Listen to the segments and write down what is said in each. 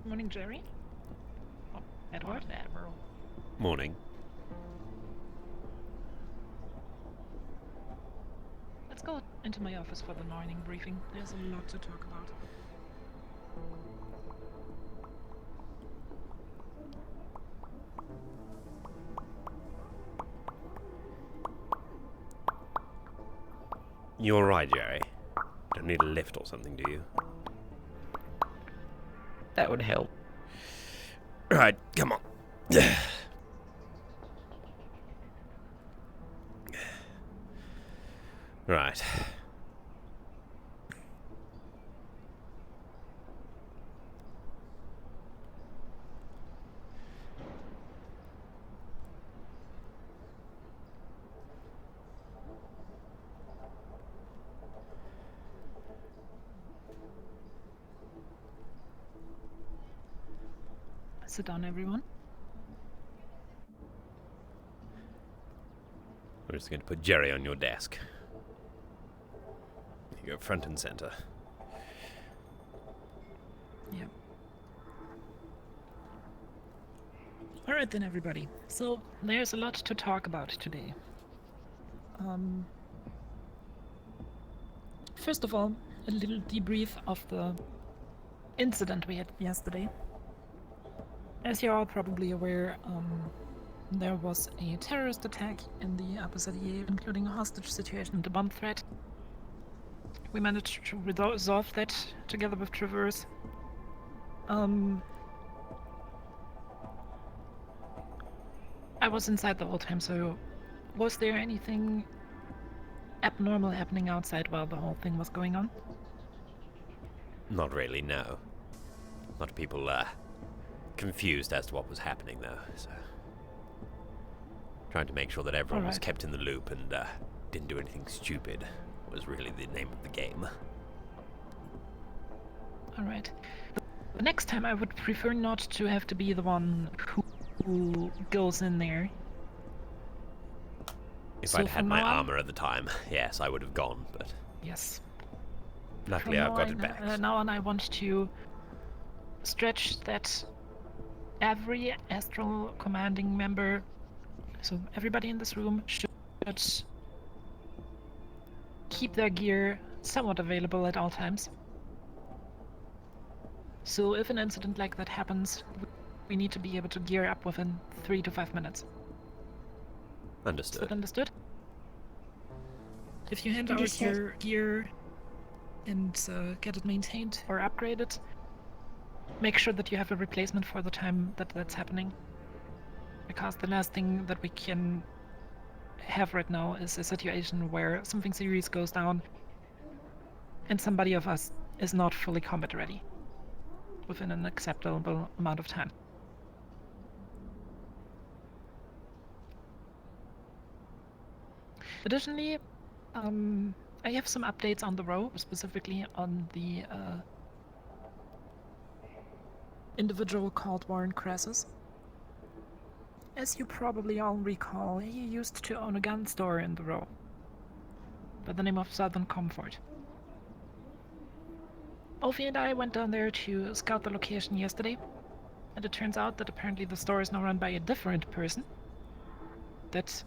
Morning, Jerry. Oh, Edward. Admiral. Morning. Let's go into my office for the morning briefing. There's a lot to talk about. You alright, Jerry? Don't need a lift or something, do you? That would help. Right, come on. Right. Sit down, everyone. We're just going to put Jerry on your desk. You go front and center. Yeah. Alright then, everybody. So, there's a lot to talk about today. First of all, a little debrief of the incident we had yesterday. As you're all probably aware, there was a terrorist attack in the Upper City, including a hostage situation and a bomb threat. We managed to resolve that together with Traverse. I was inside the whole time, so was there anything abnormal happening outside while the whole thing was going on? Not really, no. A lot of people, confused as to what was happening, though, so... Trying to make sure that everyone was Alright. kept in the loop and, didn't do anything stupid was really the name of the game. Alright. The next time I would prefer not to have to be the one who goes in there. If So I'd had from my now on- armor at the time, yes, I would have gone, but Yes. luckily I've got it back. Now on, I want to stretch that every astral commanding member, so everybody in this room, should keep their gear somewhat available at all times. So if an incident like that happens, we need to be able to gear up within 3 to 5 minutes. Is that Understood. understood? If you hand out Understood. your gear and get it maintained or upgraded, make sure that you have a replacement for the time that that's happening. Because the last thing that we can have right now is a situation where something serious goes down and somebody of us is not fully combat ready within an acceptable amount of time. Additionally, I have some updates on the row, specifically on the individual called Warren Crassus. As you probably all recall, he used to own a gun store in the row by the name of Southern Comfort. Ophi and I went down there to scout the location yesterday, and it turns out that apparently the store is now run by a different person that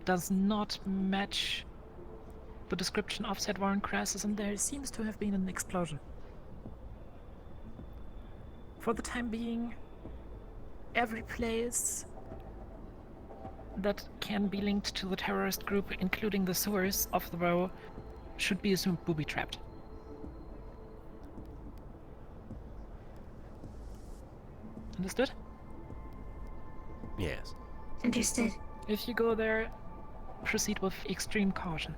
does not match the description of said Warren Crassus, and there seems to have been an explosion. For the time being, every place that can be linked to the terrorist group, including the source of the row, should be assumed booby-trapped. Understood? Yes. Understood. If you go there, proceed with extreme caution.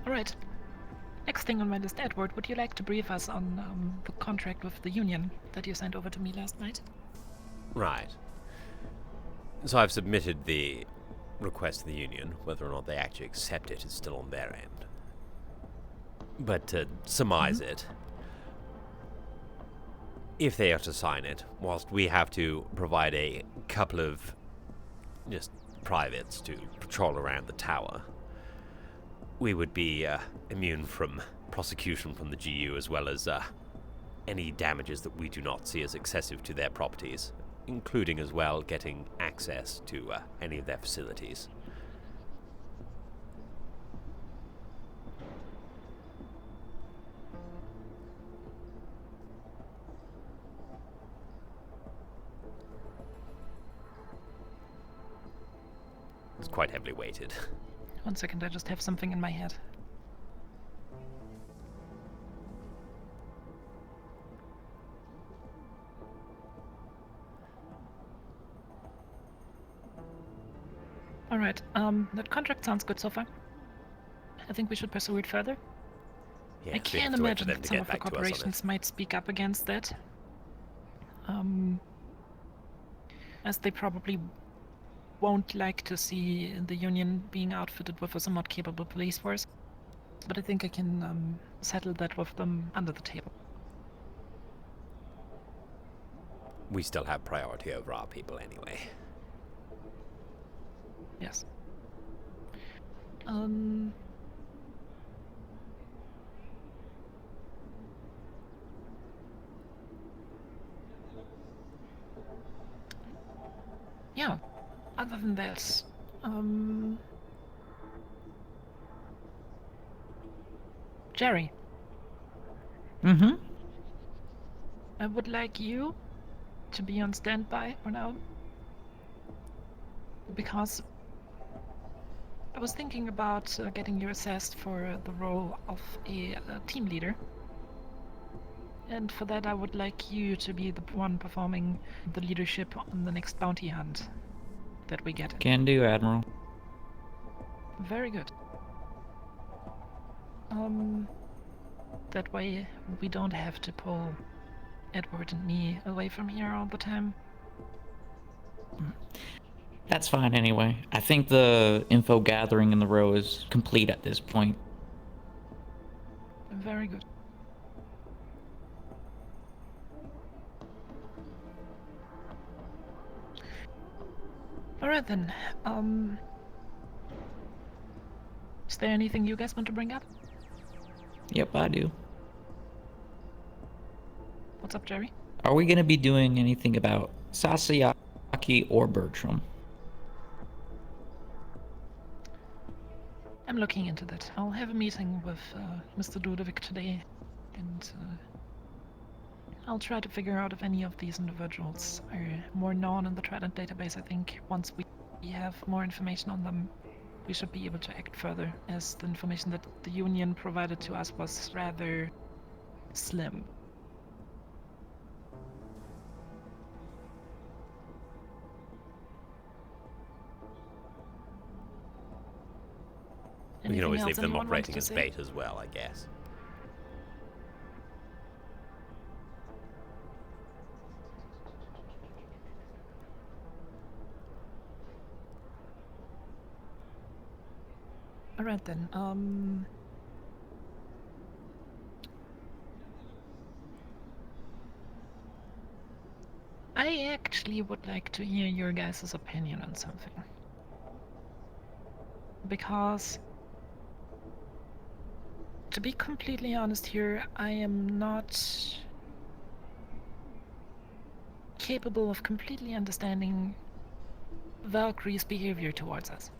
Alright. Next thing on my list, Edward, would you like to brief us on the contract with the Union that you sent over to me last night? Right. So I've submitted the request to the Union. Whether or not they actually accept it is still on their end. But to surmise it, if they are to sign it, whilst we have to provide a couple of just privates to patrol around the tower, we would be immune from prosecution from the GU as well as any damages that we do not see as excessive to their properties, including as well getting access to any of their facilities. It's quite heavily weighted. 1 second, I just have something in my head. Alright, that contract sounds good so far. I think we should pursue it further. Yes, I we can have to wait for imagine them that to some get of the back to us on it. corporations might speak up against that. As they probably won't like to see the Union being outfitted with a somewhat capable police force. But I think I can settle that with them under the table. We still have priority over our people anyway. Yes. Yeah. Other than that, Jerry, Mm-hmm. I would like you to be on standby for now. Because I was thinking about getting you assessed for the role of a team leader. And for that, I would like you to be the one performing the leadership on the next bounty hunt that we get. Can do, Admiral. Very good. That way we don't have to pull Edward and me away from here all the time. That's fine anyway. I think the info gathering in the row is complete at this point. Very good. Alright then, is there anything you guys want to bring up? Yep, I do. What's up, Jerry? Are we gonna be doing anything about Sasayaki or Bertram? I'm looking into that. I'll have a meeting with Mr. Ludovic today, and I'll try to figure out if any of these individuals are more known in the Trident database. I think once we have more information on them, we should be able to act further, as the information that the Union provided to us was rather slim. We can always leave them anyone wanted operating to as say? bait as well, I guess. Alright then, I actually would like to hear your guys' opinion on something. Because, to be completely honest here, I am not capable of completely understanding Valkyrie's behavior towards us.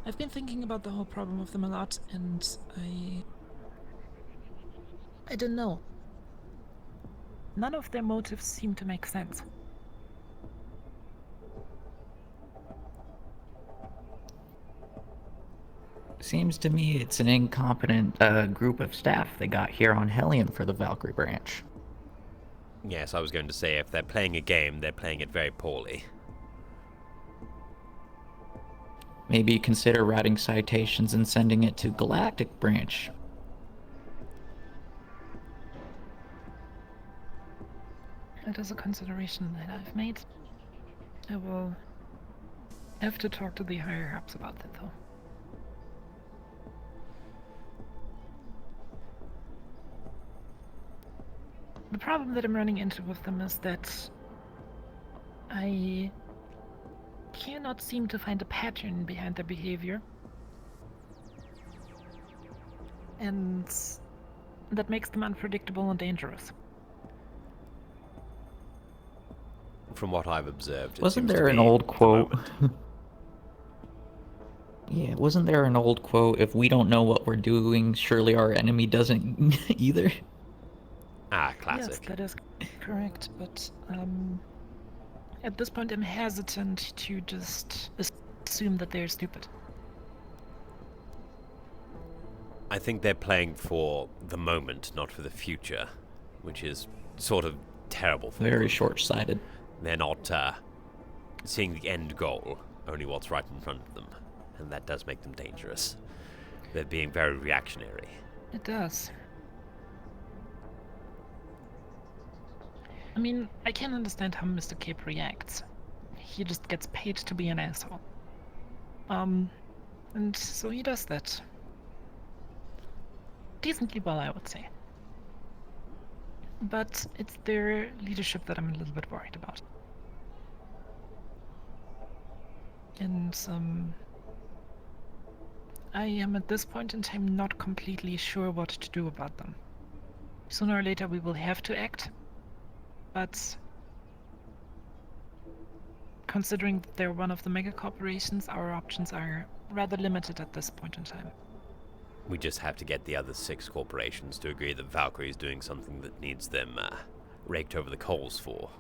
I've been thinking about the whole problem of them a lot, and I don't know. None of their motives seem to make sense. Seems to me it's an incompetent group of staff they got here on Hellion for the Valkyrie branch. Yes, I was going to say, if they're playing a game, they're playing it very poorly. Maybe consider writing citations and sending it to Galactic branch. It is a consideration that I've made. I will have to talk to the higher-ups about that, though. The problem that I'm running into with them is that I cannot seem to find a pattern behind their behavior. and that makes them unpredictable and dangerous. From what I've observed, it Wasn't seems to there an be old the quote? moment. Yeah, wasn't there an old quote? If we don't know what we're doing, surely our enemy doesn't either. Ah, Yes, classic. that is correct, but at this point I'm hesitant to just assume that they're stupid. I think they're playing for the moment, not for the future, which is sort of terrible for Very them. short-sighted. They're not seeing the end goal, only what's right in front of them, and that does make them dangerous. They're being very reactionary. It does. I mean, I can understand how Mr. Cape reacts. He just gets paid to be an asshole. And so he does that. Decently well, I would say. But it's their leadership that I'm a little bit worried about. And I am at this point in time not completely sure what to do about them. Sooner or later we will have to act, but considering that they're one of the mega corporations, our options are rather limited at this point in time. We just have to get the other 6 corporations to agree that Valkyrie is doing something that needs them raked over the coals for.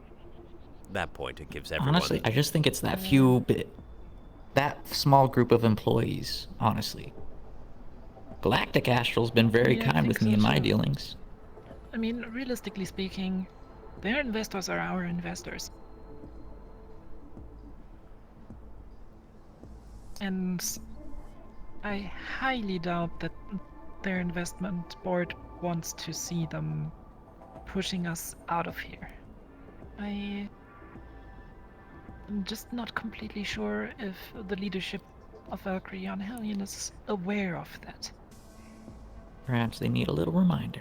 At that point, it gives everyone... Honestly, I just think it's that that small group of employees, honestly. Galactic Astral's been very Yeah, I kind think with me so in my too. dealings. I mean, realistically speaking, their investors are our investors. And I highly doubt that their investment board wants to see them pushing us out of here. I'm just not completely sure if the leadership of Valkyrie on Hellion is aware of that. Perhaps they need a little reminder.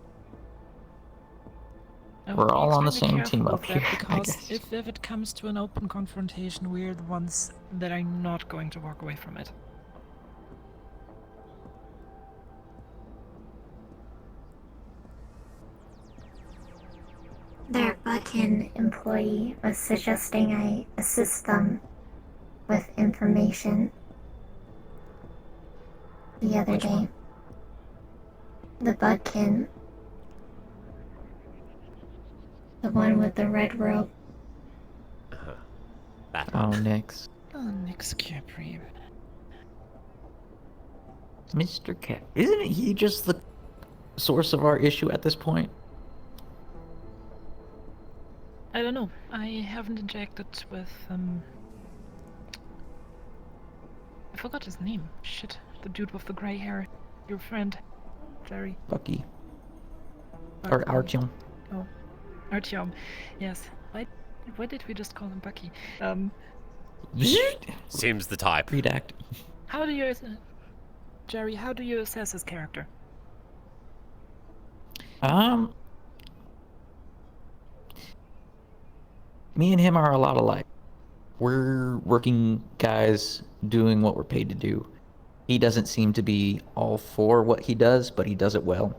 I We're would be all on the extremely same team careful up with that here, I because guess. if it comes to an open confrontation, we're the ones that are not going to walk away from it. Their Buckin employee was suggesting I assist them with information the other Which day. one? The Buckin. The one with the red robe. That Oh, one. Nix. Oh, Nix Capri. Mr. Cat. Isn't he just the source of our issue at this point? I don't know. I haven't interacted with I forgot his name. Shit. The dude with the gray hair. Your friend. Jerry. Bucky. Or Bucky. Artyom. Oh. Artyom. Yes. Why did we just call him Bucky? Seems the type. Redact. How do you... Jerry, how do you assess his character? Me and him are a lot alike. We're working guys doing what we're paid to do. He doesn't seem to be all for what he does, but he does it well.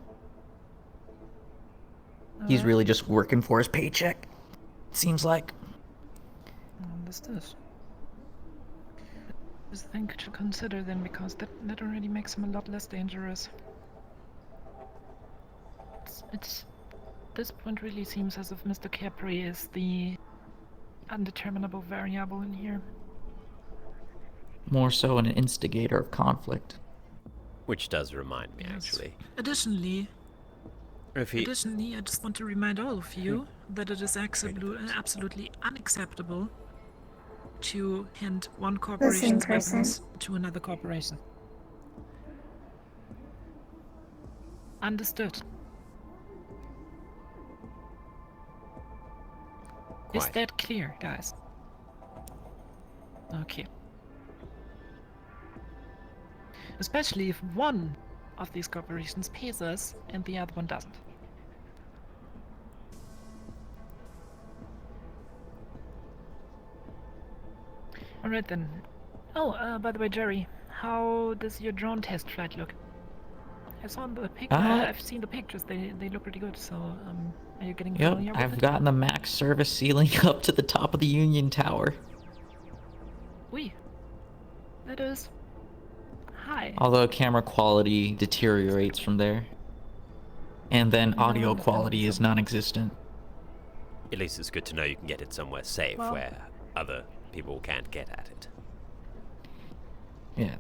He's Alright. really just working for his paycheck. Seems like. Understood. Is a thing to consider then, because that already makes him a lot less dangerous. It's this point really seems as if Mr. Capri is the undeterminable variable in here. More so an instigator of conflict. Which does remind me, Yes. actually. Additionally, If he... I just want to remind all of you that it is absolutely unacceptable to hand one corporation's person. weapons to another corporation. Understood. Is Quite. that clear, guys? Okay. Especially if one of these corporations pays us and the other one doesn't. Alright then. Oh, by the way, Jerry, how does your drone test flight look? I saw the pic. Ah. I've seen the pictures. They look pretty good. So, are you getting Yep, familiar with I've it? gotten the max service ceiling up to the top of the Union Tower. Oui. That is high. Although camera quality deteriorates from there. And then I don't audio understand quality these is non-existent. At least it's good to know you can get it somewhere safe Well- where other people can't get at it. Yeah.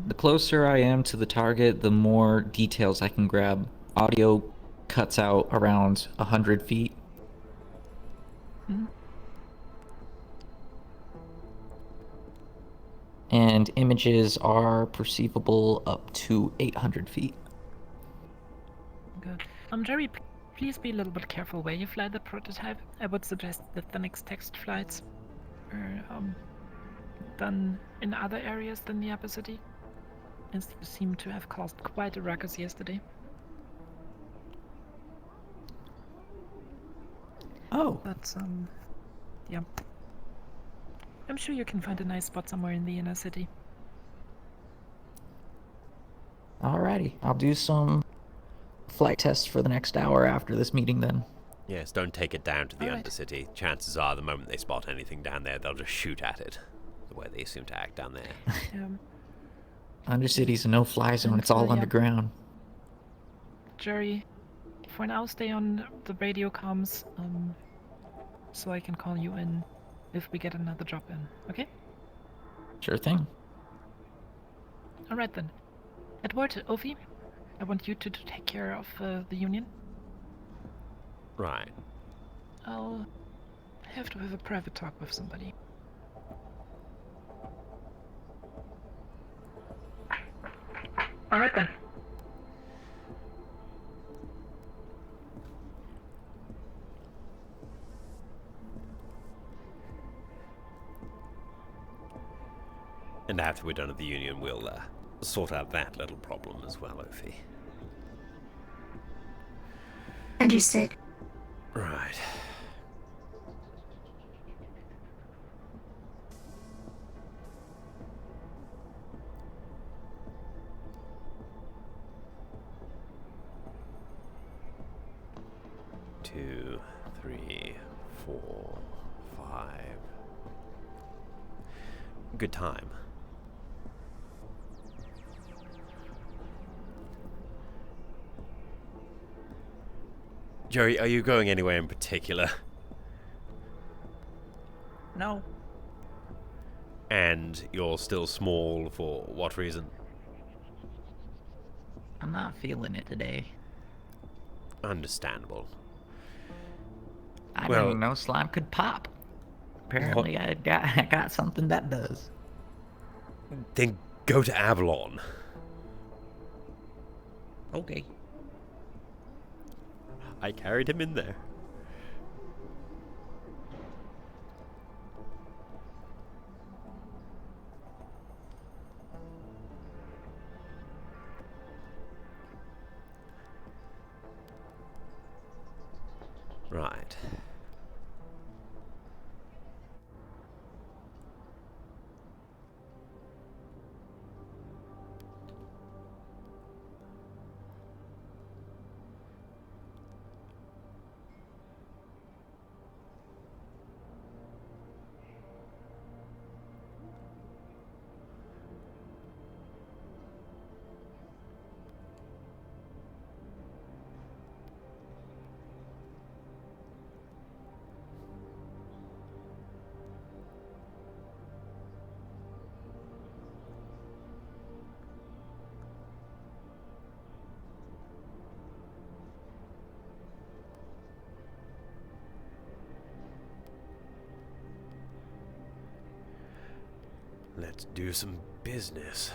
The closer I am to the target, the more details I can grab. Audio cuts out around 100 feet. Mhm. And images are perceivable up to 800 feet. Good. Jerry, please be a little bit careful where you fly the prototype. I would suggest that the next test flights are done in other areas than the upper city, as you seem to have caused quite a ruckus yesterday. Oh, But yeah, I'm sure you can find a nice spot somewhere in the inner city. alrighty. I'll do some flight tests for the next hour after this meeting then. Yes, don't take it down to the Alright. Undercity. Chances are, the moment they spot anything down there, they'll just shoot at it. The way they seem to act down there. Undercity's a no-fly zone. And, It's all yeah. underground. Jerry, for now, stay on the radio comms, so I can call you in if we get another drop in. Okay? Sure thing. All right then. Edward, Ovi, I want you to take care of the Union. Right. I'll have to have a private talk with somebody. All right then. And after we're done at the Union, we'll sort out that little problem as well, Ophi. Understood. Right. Two, three, 4, 5. Good time. Jerry, are you going anywhere in particular? No. And you're still small for what reason? I'm not feeling it today. Understandable. I Well- didn't know slime could pop. Apparently, I got something that does. Then go to Avalon. Okay. I carried him in there. Right. Let's do some business.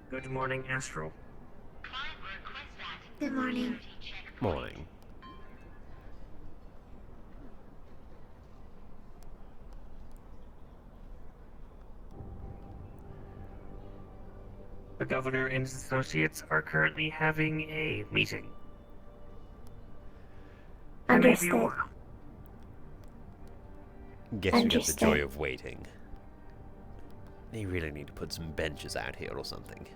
Good morning, Astral. Good morning. Morning. The governor and his associates are currently having a meeting. There may be a Understood. while. Guess you get the Understood. joy of waiting. You really need to put some benches out here or something.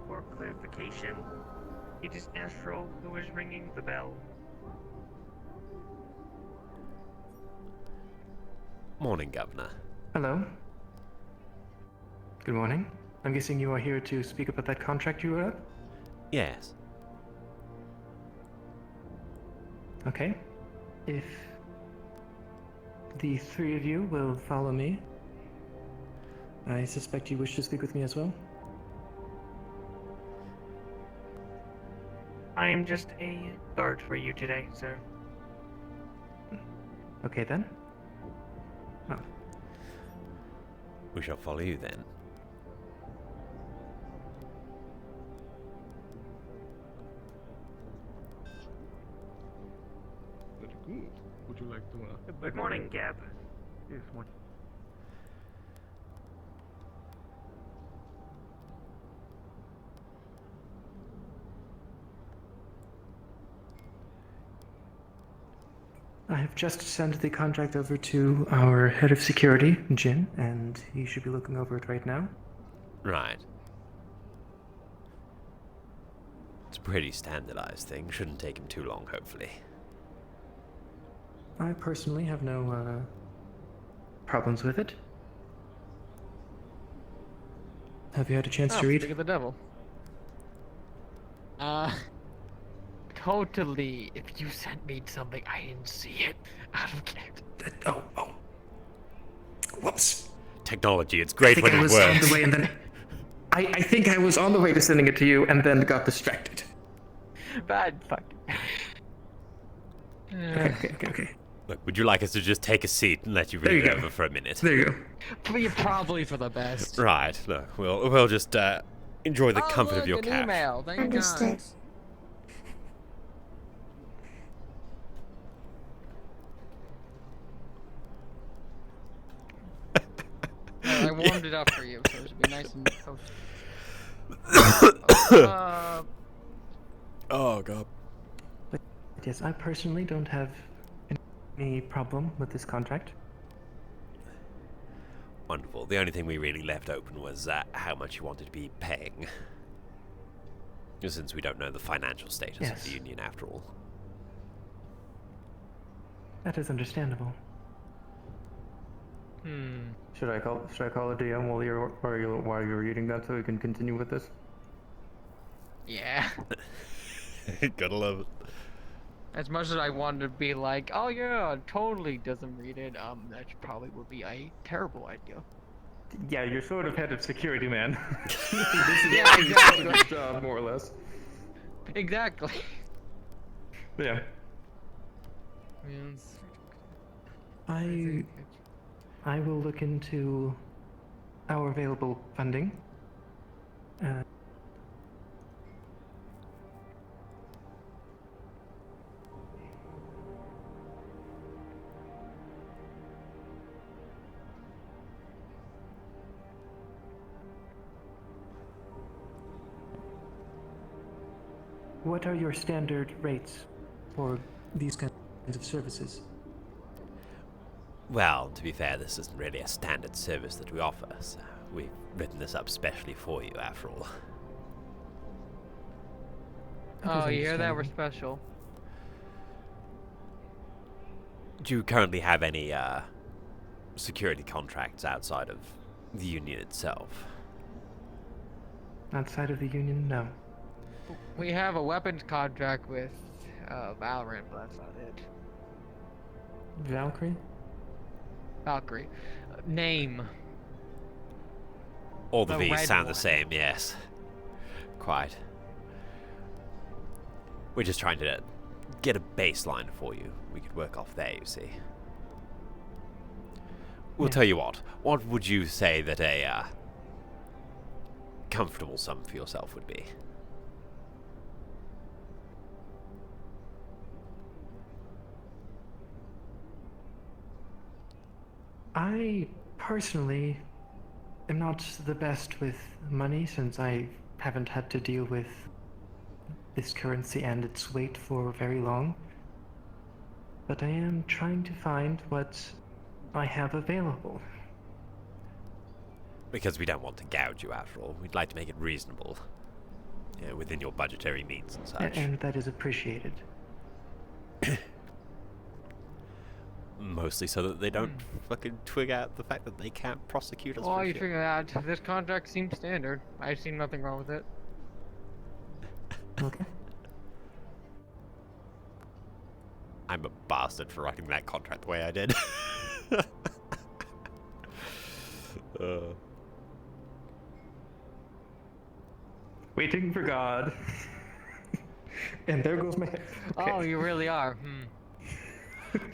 For clarification, it is Astral who is ringing the bell. Morning, Governor. Hello. Good morning. I'm guessing you are here to speak about that contract you wrote up? Yes. Okay. If the three of you will follow me, I suspect you wish to speak with me as well. I am just a guard for you today, sir. Okay then. Oh, We shall follow you then. Very good. Would you like to? Good morning, Gab. Yes, what? I have just sent the contract over to our head of security, Jin, and he should be looking over it right now. Right. It's a pretty standardized thing. Shouldn't take him too long, hopefully. I personally have no problems with it. Have you had a chance to read? Speak of the devil. Totally. If you sent me something, I didn't see it. I don't care. Oh. Whoops. Technology, it's I great think when I it was on the works. way and then... I think I was on the way to sending it to you and then got distracted. Bad fuck. Okay. Look, would you like us to just take a seat and let you There read you it go. over for a minute? There you go. Probably for the best. Right. Look, we'll just enjoy the Oh, comfort look, of your an couch. email. Thank Understood. God. I warmed it up for you, so it should be nice and toasty. Oh god. Yes, I personally don't have any problem with this contract. Wonderful. The only thing we really left open was how much you wanted to be paying. Since we don't know the financial status of Yes. the union after all. That is understandable. Should I call a DM while you're reading that so we can continue with this? Yeah. Gotta love it. As much as I wanted to be like, oh yeah, totally doesn't read it, that probably would be a terrible idea. Yeah, you're sort of head of security, man. This is Yeah, exactly. his job, more or less. Exactly. Yeah. I will look into our available funding. What are your standard rates for these kinds of services? Well, to be fair, this isn't really a standard service that we offer, so we've written this up specially for you, after all. Oh, you hear that? We're understandable. special. Do you currently have any security contracts outside of the union itself? Outside of the union, no. We have a weapons contract with Valorant, but that's not it. Valkyrie? Valkyrie. Name. All the The V's red sound the one. same, yes. Quite. We're just trying to get a baseline for you. We could work off there, you see. We'll tell you what. What would you say that a comfortable sum for yourself would be? I personally am not the best with money since I haven't had to deal with this currency and its weight for very long. But I am trying to find what I have available. Because we don't want to gouge you after all. We'd like to make it reasonable. You know, within your budgetary means and such. And that is appreciated. Mostly so that they don't fucking twig out the fact that they can't prosecute us Well, for you shit. figure out this contract seems standard. I've seen nothing wrong with it. Okay. I'm a bastard for writing that contract the way I did. Waiting for God. And there goes my head. Okay. Oh, you really are.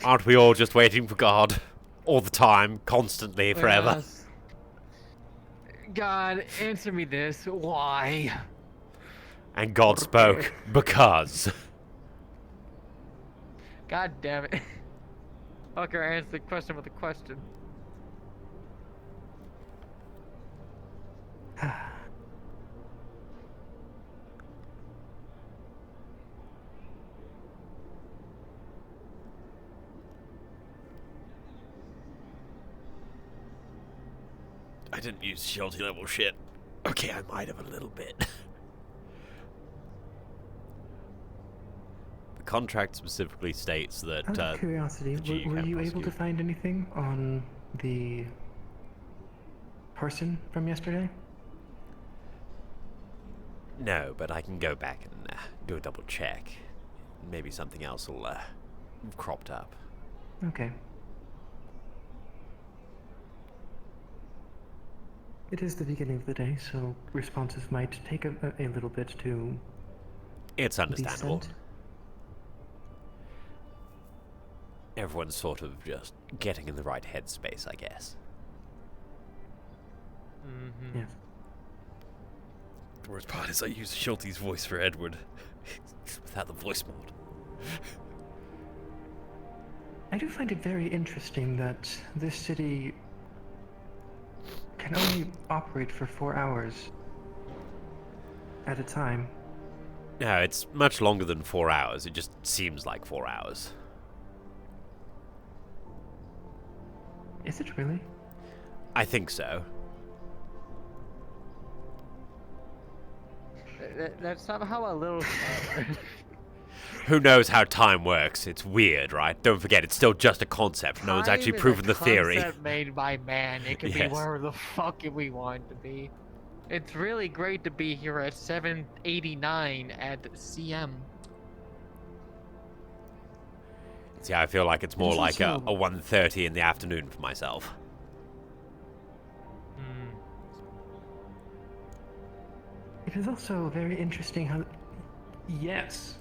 Aren't we all just waiting for God? All the time, constantly, forever. Yes. God, answer me this. Why? And God spoke, because. God damn it. Fucker, answer the question with a question. I didn't use Shelty level shit. Okay, I might have a little bit. The contract specifically states that Out of curiosity, the GU were can you able to prosecute. find anything on the person from yesterday? No, but I can go back and do a double check. Maybe something else will have cropped up. Okay. It is the beginning of the day, so responses might take a little bit to It's be understandable. sent. Everyone's sort of just getting in the right headspace, I guess. Yes. The worst part is I use Schulte's voice for Edward. Without the voice mod. I do find it very interesting that this city can only operate for 4 hours at a time. No, it's much longer than 4 hours. It just seems like 4 hours. Is it really? I think so. That's somehow a little. Who knows how time works? It's weird, right? Don't forget, it's still just a concept. No one's actually proven the theory. Concept made by man. It can Yes. be wherever the fuck we want it to be. It's really great to be here at 7:89 at CM. See, I feel like it's more It's like a also- 1:30 in the afternoon for myself. It is also very interesting how. Yes.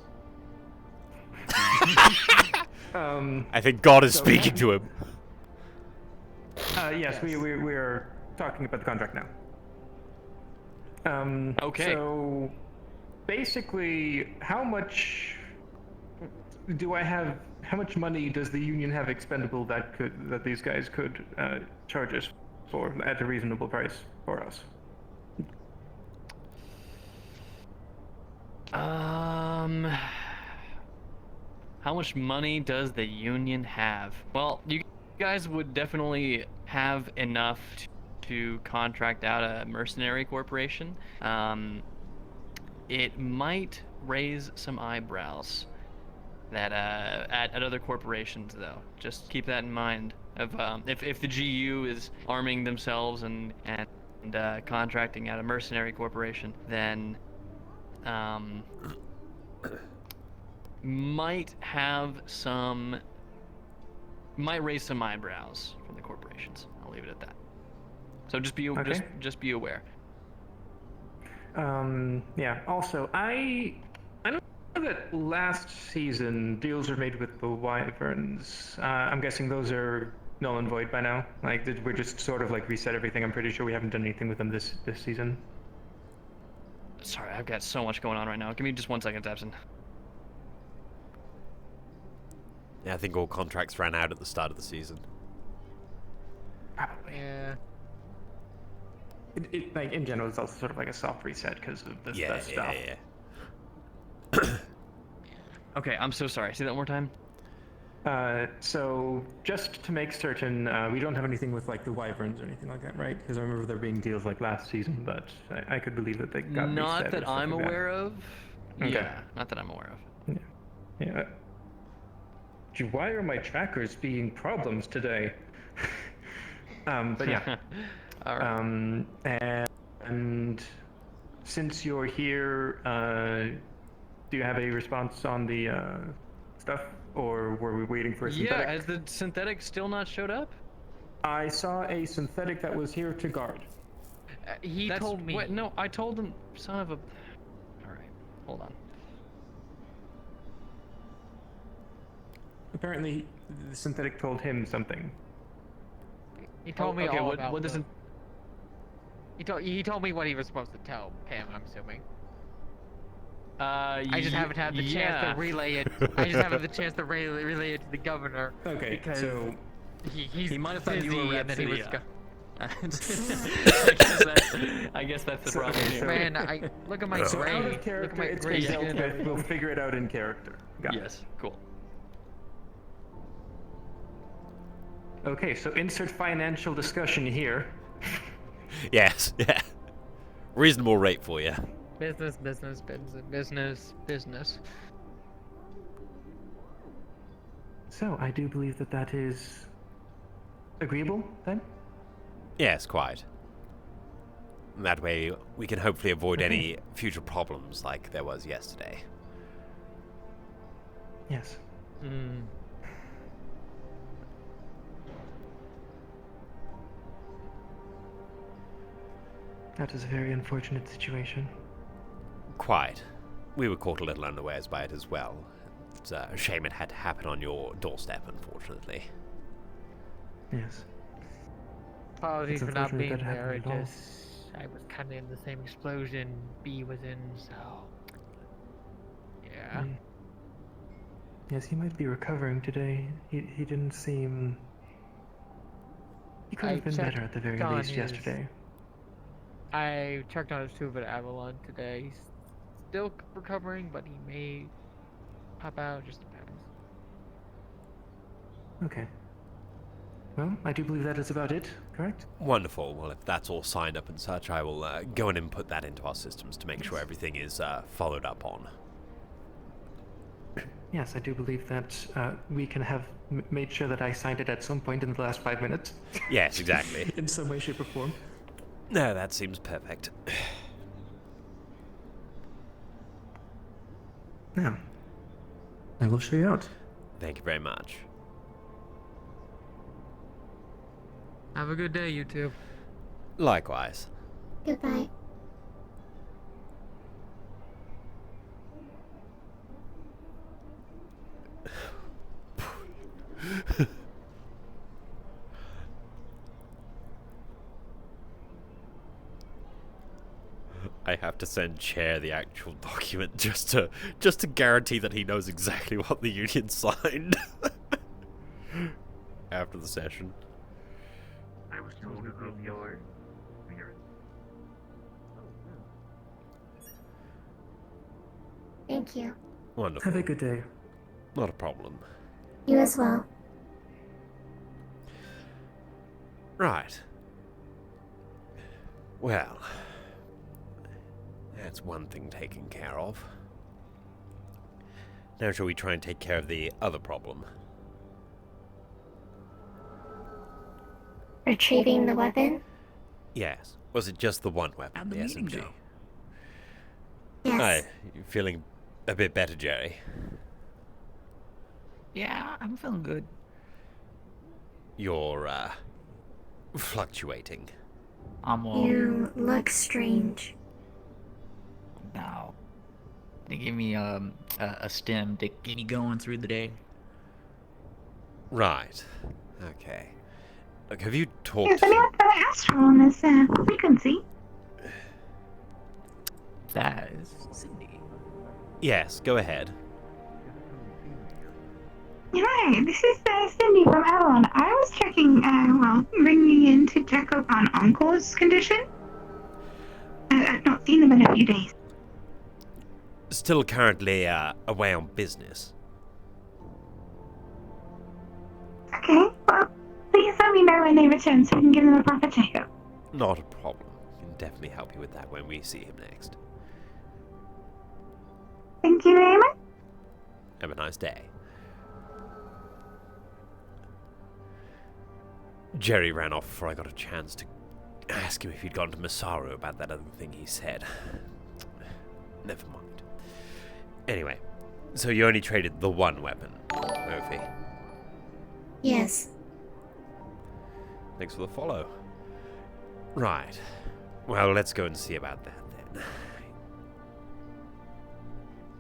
I think God is So- speaking to him. Yes, we're talking about the contract now. Okay. So, basically, how much do I have? How much money does the union have expendable that these guys could charge us for at a reasonable price for us? How much money does the union have? Well, you guys would definitely have enough to contract out a mercenary corporation. It might raise some eyebrows that at other corporations, though. Just keep that in mind. Of if the GU is arming themselves and contracting out a mercenary corporation, then might raise some eyebrows from the corporations. I'll leave it at that. So just be Okay. just be aware. Yeah. Also, I don't That last season, deals were made with the Wyverns. I'm guessing those are null and void by now. Like, we're just sort of like reset everything. I'm pretty sure we haven't done anything with them this season. Sorry, I've got so much going on right now. Give me just 1 second, Tabson. Yeah, I think all contracts ran out at the start of the season. Probably. Yeah. It like in general, it's also sort of like a soft reset because of the Yeah, stuff. yeah. Okay, I'm so sorry. Say that one more time. So just to make certain, we don't have anything with like the Wyverns or anything like that, right? Because I remember there being deals like last season, but I could believe that they got Not reset that or stuff I'm like aware of. Okay. Yeah, not that I'm aware of. Yeah. Gee, why are my trackers being problems today? But yeah. All right. And since you're here, do you have a response on the stuff, or were we waiting for a synthetic? Yeah, has the synthetic still not showed up? I saw a synthetic that was here to guard. He That's told me. What, no, I told him. Son of a. All right, hold on. Apparently, the synthetic told him something. He told me okay, all what, about what the- doesn't? He told me what he was supposed to tell Pam. I'm assuming. I I just haven't had the chance to relay it. I just haven't had the chance to relay it to the governor. Okay, because so he's He might have thought you were busy and then he was. Rhapsodia. Go- I guess that's the So- problem okay, here. so- Man, look at my so gray. out Look of at character, my it's gray been dealt skin. with. We'll figure it out in character. Got it. Yes, cool. Okay, so insert financial discussion here. Yes, yeah. Reasonable rate for you. Business, business, business, business, business. So I do believe that that is agreeable then. Yes, quite. And that way we can hopefully avoid any future problems like there was yesterday. Yes. Hmm. That is a very unfortunate situation. Quite. We were caught a little unawares by it as well. It's a shame it had to happen on your doorstep, unfortunately. Yes. Apologies It's for not unfortunate being that there. happened at all. I was kind of in the same explosion B was in, so yeah. Mm. Yes, he might be recovering today. He didn't seem. He could I have been checked better at the very on least his- yesterday. I checked on his tube at Avalon today. He's still recovering, but he may pop out. Just depends. Okay. Well, I do believe that is about it, correct? Wonderful. Well, if that's all signed up and such, I will go and input that into our systems to make sure everything is followed up on. Yes, I do believe that we can have made sure that I signed it at some point in the last 5 minutes. Yes, exactly. In some way, shape, or form. No, that seems perfect. Now, I will show you out. Thank you very much. Have a good day, you two. Likewise. Goodbye. I have to send Chair the actual document just to guarantee that he knows exactly what the union signed after the session. I was told of your appearance. Thank you. Wonderful. Have a good day. Not a problem. You as well. Right. Well, that's one thing taken care of. Now shall we try and take care of the other problem? Retrieving the weapon? Yes. Was it just the one weapon, How'd the the meeting SMG? go? Yes. Hi. You feeling a bit better, Jerry? Yeah, I'm feeling good. You're, fluctuating. I'm all You look strange. now. They give me a stem to get me going through the day. Right. Okay. Look, have you Yes, talked I mean, to... the astral on this frequency. That is Cindy. Yes, go ahead. Hi, this is Cindy from Avalon. I was checking, ringing in to check up on Uncle's condition. I've not seen him in a few days. Still currently away on business. Okay, well, please let me know when they return so we can give them a proper checkup. Not a problem. We can definitely help you with that when we see him next. Thank you very much. Have a nice day. Jerry ran off before I got a chance to ask him if he'd gone to Masaru about that other thing he said. Never mind. Anyway, so you only traded the one weapon, Ophie. Yes. Thanks for the follow. Right. Well, let's go and see about that then.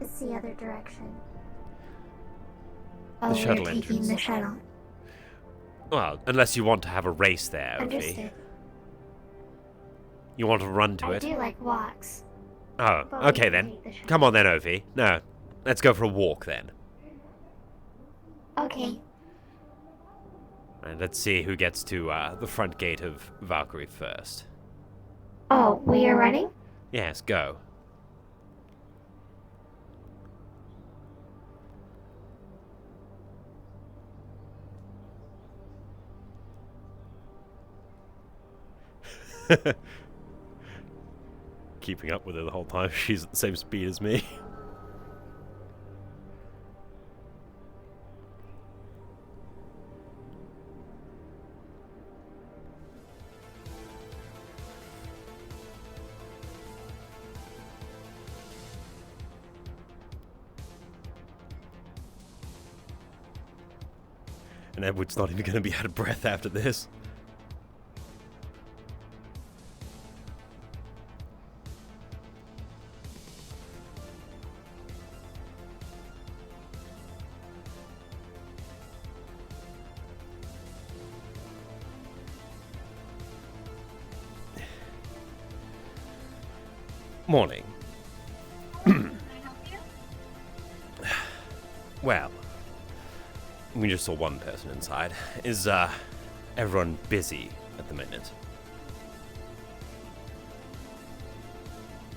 It's the other direction. The Oh, shuttle we're taking entrance. the shuttle. Well, unless you want to have a race there, Ophie. Understood. You want to run to I it? do like walks. Oh, but we okay can then. take the shuttle. Come on then, Ophie. No, let's go for a walk then. Okay. And let's see who gets to the front gate of Valkyrie first. Oh, we are running? Yes, go. Keeping up with her the whole time. She's at the same speed as me. And Edward's not even going to be out of breath after this. Morning. Well, we just saw one person inside. Is everyone busy at the minute?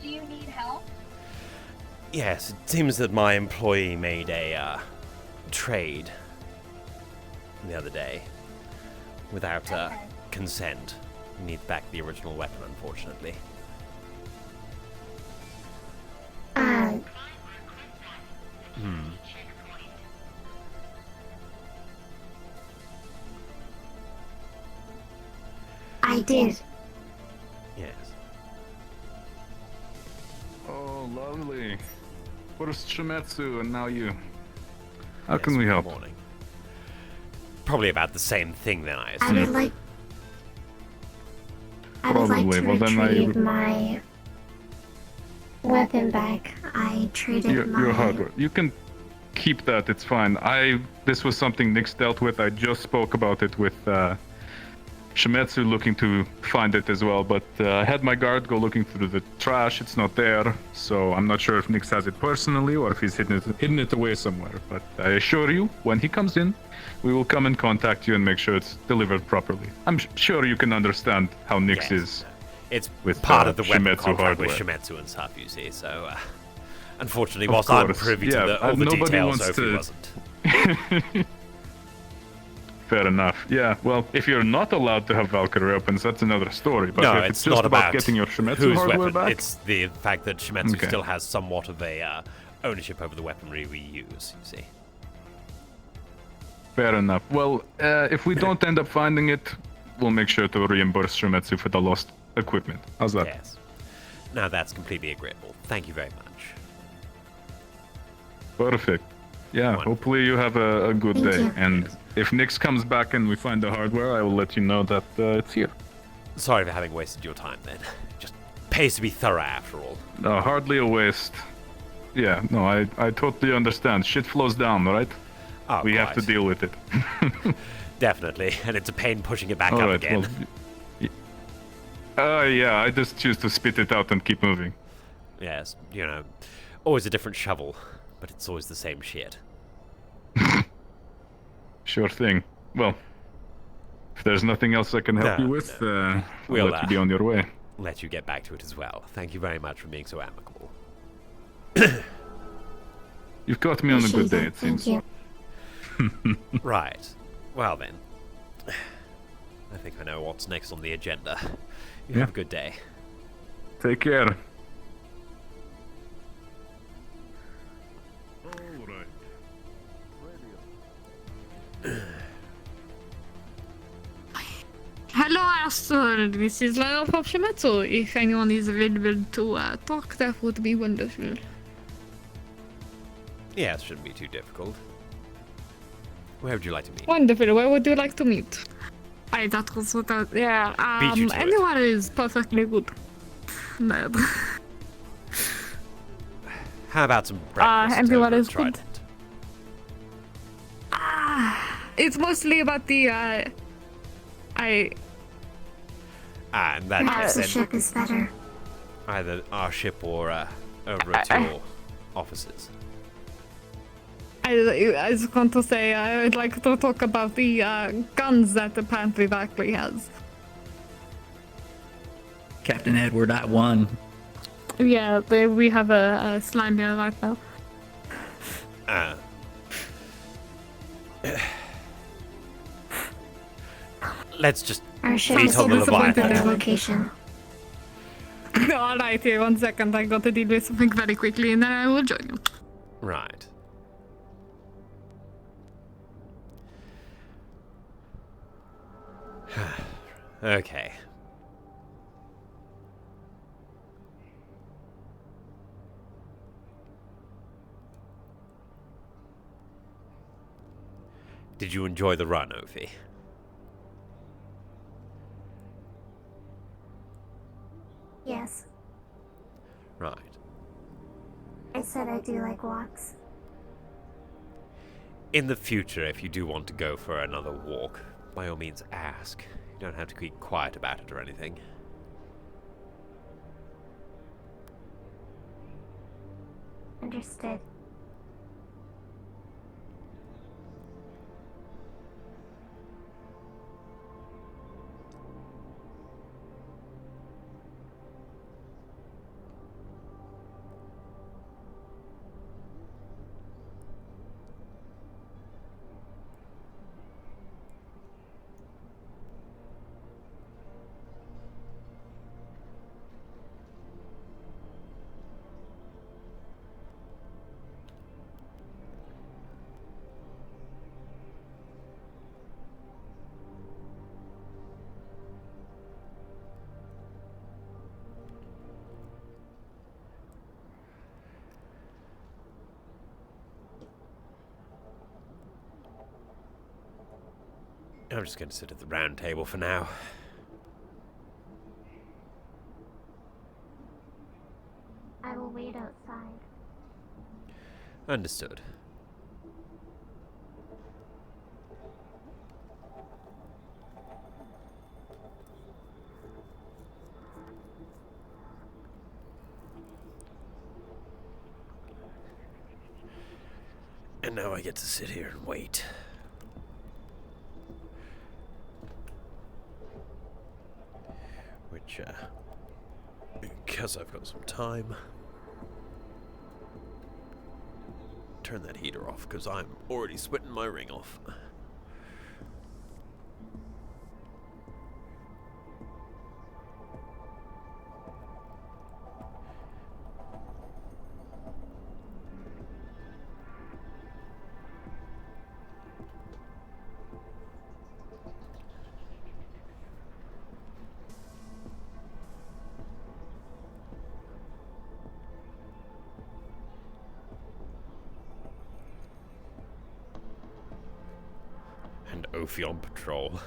Do you need help? Yes, it seems that my employee made a trade the other day without consent. He needs back the original weapon, unfortunately. I did. Yes. Oh, lovely. First Shimetsu and now you. How Yes, can we good help? morning. Probably about the same thing then, I I assume. would like. I would like Probably. to Well, then retrieve my weapon back. I traded my. Your hardware. You can keep that. It's fine. This was something Nyx dealt with. I just spoke about it with Shimetsu looking to find it as well. But I had my guard go looking through the trash. It's not there. So I'm not sure if Nyx has it personally or if he's hidden it away somewhere. But I assure you, when he comes in, we will come and contact you and make sure it's delivered properly. I'm sure you can understand how Nyx is. It's with part of the weapon Shimetsu contract with hardware. Shimetsu and stuff, you see, so unfortunately, Of whilst I'm course, privy yeah, to all the nobody details, wants Sophie to- wasn't. Fair enough. Yeah, well, if you're not allowed to have Valkyrie weapons, that's another story. But No, if it's it's just not about about getting your Shimetsu whose hardware weapon. back, It's the fact that Shimetsu Okay. still has somewhat of a ownership over the weaponry we use, you see. fair enough. Well, if we don't end up finding it, we'll make sure to reimburse Shimetsu for the lost equipment. How's that? Yes. Now that's completely agreeable. Thank you very much. Perfect. Yeah, hopefully you have a good Thank day. you. And if Nyx comes back and we find the hardware, I will let you know that it's here. Sorry for having wasted your time then. Just pays to be thorough after all. Hardly a waste. Yeah, no, I totally understand. Shit flows down, right? Oh, We have to quite. deal with it. Definitely, and it's a pain pushing it back All up right, again. Yeah, I just choose to spit it out and keep moving. Yes, always a different shovel, but it's always the same shit. Sure thing. Well, if there's nothing else I can help you with, I'll We'll let you be on your way. let you get back to it as well. Thank you very much for being so amicable. You've got me on a good day, it Thank seems. you. Right. Well then. I think I know what's next on the agenda. You have a good day. Take care. Hello, Astor. This is Lara from Shimetsu. If anyone is available to talk, that would be wonderful. Yeah, it shouldn't be too difficult. Where would you like to meet? Wonderful. Where would you like to meet? That was what I... Yeah, Beat you to it. anywhere is perfectly good. No. How about some breakfast? Everyone over is at good. Trident? It's mostly about the, And that Perhaps the then ship is better. either our ship or over at your offices. I was going to say, I would like to talk about the guns that apparently Barclay has. Captain Edward, I won. Yeah, we have a slime here right now. Let's just Our ship meet is on the disappointed in Leviathan. location. Alright, here, 1 second. I got to deal with something very quickly and then I will join you. Right. Okay. Did you enjoy the run, Ophi? Yes, Right. I said I do like walks. In the future, if you do want to go for another walk, by all means ask. You don't have to keep quiet about it or anything. Understood. I'm just going to sit at the round table for now. I will wait outside. Understood. And now I get to sit here and wait. Which, because I've got some time. Turn that heater off, because I'm already sweating my ring off. And Ophi on patrol.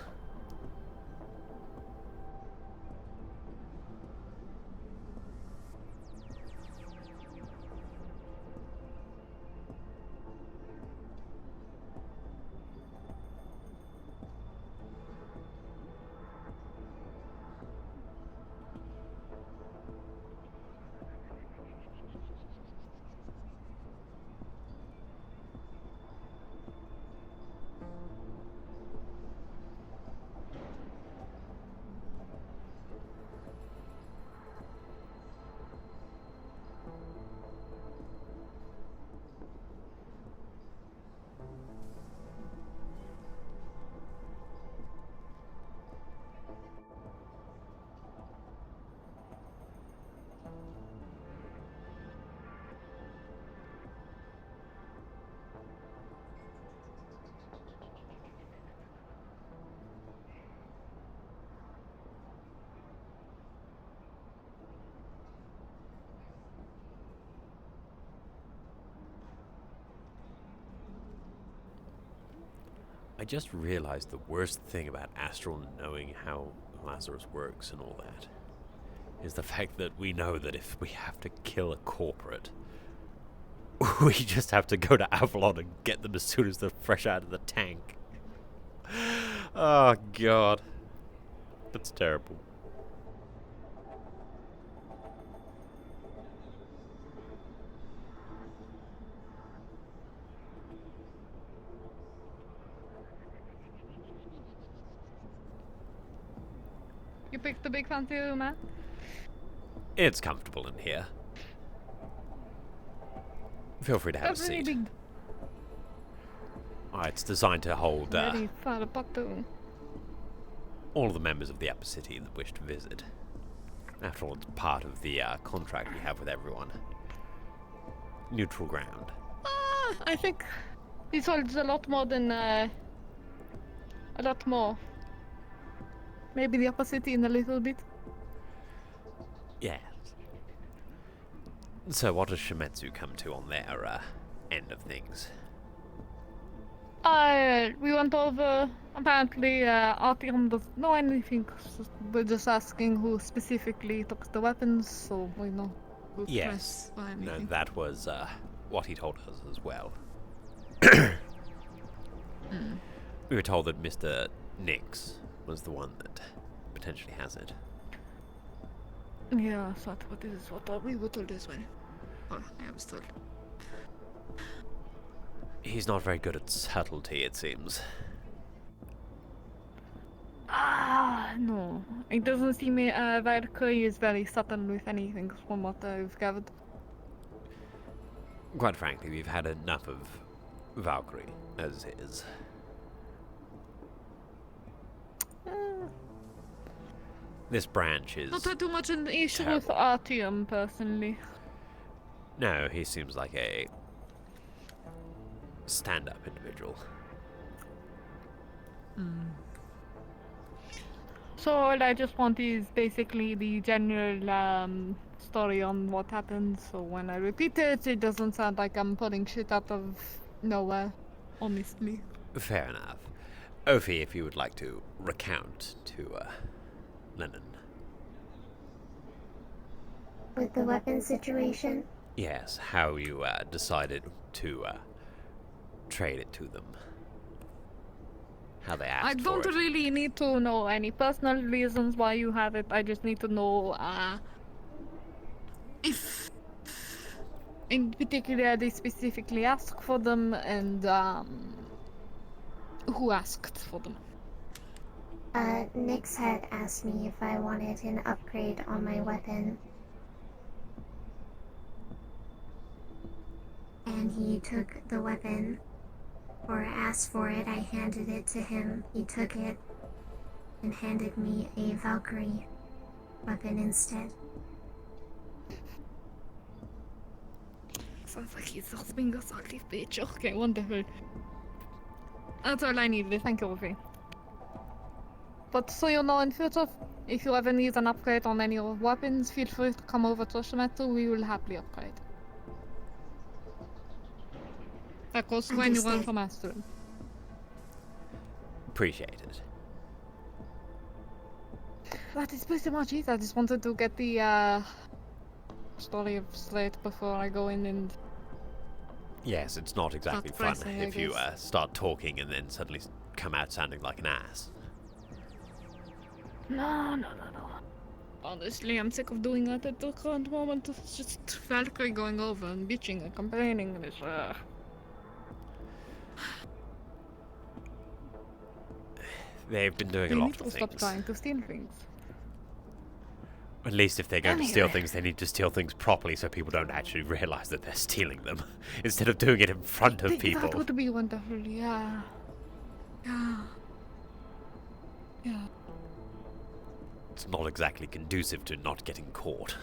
just realized the worst thing about Astral knowing how Lazarus works and all that is the fact that we know that if we have to kill a corporate, we just have to go to Avalon and get them as soon as they're fresh out of the tank. Oh, God. That's terrible. You picked the big fancy room, man? It's comfortable in here. Feel free to have a That's really seat. big. It's designed to hold Very far apart too. all of the members of the Upper City that wish to visit. After all, it's part of the contract we have with everyone. Neutral ground. I think this holds a lot more than a lot more. Maybe the Upper City in a little bit. Yes. So what does Shimetsu come to on their end of things? We went over. Apparently, Artyom doesn't know anything. We're just asking who specifically took the weapons, so we know who Yes. or No, anything. that was what he told us as well. We were told that Mr. Nix was the one that potentially has it. Yeah, that's what this is what we were told as well. Or I was told. He's not very good at subtlety, it seems. No. It doesn't seem Valkyrie is very subtle with anything from what I've gathered. Quite frankly, we've had enough of Valkyrie as is. This branch is... Not had too much an issue terrible. with Artyom, personally. No, he seems like a stand-up individual. So all I just want is basically the general story on what happened, so when I repeat it, it doesn't sound like I'm pulling shit out of nowhere, honestly. Fair enough. Ophi, if you would like to recount to Lennon. With the weapon situation, Yes, how you decided to trade it to them. How they asked I don't for it. really need to know any personal reasons why you have it. I just need to know if, in particular, they specifically asked for them and who asked for them. Nyx had asked me if I wanted an upgrade on my weapon. And he took the weapon, or asked for it. I handed it to him. He took it and handed me a Valkyrie weapon instead. Sounds like he's just being a salty bitch. Okay, wonderful. That's all I needed. Thank you, Wolfie. But so you know, in future, if you ever need an upgrade on any of your weapons, feel free to come over to Shimetsu. We will happily upgrade. That goes to anyone from Astron. Appreciate it. That is pretty much it. I just wanted to get the story straight before I go in and... Yes, it's not exactly Not fun pressing, I if you guess. start talking and then suddenly come out sounding like an ass. No. Honestly, I'm sick of doing that at the current moment. It's just Valkyrie going over and bitching and complaining and it's They've been doing they a lot need of to stop things. trying to steal things. At least if they're going to steal Anyway. things, they need to steal things properly so people don't actually realize that they're stealing them. Instead of doing it in front of people. That would be wonderful, yeah. Yeah. It's not exactly conducive to not getting caught.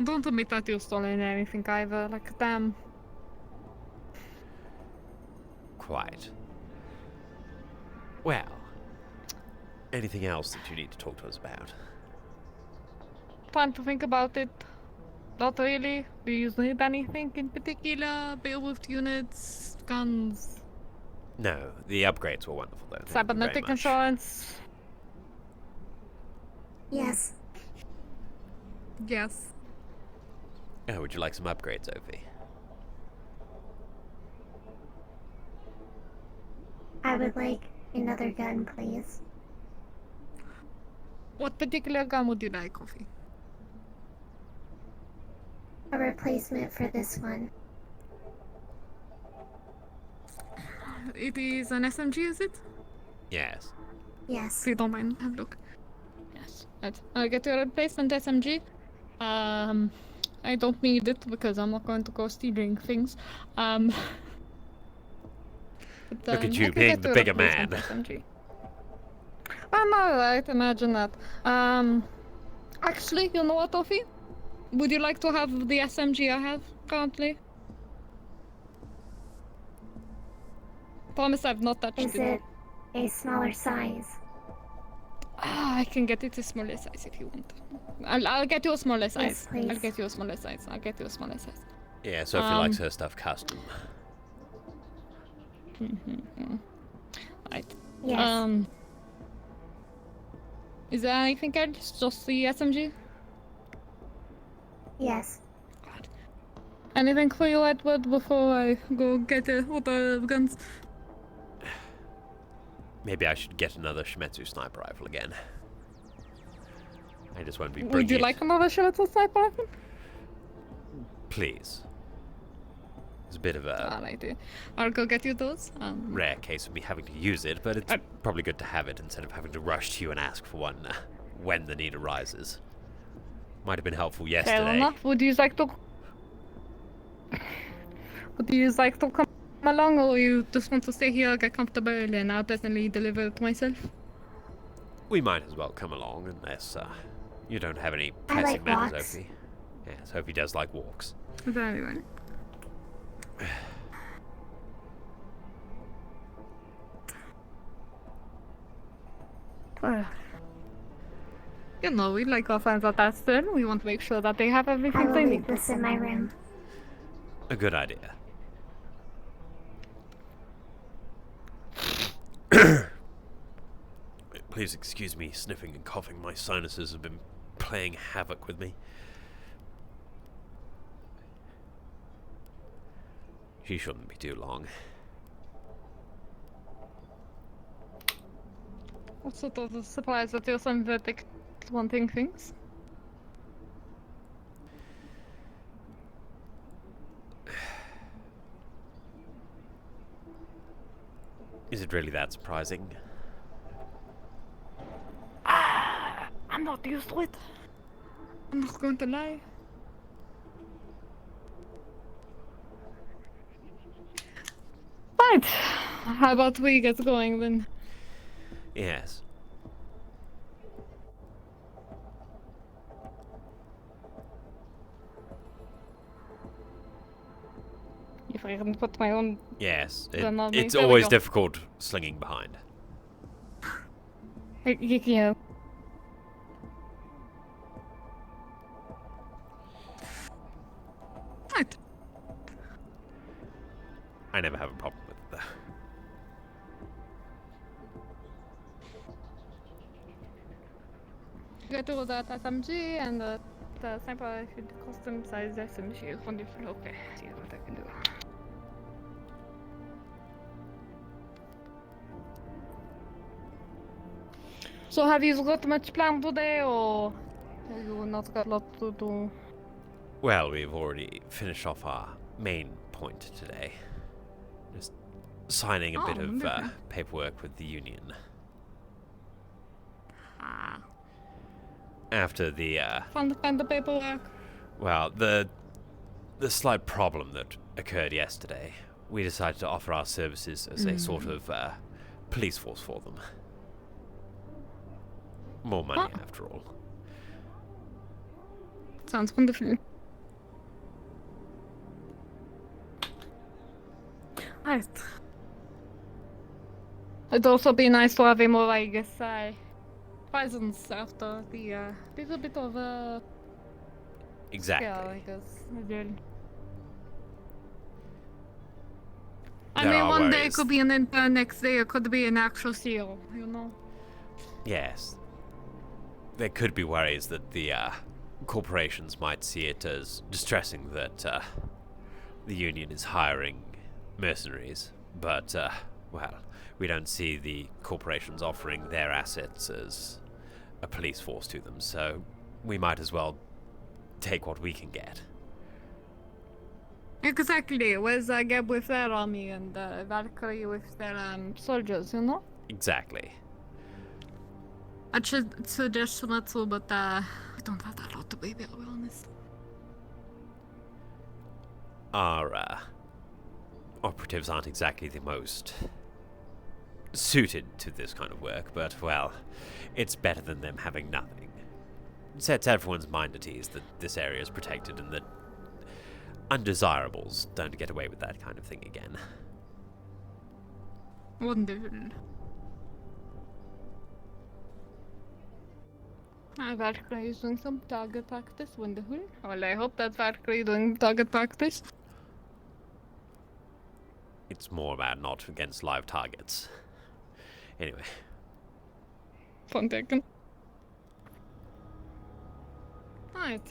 Don't admit that you've stolen anything either, like damn. Quite. Well, anything else that you need to talk to us about? Time to think about it. Not really. Do you need anything in particular? Beowulf units, guns, No, the upgrades were wonderful though. Thank you very cybernetic much. insurance? Yes. Yes. Oh, would you like some upgrades, Ophi? I would like another gun, please. What particular gun would you like, Kofi? A replacement for this one. It is an SMG, is it? Yes. Yes. If you don't mind, have a look. Yes. Right. I'll get you a replacement SMG. I don't need it because I'm not going to go stealing things. But, Look at I you can being get the you a bigger replacement man. SMG. I'm alright, imagine that. Actually, you know what, Tofi? Would you like to have the SMG I have currently? Promise I've not touched Is it a smaller size? I can get it a smaller size if you want. I'll get you a smaller size. please. I'll get you a smaller size. I'll get you a smaller size. Yeah, Sophie likes her stuff custom. Right. Yes. Is there anything else? Just the SMG? Yes. Anything for you, Edward, before I go get other guns? Maybe I should get another Shimetsu sniper rifle again. I just won't be bringing Would you it. like another Shimetsu sniper rifle? Please. It's a bit of a Alrighty. I'll go get you those. rare case of me having to use it, but it's probably good to have it instead of having to rush to you and ask for one when the need arises. Might have been helpful Fair yesterday. enough. Would you like to come along, or you just want to stay here, get comfortable, and I'll personally deliver it myself? We might as well come along unless you don't have any I pressing like matters, walks. Sophie. Yeah, Sophie does like walks. Very well. Well, you know, we like our friends at Aston. We want to make sure that they have I everything will they leave need. this in my room. A good idea. Please excuse me sniffing and coughing. My sinuses have been playing havoc with me. She shouldn't be too long. What sort of supplies that you're synthetic wanting things? Is it really that surprising? I'm not used to it. I'm not going to lie. Right. How about we get going then? Yes. If I can put my own... Yes. Then I'll It's there we always go. difficult slinging behind. Yeah. Right. I never have a problem with that. Get all that SMG and the sniper custom size SMG. Wonderful. Okay. See what I can do. So have you got much planned today, or have you not got a lot to do? Well, we've already finished off our main point today. Just signing a bit of wonderful. paperwork with the union. Ah. After the, Find the paperwork. well, the slight problem that occurred yesterday, we decided to offer our services as a sort of police force for them. More money, after all. Sounds wonderful. Right. It'd also be nice to have a more, I guess, presence after the little bit of Exactly. Yeah, I guess. I did. I There mean, are one day worries. could be an intern, next day it could be an actual CEO, you know? Yes. There could be worries that the corporations might see it as distressing that the Union is hiring mercenaries, but, well, we don't see the corporations offering their assets as a police force to them, so we might as well take what we can get. Exactly. Where's Geb with their army and Valkyrie with their soldiers, you know? Exactly. I should suggest Shimatsu, but we don't have that lot to be honest. Our operatives aren't exactly the most suited to this kind of work, but, well, it's better than them having nothing. It sets everyone's mind at ease that this area is protected and that undesirables don't get away with that kind of thing again. Wonderful. Valkyrie is doing some target practice. Wonderful. Well, I hope that Valkyrie doing target practice. It's more about not against live targets. Anyway. Fun taken. Right.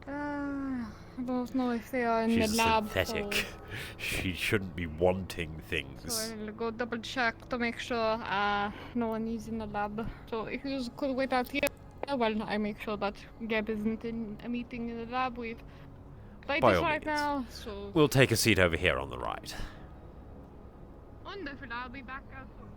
I don't know if they are in She's the lab. synthetic. She shouldn't be wanting things. So I'll go double check to make sure no one is in the lab. So if you could wait out here, well, I make sure that Geb isn't in a meeting in the lab with By Titus all right means. now. So We'll take a seat over here on the right. wonderful. I'll be back out soon.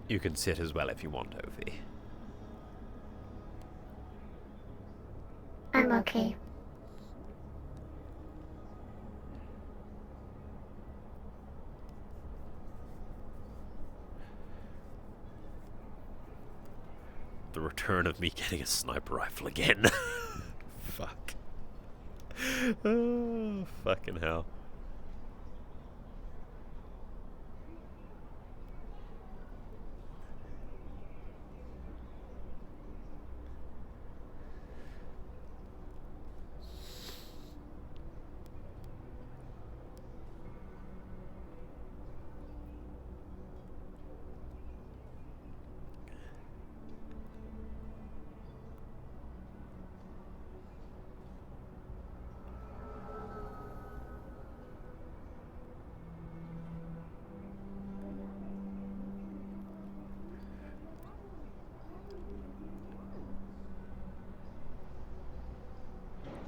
You can sit as well if you want, Ovi. I'm okay. The return of me getting a sniper rifle again. Fuck. Oh, fucking hell.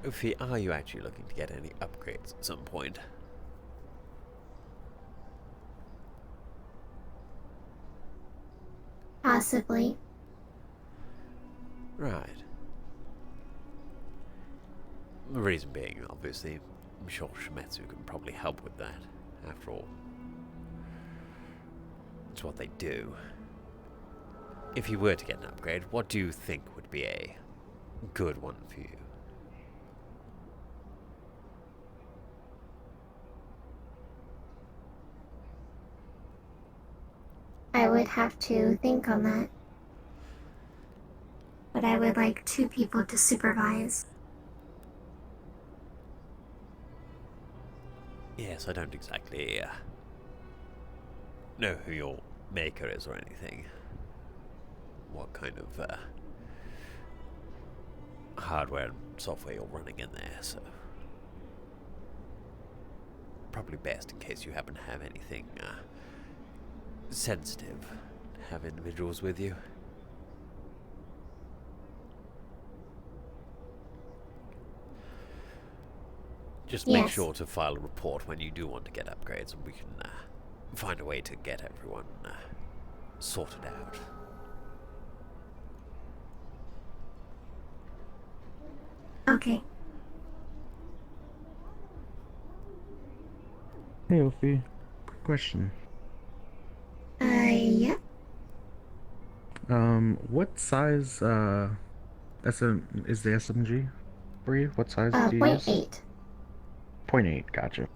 Ovi, are you actually looking to get any upgrades at some point? Possibly. Right. The reason being, obviously, I'm sure Shimetsu can probably help with that. After all, it's what they do. If you were to get an upgrade, what do you think would be a good one for you? I would have to think on that. But I would like 2 people to supervise. Yes, I don't exactly know who your maker is or anything. What kind of hardware and software you're running in there, so probably best in case you happen to have anything sensitive to have individuals with you. Just make Yes. sure to file a report when you do want to get upgrades, and we can find a way to get everyone sorted out. Okay. Hey, Ophi. Quick question. Yeah. What size is the SMG for you? What size do you use? 0.8. 0.8, gotcha.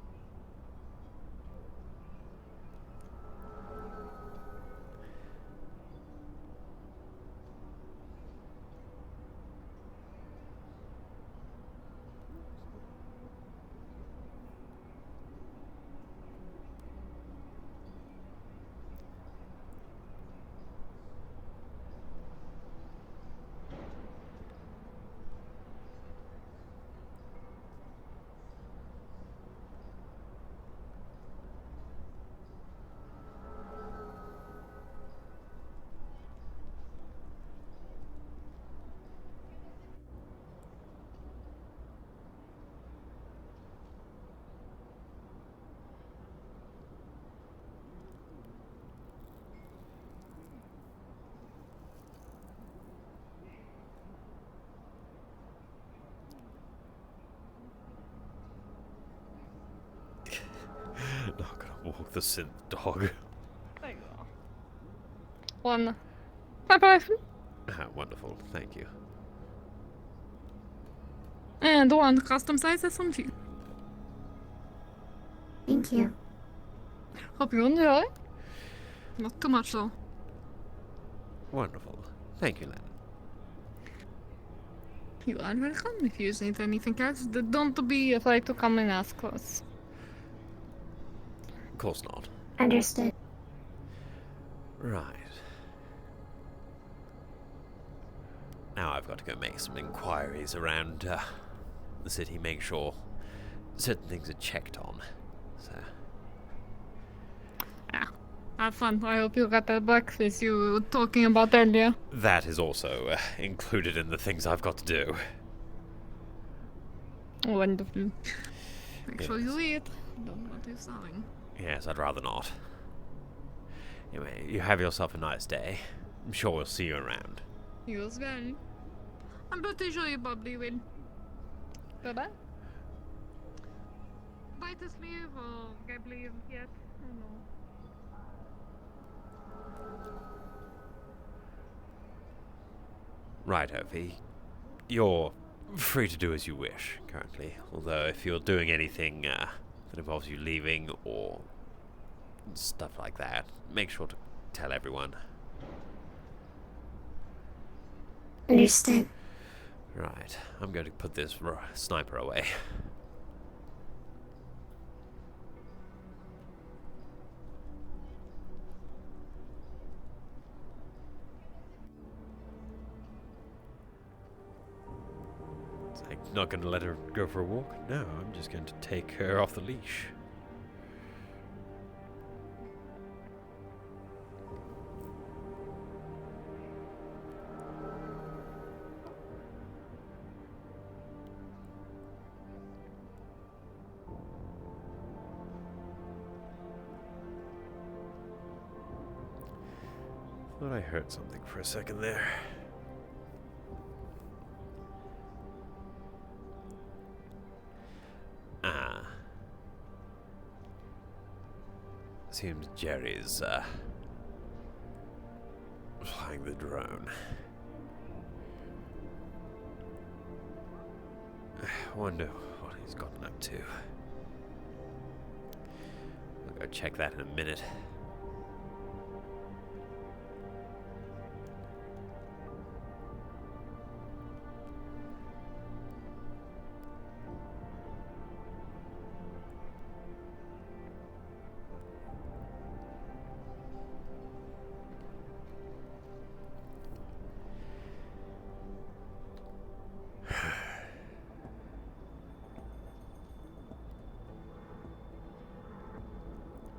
Not gonna walk the synth dog. There you go. One. Bye-bye. Ah, wonderful, thank you. And one custom-sized SMG. Thank you. Hope you enjoy. Not too much, though. Wonderful. Thank you, Len. You are welcome. If you need anything else, don't be afraid to come and ask us. Of course not. Understood. Right. Now I've got to go make some inquiries around the city, make sure certain things are checked on. So. Have fun. I hope you got that breakfast you were talking about earlier. That is also included in the things I've got to do. Wonderful. Make Yes. sure you eat. Don't want you starving. Yes, I'd rather not. Anyway, you have yourself a nice day. I'm sure we'll see you around. You as well. I'm pretty sure you probably will. Bye-bye. Bite to sleep or get leave yet? I don't know. Right, Opie. You're free to do as you wish, currently. Although, if you're doing anything that involves you leaving or stuff like that, make sure to tell everyone. Understood. Right, I'm going to put this sniper away. Not going to let her go for a walk? No, I'm just going to take her off the leash. Thought I heard something for a second there. Seems Jerry's flying the drone. I wonder what he's gotten up to. I'll go check that in a minute.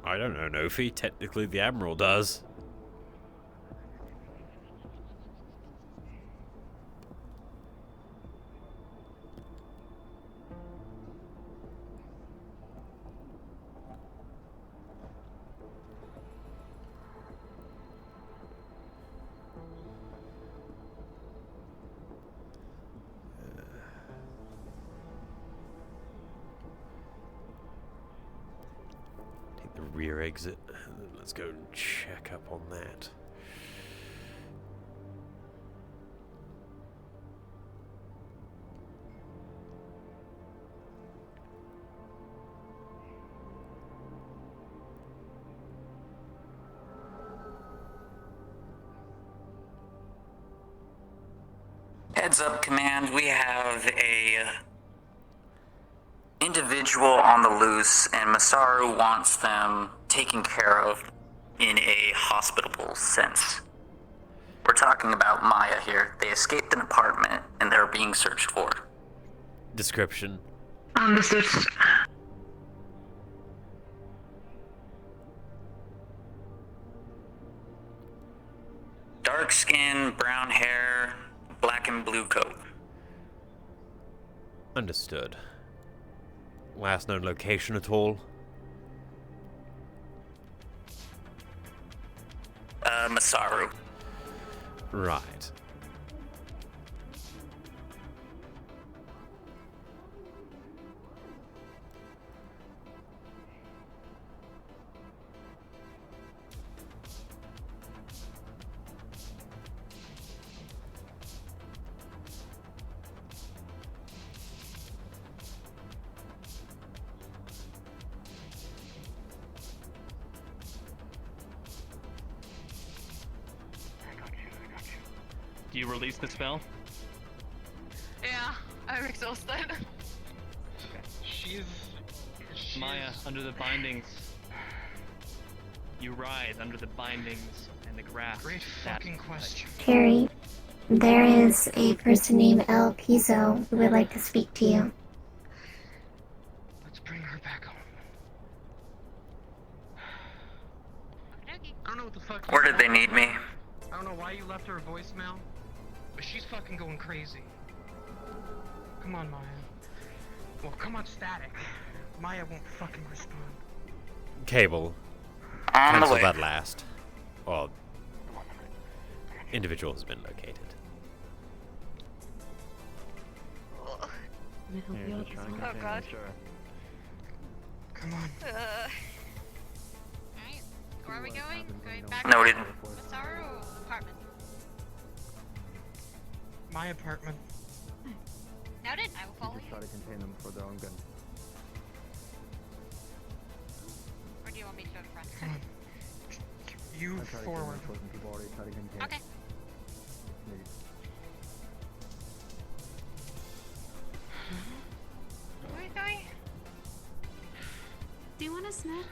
I don't know, Nofi. Technically, the Admiral does. Rear exit. Let's go and check up on that. Heads up, Command. We have a individual on the loose, and Masaru wants them taken care of in a hospitable sense. We're talking about Maya here. They escaped an apartment, and they're being searched for. Description. Understood. Dark skin, brown hair, black and blue coat. Understood. Last known location at all? Masaru. Right. Do you release the spell? Yeah, I'm exhausted. She's Maya, under the bindings. You writhe under the bindings and the grasp. great fucking question. Terry, there is a person named El Piso who would like to speak to you. Let's bring her back home. I don't know what the fuck. Where did they need me? I don't know why you left her a voicemail, but she's fucking going crazy. Come on, Maya. Well, come on, Static. Maya won't fucking respond. Cable. On the Cancel way. that last. Well, individual has been located. Oh god. Come on. Alright, where are we going? Going back Noted. to Masaru apartment. My apartment. Noted, I will follow you. Try to contain them before their own gun. Or do you want me to go to front? Come on. You forward. People already try to contain. Okay. Maybe. Where are you going? Do you want a snack?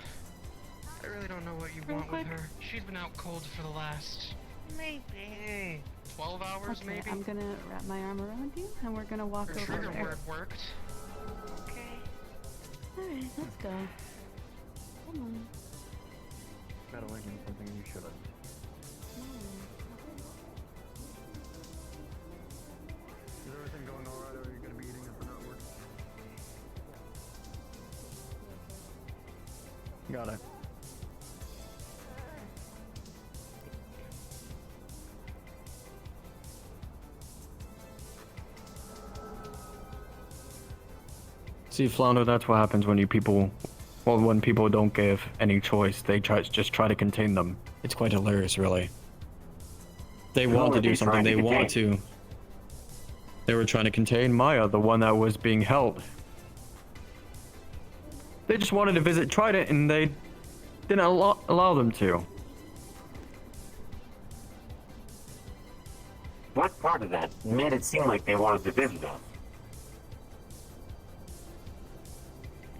I really don't know what you Real want quick? with her. She's been out cold for the last Maybe. 12 hours, Okay, maybe. I'm gonna wrap my arm around you, and we're gonna walk Her over trigger there. word worked. Okay. Alright, let's go. Come on. Meddling in something you shouldn't. Is everything going alright, or are you gonna be eating at the network? Got it. See, Flounder, that's what happens when when people don't give any choice. They just try to contain them. It's quite hilarious, really. They want to do something. They want to. They were trying to contain Maya, the one that was being held. They just wanted to visit Trident, and they didn't allow them to. What part of that made it seem like they wanted to visit us?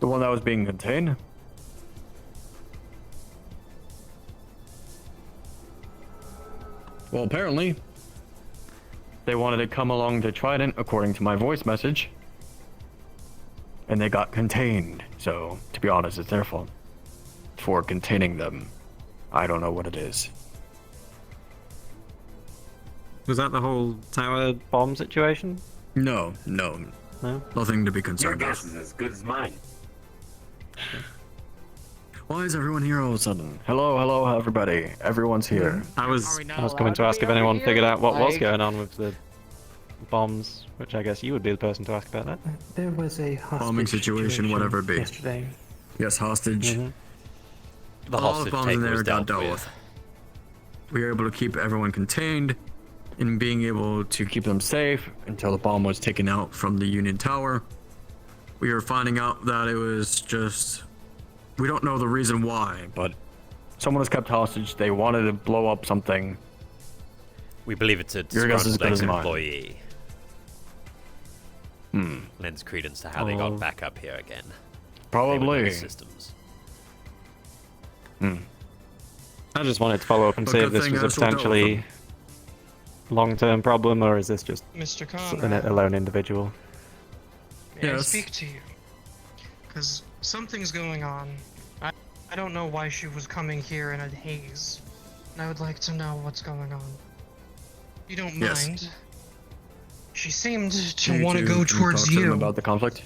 The one that was being contained? Well, apparently, they wanted to come along to Trident, according to my voice message. And they got contained. So, to be honest, it's their fault. For containing them. I don't know what it is. Was that the whole tower bomb situation? No. No? Nothing to be Your concerned guess with. is as good as mine. Why is everyone here all of a sudden? Hello, everybody. Everyone's here. I was coming to ask if anyone figured out what was going on with the bombs, which I guess you would be the person to ask about that. There was a hostage Bombing situation, whatever it be. yesterday. Yes, hostage. The All the hostage bombs in taker there was got dealt dealt with. We were able to keep everyone contained and being able to keep them safe until the bomb was taken out from the Union Tower. We were finding out that it was just... We don't know the reason why, but someone was kept hostage. They wanted to blow up something. We believe it's a Your guess is as disgruntled good as mine. ex-employee. lends credence to how they got back up here again. They were Probably. those systems. I just wanted to follow up and But see if good this thing was a Ash will deal with potentially long-term problem, or is this just Mr. a lone individual? May I speak to you? Because something's going on. I don't know why she was coming here in a haze. And I would like to know what's going on. You don't Yes. mind? She seemed You to want to do go talk towards to them you. about the conflict.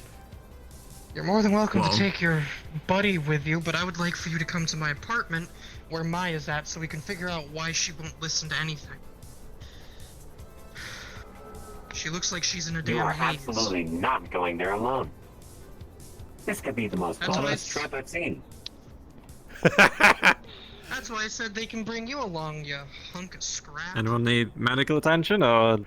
You're more than welcome Well. to take your buddy with you, but I would like for you to come to my apartment where Maya's at so we can figure out why she won't listen to anything. She looks like she's in a You damn are haze. absolutely not going there alone. This could be the most That's what I bonus s- trip I've seen. That's why I said they can bring you along, you hunk of scrap. Anyone need medical attention, or?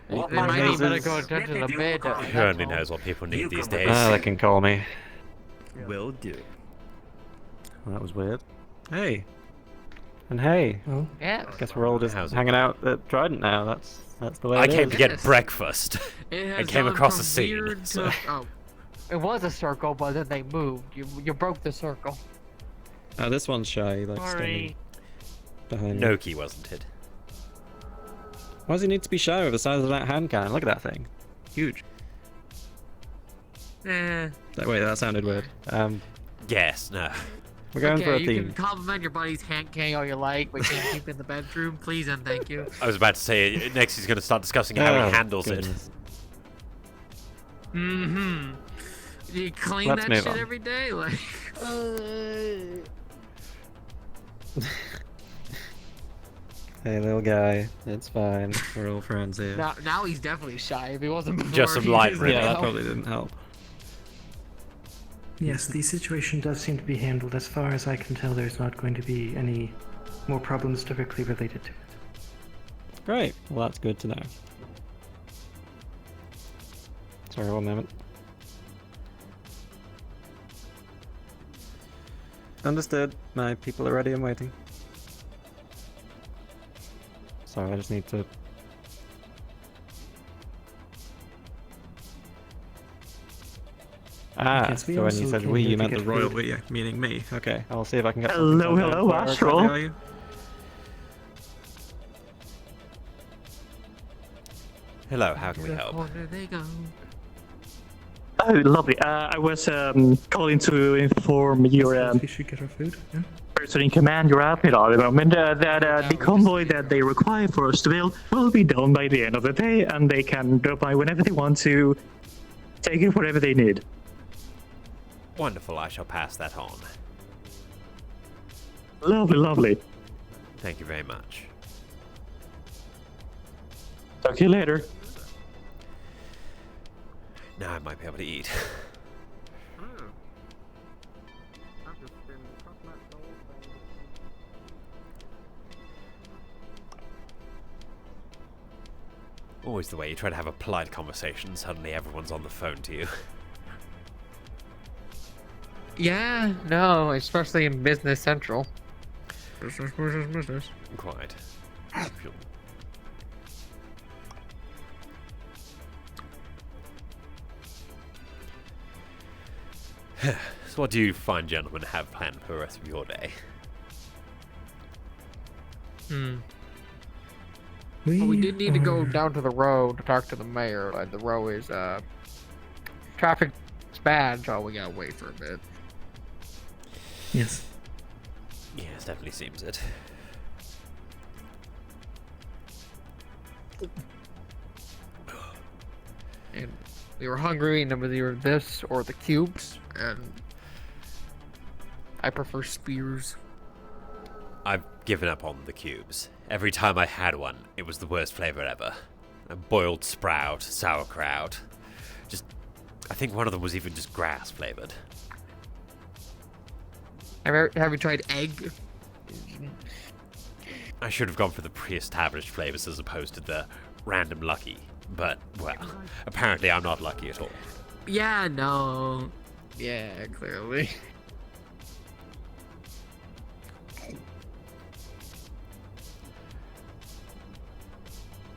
They might need medical attention a bit. Who only knows what people need these days? Ah, they can call me. Will do. Well, that was weird. Hey. And hey. Oh. Yeah. Guess we're all just How's it hanging out at Trident now. That's the way I it came is. to get breakfast It and has came gone across from the scene. weird so- to- oh. It was a circle, but then they moved. You broke the circle. Oh, this one's shy. Like standing behind me. Noki, wasn't it? Why does he need to be shy with the size of that hand cannon? Look at that thing. Huge. Wait, that sounded weird. Yes, no. We're going for a you theme. can compliment your buddy's hand cannon all you like, but can't keep it in the bedroom, please and thank you. I was about to say, next he's going to start discussing how Oh, he handles goodness. Do you clean Let's that move shit on. every day? Like, Hey, little guy. It's fine. We're all friends here. now he's definitely shy. If he wasn't before, Just some he light is red. Yeah, that now. probably didn't help. Yes, the situation does seem to be handled. As far as I can tell, there's not going to be any more problems directly related to it. Great. Well, that's good to know. Sorry, one moment. Understood. My people are ready and waiting. Sorry, I just need to... Ah, Yes, we so when also you said came we, here you to meant the get royal food. we, yeah, meaning me. Okay, I'll see if I can get Hello, something hello, for Astral. How are you? Hello, how can we help? Where they go? Oh, lovely. I was calling to inform your We should get our food. Yeah? person in command, your admiral, at the moment, that the convoy that they require for us to build will be done by the end of the day, and they can drop by whenever they want to take it whatever they need. Wonderful, I shall pass that on. Lovely, lovely. Thank you very much. Talk to you later. Now I might be able to eat. Always the way you try to have a polite conversation, suddenly everyone's on the phone to you. Yeah, no, especially in Business Central. Business. Quite. So what do you fine gentlemen have planned for the rest of your day? Well, we did need to go down to the row to talk to the mayor. Like, the row is, traffic's bad, so we gotta wait for a bit. Yes. Yes, definitely seems it. And we were hungry, and it was either this or the cubes, and I prefer spears. I've given up on the cubes. Every time I had one, it was the worst flavor ever. A boiled sprout, sauerkraut. I think one of them was even just grass flavored. Have you tried egg? I should have gone for the pre-established flavors as opposed to the random lucky. But, well, apparently I'm not lucky at all. Yeah, no. Yeah, clearly.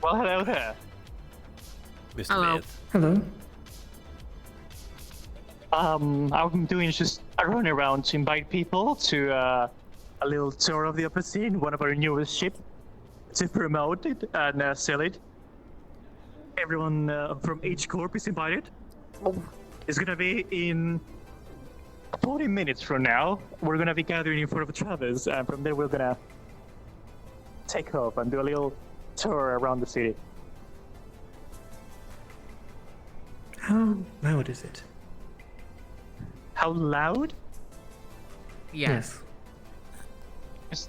Well, hello there. Mr. Hello. Myth. Hello. All I'm doing is just a run around to invite people to a little tour of the upper scene, one of our newest ships, to promote it and sell it. Everyone from H Corp is invited. It's gonna be in 40 minutes from now. We're gonna be gathering in front of Travis, and from there we're gonna take off and do a little tour around the city. How loud is it? How loud? Yes. There's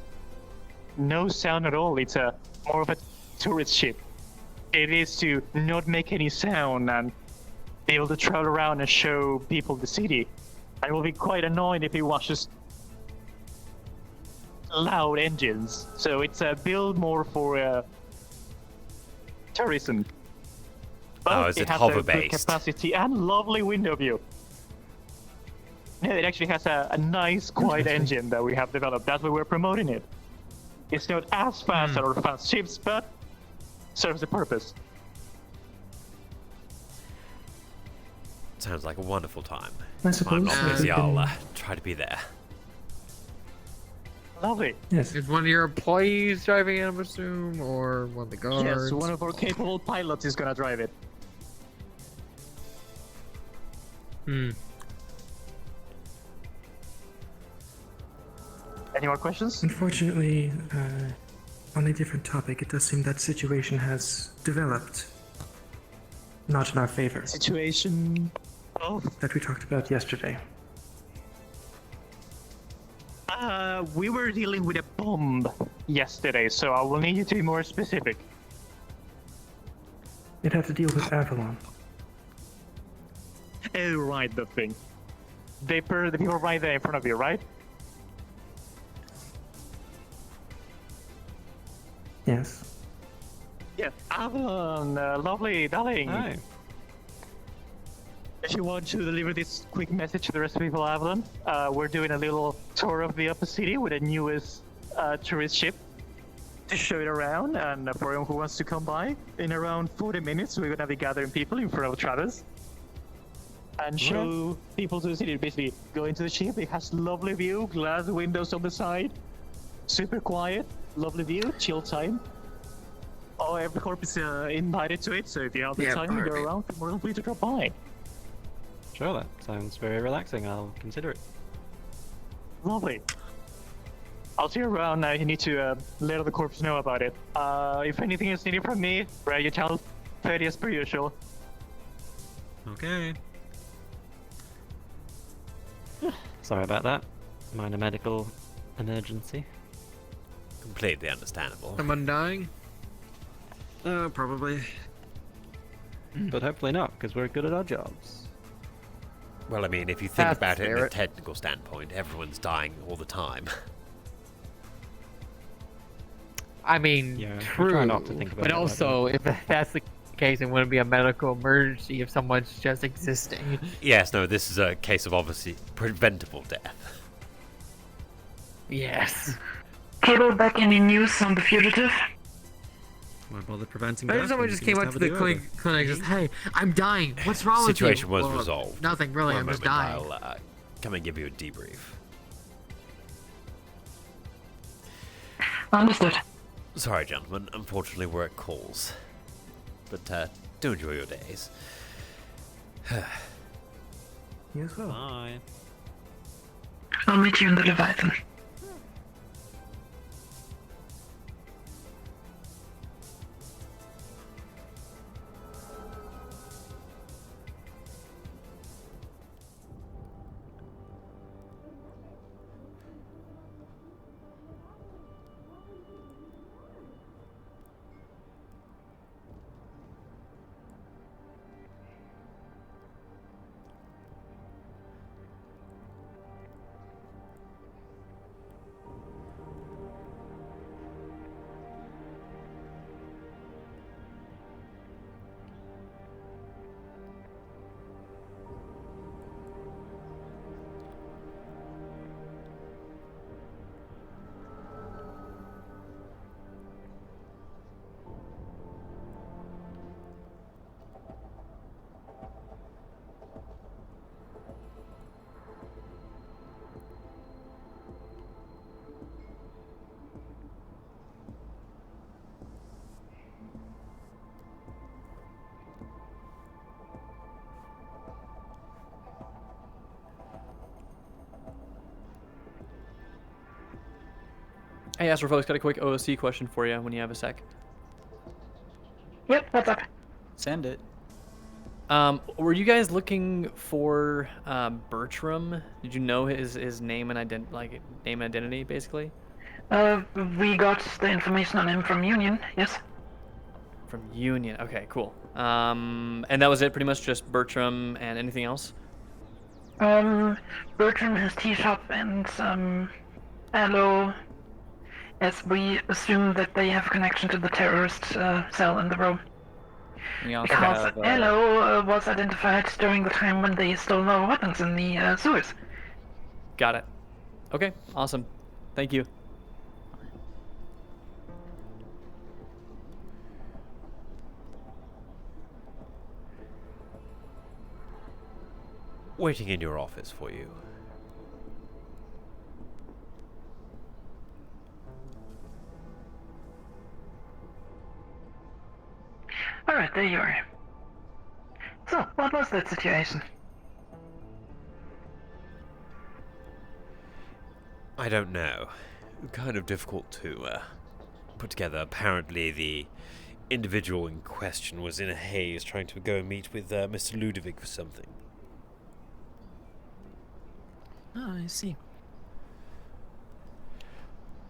no sound at all. It's more of a tourist ship. It is to not make any sound and be able to travel around and show people the city. And it will be quite annoying if you watch just loud engines. So it's a build more for tourism. But is it has a good hover-based? capacity and lovely window view. No, it actually has a nice, quiet engine that we have developed. That's why we're promoting it. It's not as fast as our fast ships, but serves the purpose. Sounds like a wonderful time. I If I'm not suppose busy, we I'll can- try to be there. Lovely. Yes. Is one of your employees driving it, I'm assume, or one of the guards? Yes, one of our capable pilots is gonna drive it. Any more questions? Unfortunately, on a different topic, it does seem that situation has developed not in our favor. Situation that we talked about yesterday. We were dealing with a bomb yesterday, so I will need you to be more specific. It had to deal with Avalon. Oh, right, the thing. The people right there in front of you, right? Yes. Yeah, Avalon, lovely darling. Hi. If you want to deliver this quick message to the rest of the people of Avalon, we're doing a little tour of the upper city with the newest tourist ship to show it around, and for anyone who wants to come by, in around 40 minutes, we're gonna be gathering people in front of Travis and show people to the city. Basically, go into the ship. It has lovely view, glass windows on the side, super quiet, lovely view, chill time. Oh, every corp is invited to it, so if you have the time to go around, you're more than free to drop by. Sure, that sounds very relaxing. I'll consider it. Lovely. I'll see you around. You need to let other corps know about it. If anything is needed from me, you tell Freddy as per usual. Okay. Sorry about that. Minor medical emergency. Completely understandable. Someone dying? Probably. But hopefully not, because we're good at our jobs. Well, I mean, if you think That's about it in a fair. technical standpoint, everyone's dying all the time. I mean, Yeah, we true. try not to think about but it like also, if that's the case, it wouldn't be a medical emergency if someone's just existing. Yes, no, this is a case of obviously preventable death. Yes. Cable, back any news on the fugitive? Why bother preventing Maybe death someone when just you can came up to the have it clinic, just, hey, I'm dying. What's wrong with you? Situation was Well, resolved. Nothing really. One I'm just moment, dying. I'll come and give you a debrief. Understood. Sorry, gentlemen. Unfortunately, we're at calls. But do enjoy your days. You as well. Bye. I'll meet you in the Leviathan. Hey, Astrofolks, got a quick OOC question for you when you have a sec. Yep, what's up? Send it. Were you guys looking for Bertram? Did you know his name and name and identity, basically? We got the information on him from Union, yes. From Union. Okay, cool. And that was it, pretty much just Bertram and anything else? Bertram, his tea shop, and Aloe, as we assume that they have connection to the terrorist cell in the row. We also Because have, Aloe was identified during the time when they stole our weapons in the sewers. Got it. Okay, awesome. Thank you. Waiting in your office for you. Alright, there you are. So, what was that situation? I don't know. Kind of difficult to put together. Apparently the individual in question was in a haze trying to go meet with Mr. Ludovic for something. Oh, I see.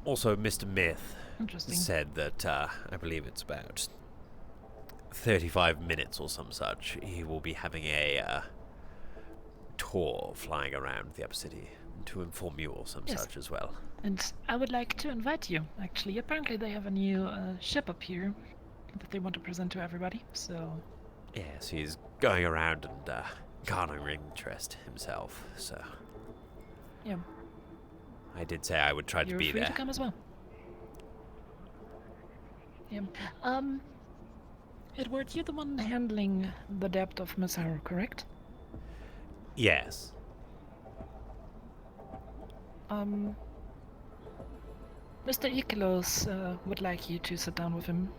Also, Mr. Myth Interesting. said that, I believe it's about 35 minutes or some such, he will be having a tour flying around the upper city to inform you or some Yes. such as well. And I would like to invite you, actually. Apparently they have a new ship up here that they want to present to everybody, so... Yes, he's going around and garnering interest himself, so... Yeah. I did say I would try to You're be free there. to come as well. Yeah. Edward, you're the one handling the debt of Masaru, correct? Yes. Mr. Ikelos would like you to sit down with him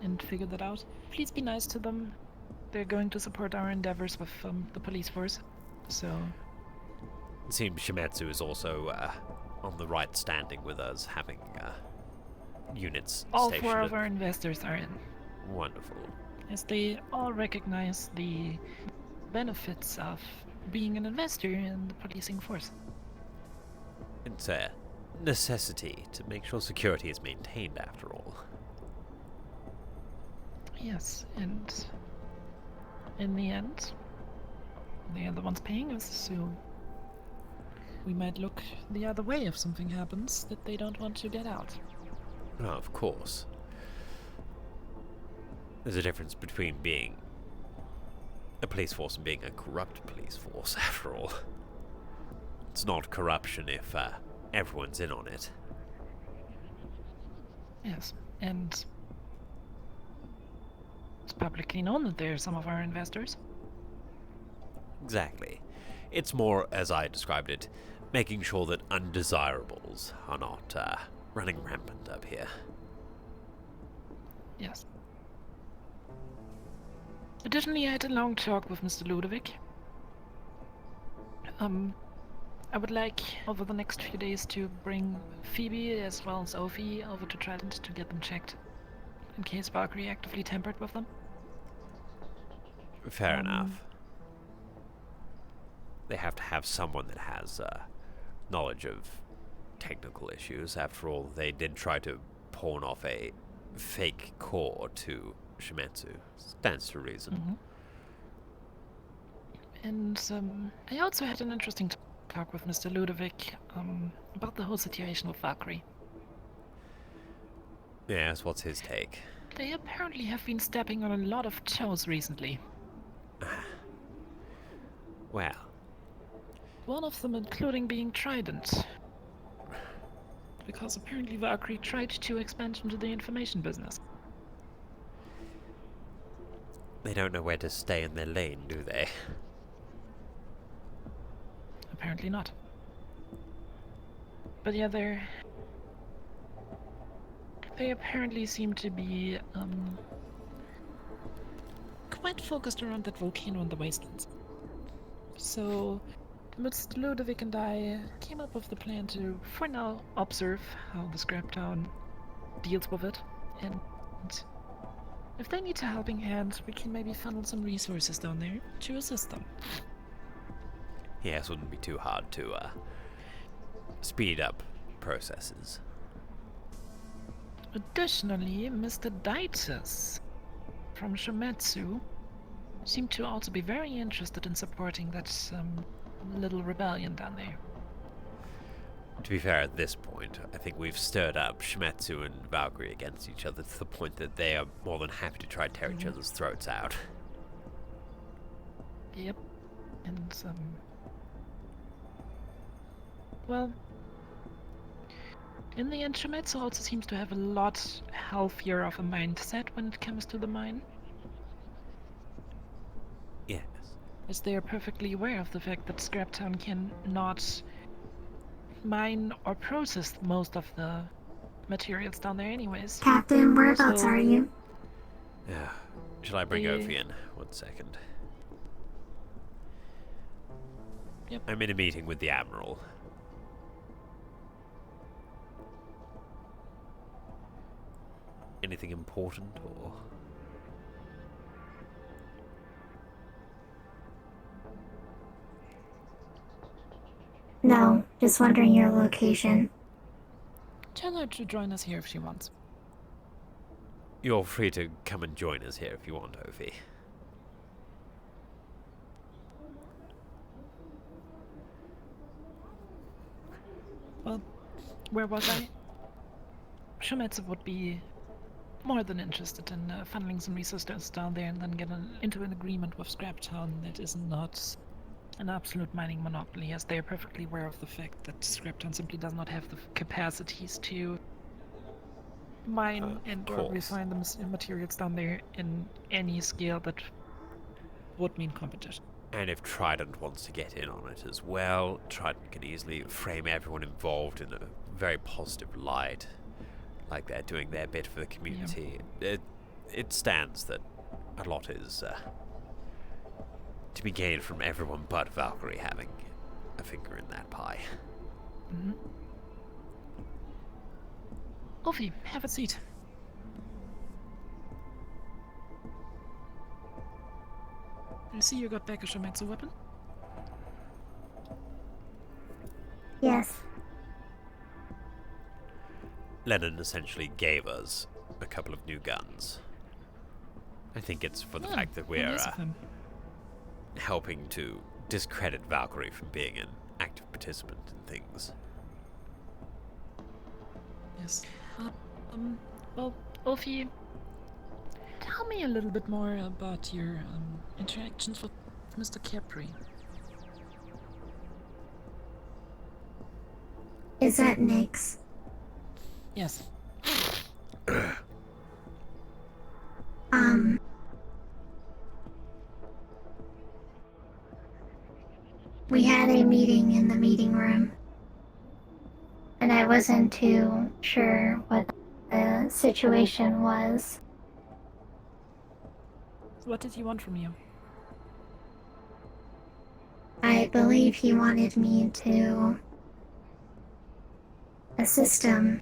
and figure that out. Please be nice to them. They're going to support our endeavors with the police force, so... It seems Shimetsu is also on the right standing with us, having units All stationed. four of our investors are in. Wonderful. As they all recognize the benefits of being an investor in the policing force. It's a necessity to make sure security is maintained, after all. Yes, and in the end, they are the ones paying us, so we might look the other way if something happens that they don't want to get out. Oh, of course. There's a difference between being a police force and being a corrupt police force, after all. It's not corruption if everyone's in on it. Yes, and it's publicly known that they're some of our investors. Exactly. It's more, as I described it, making sure that undesirables are not running rampant up here. Yes. Additionally, I had a long talk with Mr. Ludovic. I would like, over the next few days, to bring Phoebe as well as Ophi over to Trident to get them checked, in case Valkyrie actively tampered with them. Fair enough. They have to have someone that has knowledge of technical issues. After all, they did try to pawn off a fake core to Shimetsu. Stands to reason. And I also had an interesting talk with Mr. Ludovic about the whole situation with Valkyrie. Yes, what's his take? They apparently have been stepping on a lot of toes recently. Well, One of them including being Trident. Because apparently Valkyrie tried to expand into the information business. they don't know where to stay in their lane, do they? Apparently not. But yeah, they apparently seem to be quite focused around that volcano in the wastelands. So Mr. Ludovic and I came up with the plan to, for now, observe how the Scrap Town deals with it, and if they need a helping hand, we can maybe funnel some resources down there to assist them. Yes, wouldn't be too hard to speed up processes. Additionally, Mr. Daitis from Shumetsu seemed to also be very interested in supporting that little rebellion down there. To be fair, at this point, I think we've stirred up Shimetsu and Valkyrie against each other to the point that they are more than happy to try to tear each other's throats out. Yep. And, well, in the end, Shimetsu also seems to have a lot healthier of a mindset when it comes to the mine. Yes. As they are perfectly aware of the fact that Scraptown cannot mine or process most of the materials down there anyways. Captain, whereabouts are you? Yeah. Shall I bring Ophi in? 1 second. Yep. I'm in a meeting with the Admiral. Anything important, or...? No, just wondering your location. Tell her to join us here if she wants. You're free to come and join us here if you want, Ophi. Well, where was I? Shumetsu would be more than interested in funneling some resources down there and then get into an agreement with Scraptown that is not an absolute mining monopoly, as they are perfectly aware of the fact that Scraptown simply does not have the capacities to mine and or refine the materials down there in any scale that would mean competition. And if Trident wants to get in on it as well, Trident can easily frame everyone involved in a very positive light, like they're doing their bit for the community. Yeah. It stands that a lot is to be gained from everyone but Valkyrie having a finger in that pie. Mm-hmm. Ophi, have a seat. I see you got back a Shumetsu weapon. Yes. Lennon essentially gave us a couple of new guns. I think it's for the fact that we're helping to discredit Valkyrie from being an active participant in things. Yes. Well, Ophi, tell me a little bit more about your interactions with Mr. Capri. Is that Nyx? Yes. We had a meeting in the meeting room, and I wasn't too sure what the situation was. What did he want from you? I believe he wanted me to assist him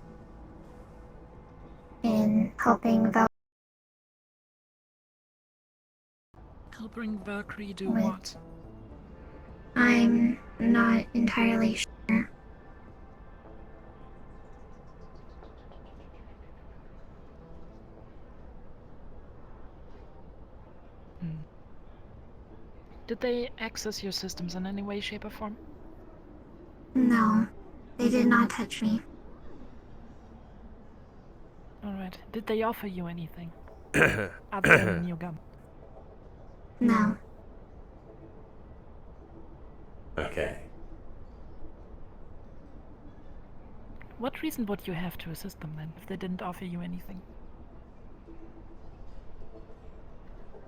in helping Helping Valkyrie do what? I'm not entirely sure. Did they access your systems in any way, shape, or form? No, they did not touch me. Alright. Did they offer you anything? Other than a new gun? No. Okay. What reason would you have to assist them then, if they didn't offer you anything?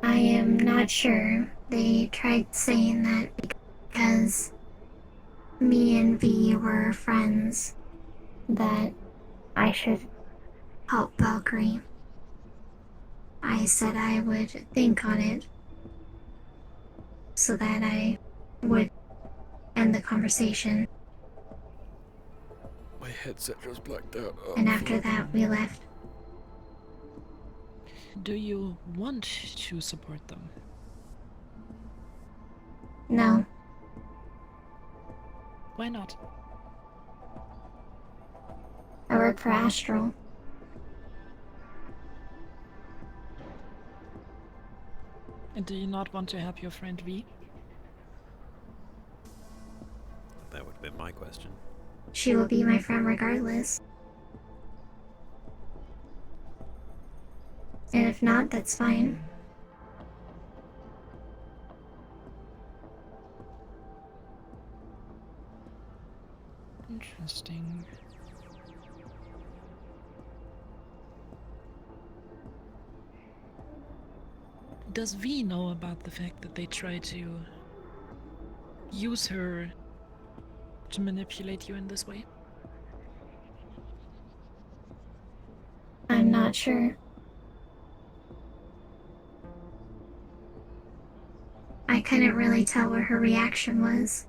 I am not sure. They tried saying that because me and V were friends, that I should help Valkyrie. I said I would think on it, so that I would end the conversation. My headset just blacked out. Oh, And after that, we left. Do you want to support them? No. Why not? I work for Astral. And do you not want to help your friend V? That would have been my question. She will be my friend regardless. And if not, that's fine. Interesting. Does V know about the fact that they try to use her to manipulate you in this way? I'm not sure. I couldn't really tell what her reaction was.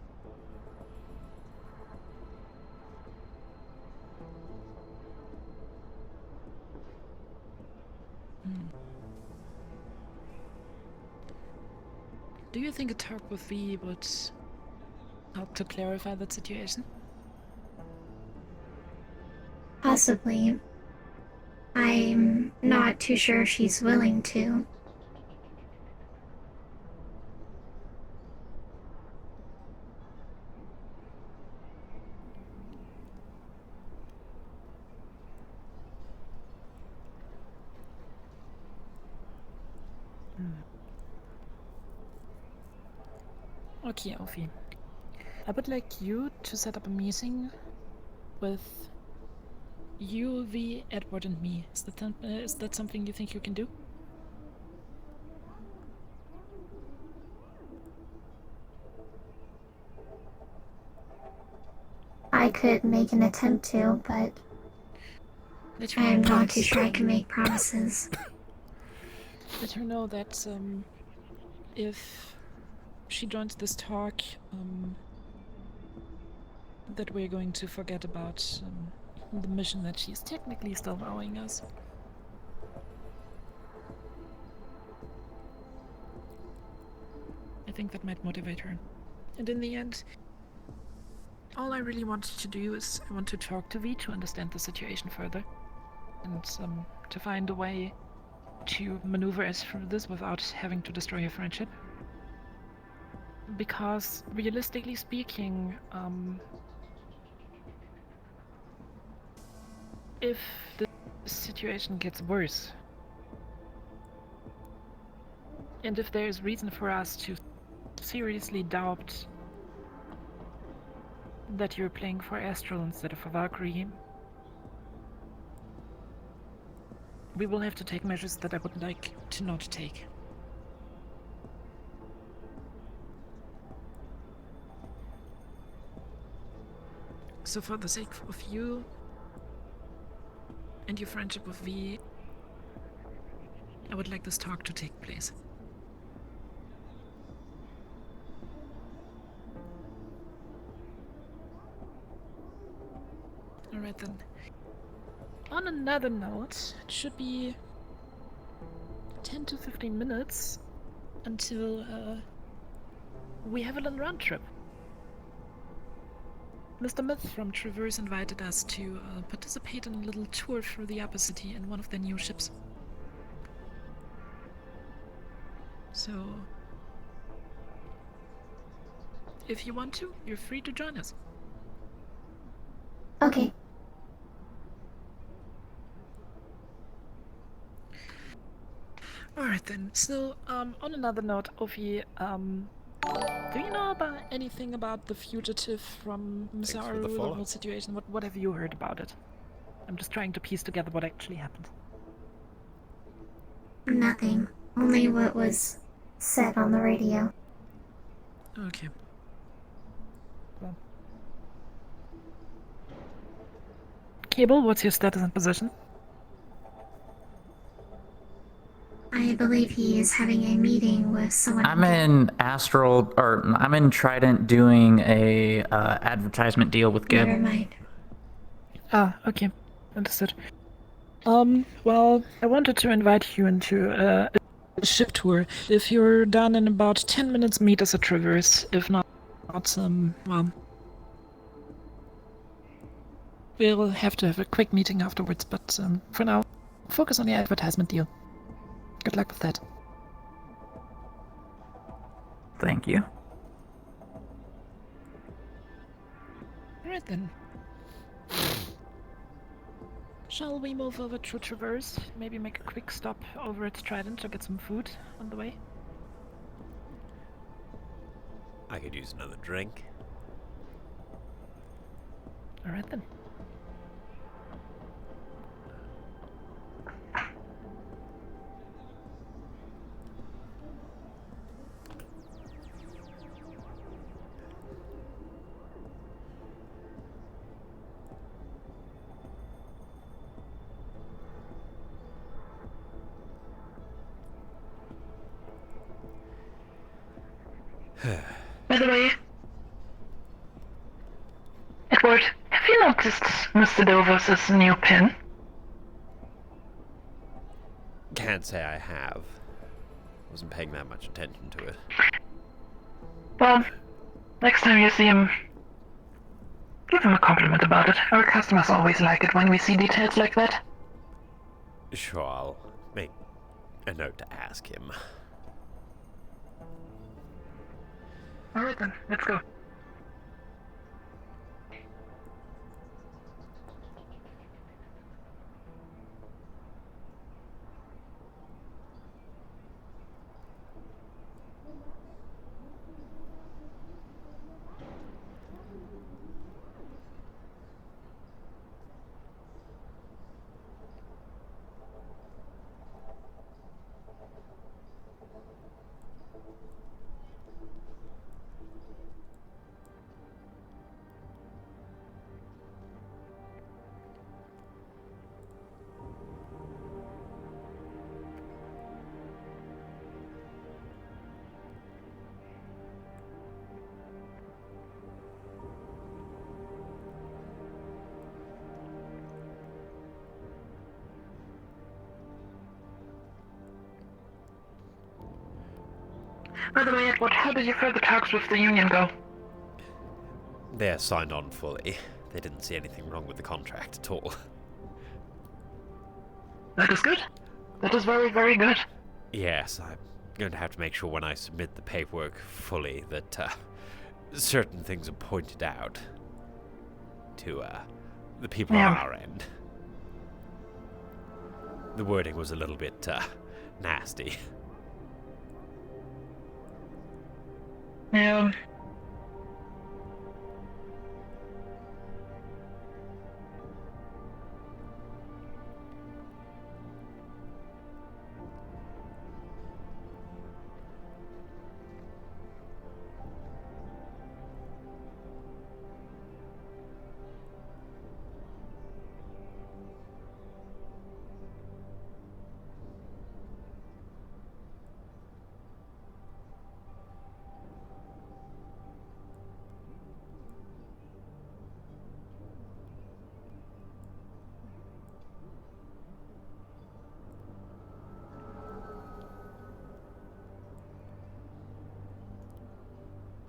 Do you think a talk with V would help to clarify that situation? Possibly. I'm not too sure if she's willing to. Okay, Alfie. I would like you to set up a meeting with you, V, Edward, and me. Is that something you think you can do? I could make an attempt to, but I am not too sure I can make promises. Let her know that if she joins this talk, that we're going to forget about the mission that she's technically still owing us. I think that might motivate her. And in the end, all I really wanted to do is I want to talk to V to understand the situation further. And to find a way to maneuver us through this without having to destroy her friendship. Because, realistically speaking, if the situation gets worse, and if there is reason for us to seriously doubt that you're playing for Astral instead of for Valkyrie, we will have to take measures that I would like to not take. So for the sake of you and your friendship with V, I would like this talk to take place. Alright then. On another note, it should be 10 to 15 minutes until we have a little round trip. Mr. Myth from Traverse invited us to participate in a little tour through the upper city in one of their new ships. So, if you want to, you're free to join us. Okay. Alright then, so, on another note, Ophie, do you know about anything about the fugitive from Misaru, the whole situation? What have you heard about it? I'm just trying to piece together what actually happened. Nothing. Only what was said on the radio. Okay. Well. Cable, what's your status and position? I believe he is having a meeting with someone. I'm in I'm in Trident doing a advertisement deal with Gib. Never mind. Ah, okay. Understood. Well, I wanted to invite you into a ship tour. If you're done in about 10 minutes, meet us at Traverse. If not, well, we'll have to have a quick meeting afterwards, but for now, focus on the advertisement deal. Good luck with that. Thank you. Alright then. Shall we move over to Traverse? Maybe make a quick stop over at Trident to get some food on the way? I could use another drink. Alright then. By the way, Edward, have you noticed Mr. Dover's new pin? Can't say I have. Wasn't paying that much attention to it. Well, next time you see him, give him a compliment about it. Our customers always like it when we see details like that. Sure, I'll make a note to ask him. Alright then, let's go. By the way, Edward, how did your further talks with the union go? They're signed on fully. They didn't see anything wrong with the contract at all. That is good. That is very, very good. Yes, I'm going to have to make sure when I submit the paperwork fully that certain things are pointed out to the people on our end. The wording was a little bit nasty. Yeah.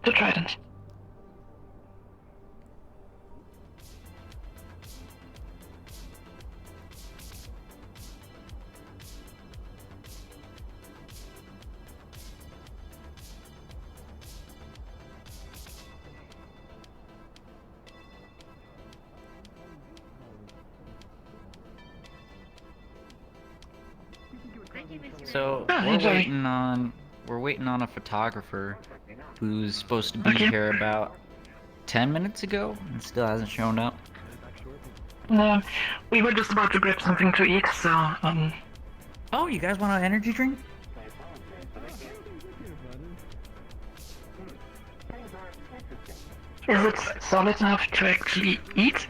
To Trident. So enjoy. we're waiting on a photographer who's supposed to be here about 10 minutes ago and still hasn't shown up. No, we were just about to grab something to eat, so Oh, you guys want an energy drink? Is it solid enough to actually eat?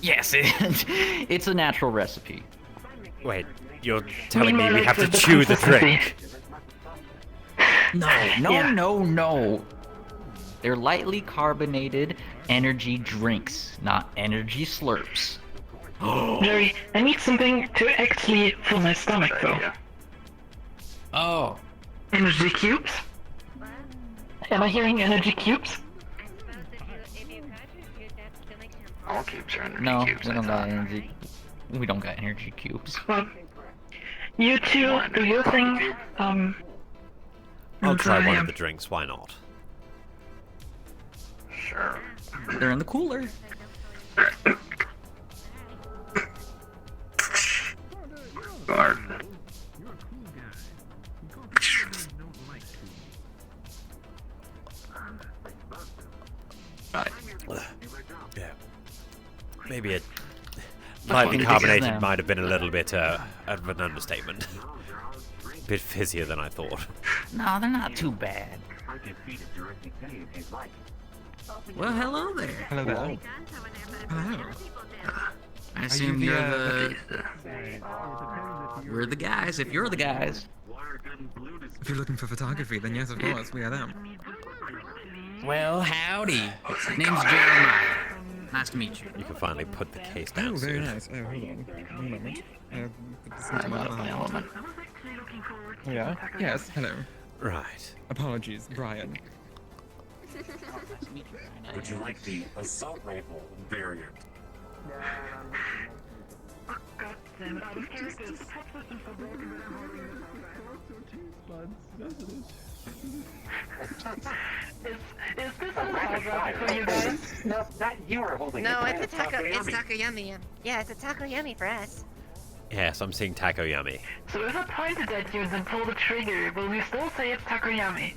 Yes, it's a natural recipe. Wait, You're telling me we Meanwhile, have to it's the chew the consistency. drink? No. They're lightly carbonated energy drinks, not energy slurps. Jerry, I need something to actually fill my stomach, though. Oh. Energy cubes? Am I hearing energy cubes? All cubes are energy No, cubes. we don't got energy. We don't got energy cubes. Well, you two, do your thing. I'll try one I, of the drinks, why not? Sure. They're in the cooler. Guard. Right. Yeah. Maybe it Fucking lightly carbonated ridiculous. might have been a little bit of an understatement. Bit fizzier than I thought. No, they're not too bad. Well, hello there. Hello there. Hello. I assume you're the... We're the guys, if you're the guys. If you're looking for photography, then yes, of course, we are them. Well, howdy. Name's Jeremiah. Nice to meet you. You can finally put the case down Oh, very soon. nice. Oh, hold on. One moment. Put this I into my got my file. element. Yeah? Yes, hello. Right. Apologies, Brian. Would you like the assault rifle variant? Is this a photograph for you guys? No, not you are holding No, it. it's a taco. It's taco yummy. Yeah, it's a taco yummy for us. Yes, I'm seeing Taco Yummy. So if I pointed at you and then pull the trigger, will we still say it's takoyami?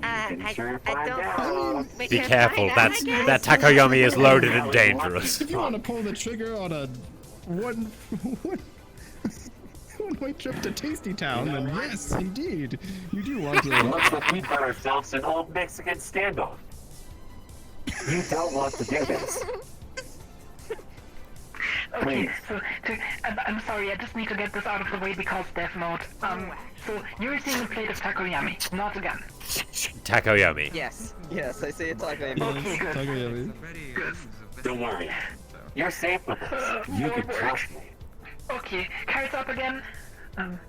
I don't. We Be can careful, find out, that's I guess. that Taco Yummy is loaded and dangerous. If you want to pull the trigger on a one way trip to Tasty Town, then yes, indeed, you do want It looks to. like we've got ourselves an old Mexican standoff. You don't want to do this. Okay, Please. so I'm sorry, I just need to get this out of the way because death mode. So you're seeing a plate of takoyami, not a gun. Taco Yummy. Yes, I say it's taco yummy. Okay, good. Taco Yummy. Don't worry. You're safe with us. You can trust me. Okay, cards up again. I'm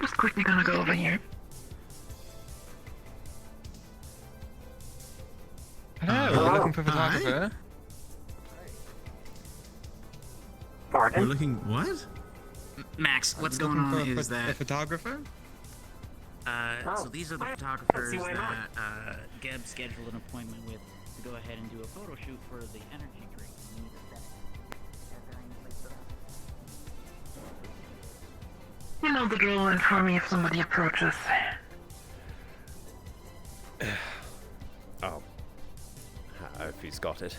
just quickly gonna go over here. Hello, we're looking for a photographer. Pardon? We're looking what? Max, what's going Looking on for is a that photographer? so these are the photographers that Geb scheduled an appointment with to go ahead and do a photo shoot for the energy drink. You know the drill, inform me if somebody approaches. Oh. I hope he's got it.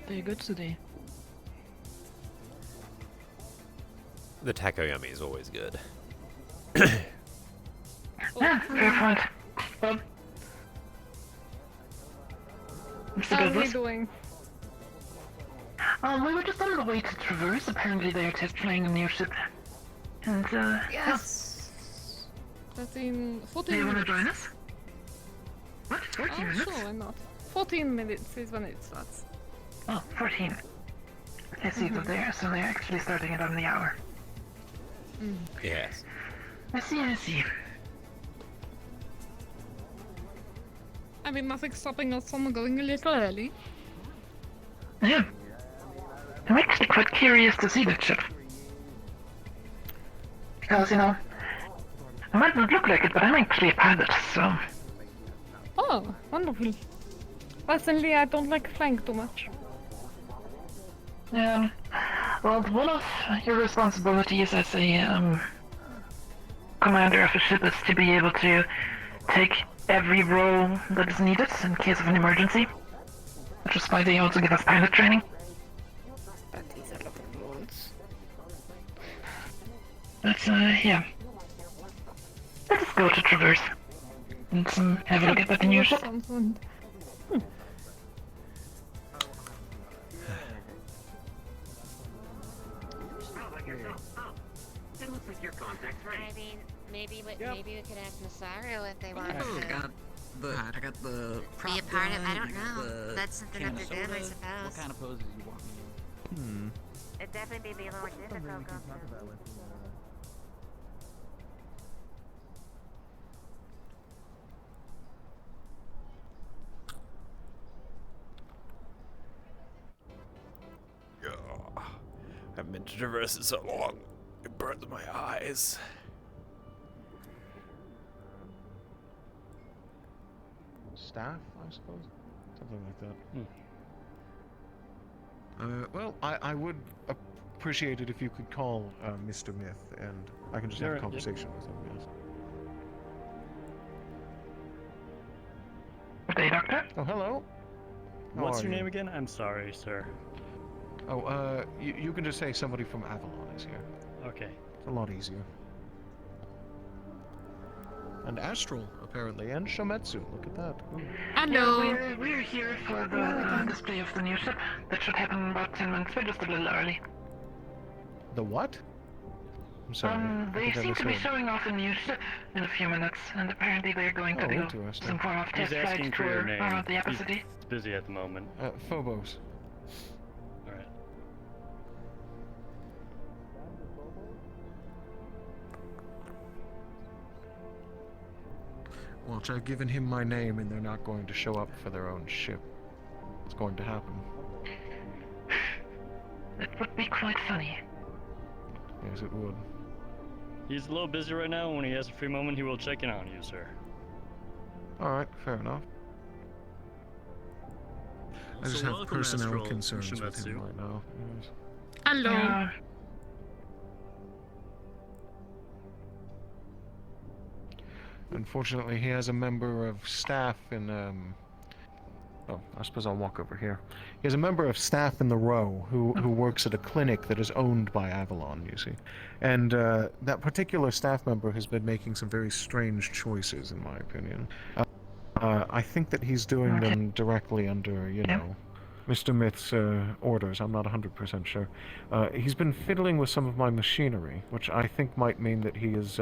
They're good today. The Taco Yummy is always good. Yeah, fair point. Mr. How are we Douglas? doing? We were just on the way to Traverse. Apparently they are test flying a new ship. And, Yes. That's in 14 Do you want to minutes. join us? What? 14 Oh, minutes? sure, why not? 14 minutes is when it starts. Oh, 14. I see that so they're actually starting it on the hour. Yes. I see. I mean, nothing's stopping us from going a little early. Yeah. I'm actually quite curious to see that ship. Because, you know, I might not look like it, but I'm actually a pilot, so... Oh, wonderful. Personally, I don't like flying too much. Yeah. Well, one of your responsibilities as a, commander of a ship is to be able to take every role that is needed in case of an emergency. Which is why they also give us pilot training. Let's, yeah. Let us go to Traverse. And have a look at the new ship. I mean, maybe we could ask Masaru if they want I got the be a part of. I don't know. That's something up to them, I suppose. What kind of poses you want me in? It'd definitely be a little difficult. I haven't been to Traverse in so long. It burns my eyes. Staff, I suppose? Something like that. Well, I would appreciate it if you could call Mr. Myth, and I can just have a conversation with him, yes. Hey, Doctor? Oh, hello. What's your name again? I'm sorry, sir. Oh, you can just say somebody from Avalon is here. Okay. It's a lot easier. And Astral, apparently, and Shometsu. Look at that. Ooh. Hello. Yeah, we're here for the display of the new ship. That should happen in about 10 minutes. We're just a little early. The what? I'm sorry. I They think I seem to be misheard. showing off a new ship in a few minutes, and apparently they're going to do interesting. some form of He's test flight asking for your tour name. around the upper city. He's busy at the moment. Phobos. Alright. Well, I've given him my name, and they're not going to show up for their own ship. It's going to happen. It would be quite funny. Yes, it would. He's a little busy right now. When he has a free moment, he will check in on you, sir. Alright, fair enough. I just have personnel concerns with him right now. Yes. Hello. Unfortunately, he has a member of staff in, oh, I suppose I'll walk over here. He has a member of staff in the row who works at a clinic that is owned by Avalon, you see. And that particular staff member has been making some very strange choices, in my opinion. I think that he's doing them directly under, you know, Mr. Myth's orders. I'm not 100% sure. He's been fiddling with some of my machinery, which I think might mean that he is,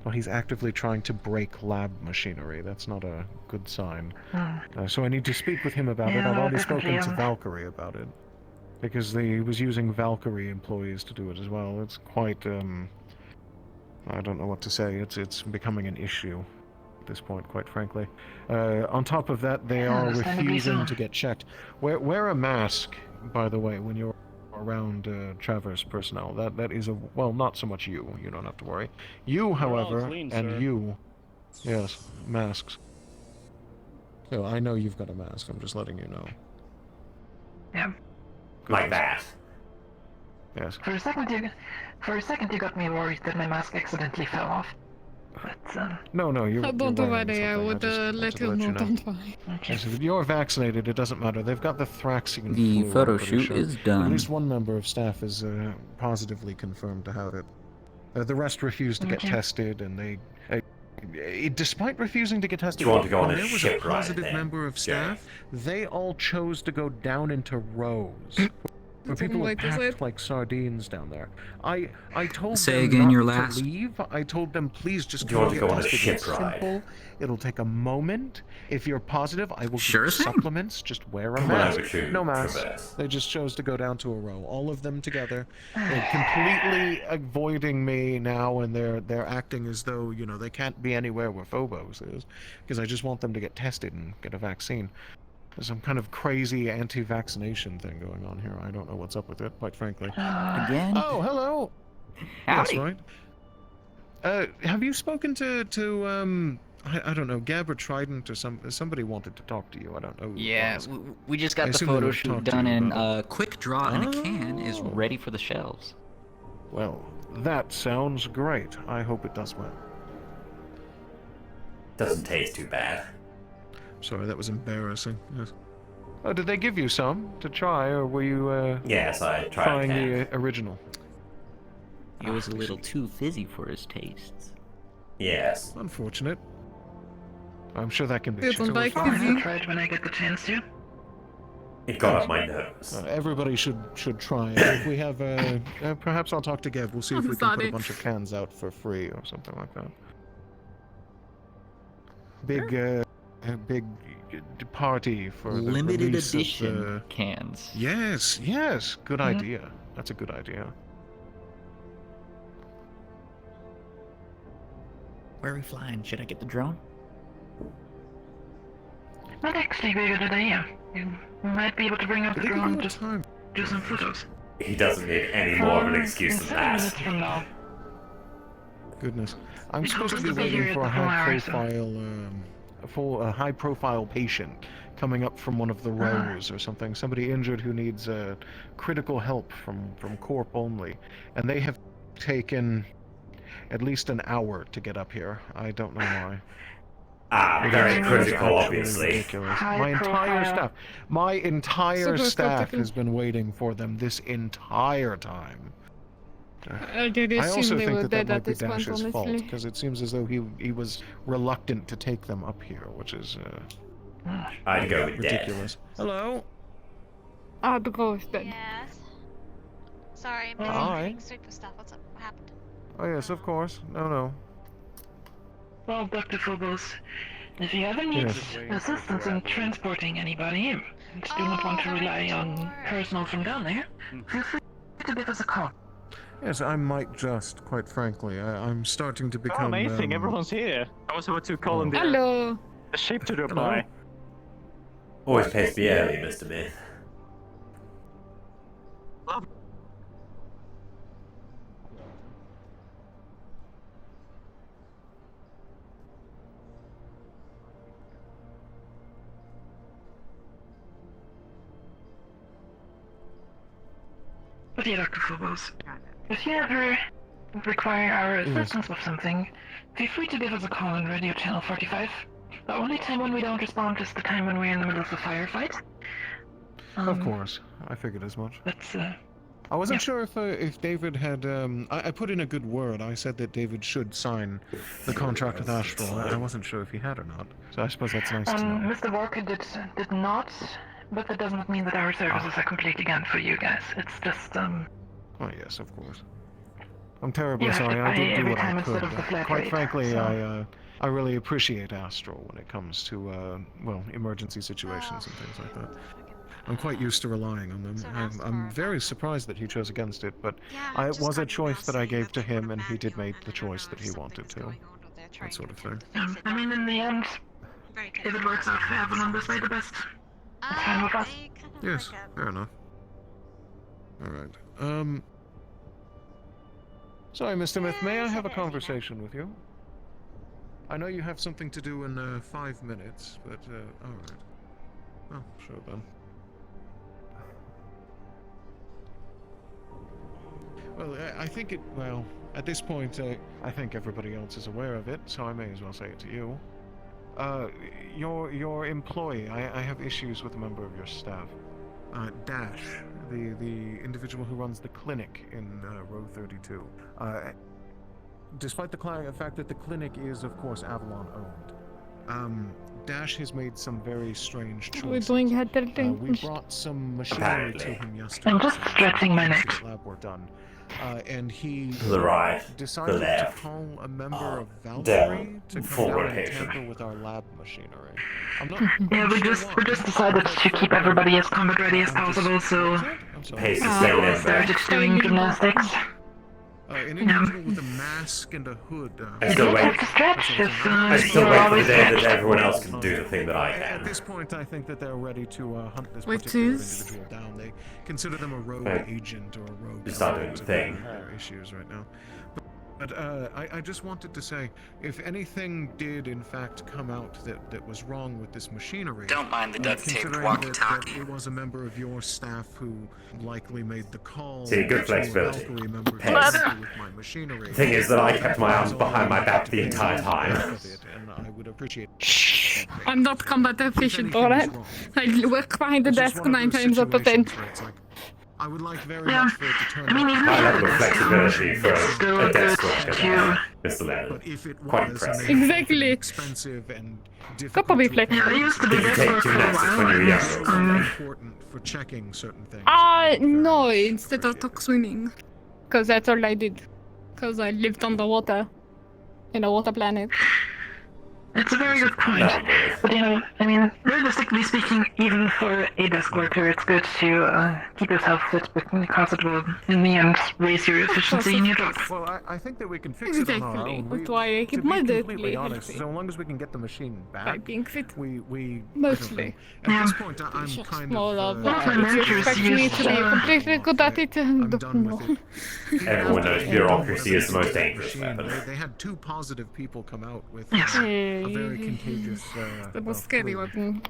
well, he's actively trying to break lab machinery. That's not a good sign. So I need to speak with him about it. I've already spoken to Valkyrie about it. Because he was using Valkyrie employees to do it as well. It's quite, I don't know what to say. It's becoming an issue at this point, quite frankly. On top of that, they are refusing to get checked. Wear a mask, by the way, when you're around Traverse personnel. That is a, well, not so much you. You don't have to worry. You, however, clean, and sir. you, yes, masks. So I know you've got a mask. I'm just letting you know. Yeah. Like that. Yes. For a second you got me worried that my mask accidentally fell off. But, No, you're Don't you're worry, wearing I something. would just let wanted to you know, don't know. worry. Yes, if you're vaccinated, it doesn't matter. They've got the Thraxian The flu, photo I'm pretty shoot sure. is done. At least one member of staff is positively confirmed to have it. The rest refused to get Okay. tested, and they, despite refusing to get tested, You want to go on when a there was ship a ride positive then, member of staff, they all chose to go down into rows. Where people are Wait, is packed it? like sardines down there. I told Say them again not your to last. leave. I told them, please just Do you want to get go on a tested. ship It's ride? simple. It'll take a moment. If you're positive, I will Sure give you thing. supplements. Just wear a Come on, mask. Richard, No mask. Traverse. They just chose to go down to a row, all of them together. They're completely avoiding me now, and they're acting as though, you know, they can't be anywhere where Phobos is, because I just want them to get tested and get a vaccine. There's some kind of crazy anti-vaccination thing going on here. I don't know what's up with it, quite frankly. Again? Oh, hello. That's Howdy. right. Have you spoken to I don't know, Gab or Trident or somebody wanted to talk to you. I don't know. who it Yeah, was. we just I got the assume they photo would shoot talk to done, you and about quick draw in a can is Oh. ready for the shelves. Well, that sounds great. I hope it does well. Doesn't taste too bad. Sorry, that was embarrassing. Yes. Oh, did they give you some to try, or were you Yes, I tried trying can. the original? It was a little too fizzy for his tastes. Yes. Unfortunate. I'm sure that can be It's changed. like I'll fizzy. try it when I get the chance to. It got up my nose. Everybody should try it. If we have perhaps I'll talk to Geb. We'll see if I'm we can put sorry. a bunch of cans out for free or something like that. Big party for the Limited release of edition the... cans. Yes, good idea. That's a good idea. Where are we flying? Should I get the drone? Not actually a good idea. You might be able to bring up the drone and just time. do some photos. He doesn't need any more of an excuse in than 7 that. minutes from now. Goodness, I'm It's supposed to be supposed to be waiting here for a at the high-profile patient coming up from one of the rows or something. Somebody injured who needs critical help from Corp only, and they have taken at least an hour to get up here. I don't know why. Very critical, Actually obviously. ridiculous. High My entire profile. staff Super has been waiting for them this entire time. I did I assume also they think were that that dead might at be this point, Dash's fault, honestly. because it seems as though he was reluctant to take them up here, which is I'd go with dead. ridiculous. Hello. Ah, the ghost dead. Yes. Sorry, I'm busy Hi. doing super stuff. What's up? What happened? Oh yes, of course. No. Well, Dr. Phobos, if you ever need assistance in transporting anybody, and do not want to rely on personnel from down there, feel free to give us a call. Yes, I might just, quite frankly. I'm starting to become. Oh, amazing! Everyone's here. I was about to call in the Hello. shape to reply. Always pays to be early, Mr. Myth. But yeah, Dr. Phobos, if you ever require our assistance with something, feel free to give us a call on Radio Channel 45. The only time when we don't respond is the time when we're in the middle of a firefight. Of course, I figured as much. That's I wasn't sure if David had. I put in a good word. I said that David should sign the contract with Astral. I wasn't sure if he had or not. So I suppose that's nice to know. Mr. Walker did not, but that does not mean that our services are complete again for you guys. It's just Oh yes, of course. I'm terribly You have sorry. to I pay did do every what I time could. instead of the flat Quite rate, frankly, so- I really appreciate Astral when it comes to well, emergency situations and things like that. I'm quite used to relying on them. I'm very surprised that he chose against it, but it was a choice that I gave to him, and he did make the choice that he wanted to. That sort of thing. I mean, in the end, if it works out for everyone this way, the best. It's fine with us. Yes, fair enough. All right. Sorry, Mr. Myth, may I have a conversation with you? I know you have something to do in 5 minutes, but all right. Oh, sure then. Well, I think it. Well, at this point, I think everybody else is aware of it, so I may as well say it to you. Your employee. I have issues with a member of your staff. Dash, the individual who runs the clinic in row 32. Despite the fact that the clinic is, of course, Avalon owned, Dash has made some very strange choices. We're doing head tilting. We brought some machinery to him yesterday. I'm just stretching my neck. Lab work done. And he To the right, decided the left. to call a member of Valkyrie down, to come forward down and picture. tamper with our lab machinery. I'm not Yeah, we just decided to keep everybody as combat ready as possible, so Pays to stay there. started doing gymnastics. An individual with a mask and a hood. I still wait. Have to stretch if I still you're wait for the always day that stretched. everyone else can do the thing that I At can. this point, I think that they're ready to hunt this Which particular is? individual down. They consider them a rogue Right. agent or a rogue. Just start doing element the of thing. Their issues right now. But I just wanted to say, if anything did in fact come out that was wrong with this machinery, Don't mind the duct-taped considering walkie-talkie. that it was a member of your staff who likely made the call. See, good to a flexibility. Valkyrie member to Pays. tamper with my machinery. The thing is that I kept my arms behind my back the entire time. And I would appreciate. I'm not combat efficient, alright? I work behind the desk 9 times out of 10. I would like very much for it to turn I mean, even High level of if flexibility for still a desk good worker, to... Mr. Leonard. But if it Quite was, impressive. and they Exactly. were expensive and Couple difficult be to flexible. Yeah, I used to be Did you desk take work for a gymnastics when you were while. younger? important for checking certain things. No, instead I took swimming. Because that's all I did. Because I lived underwater. In a water planet. It's a very good point. But you know, I mean, realistically speaking, even for a desk worker, it's good to keep yourself fit, but in the concept will, in the end, raise your efficiency in your job. Well, I think that we can fix it on our Exactly. own. That's why I keep To be completely moderately honest, healthy. so long as we can get the machine back, By being fit. we Mostly. At this point, I'm Just kind more of. of One of my if you mentors expect me used to be completely good at it, I'm don't done know. with it. Everyone knows bureaucracy is the most dangerous Machine, weapon. They had 2 positive people come out with Yes. a very contagious. The most scary weapon.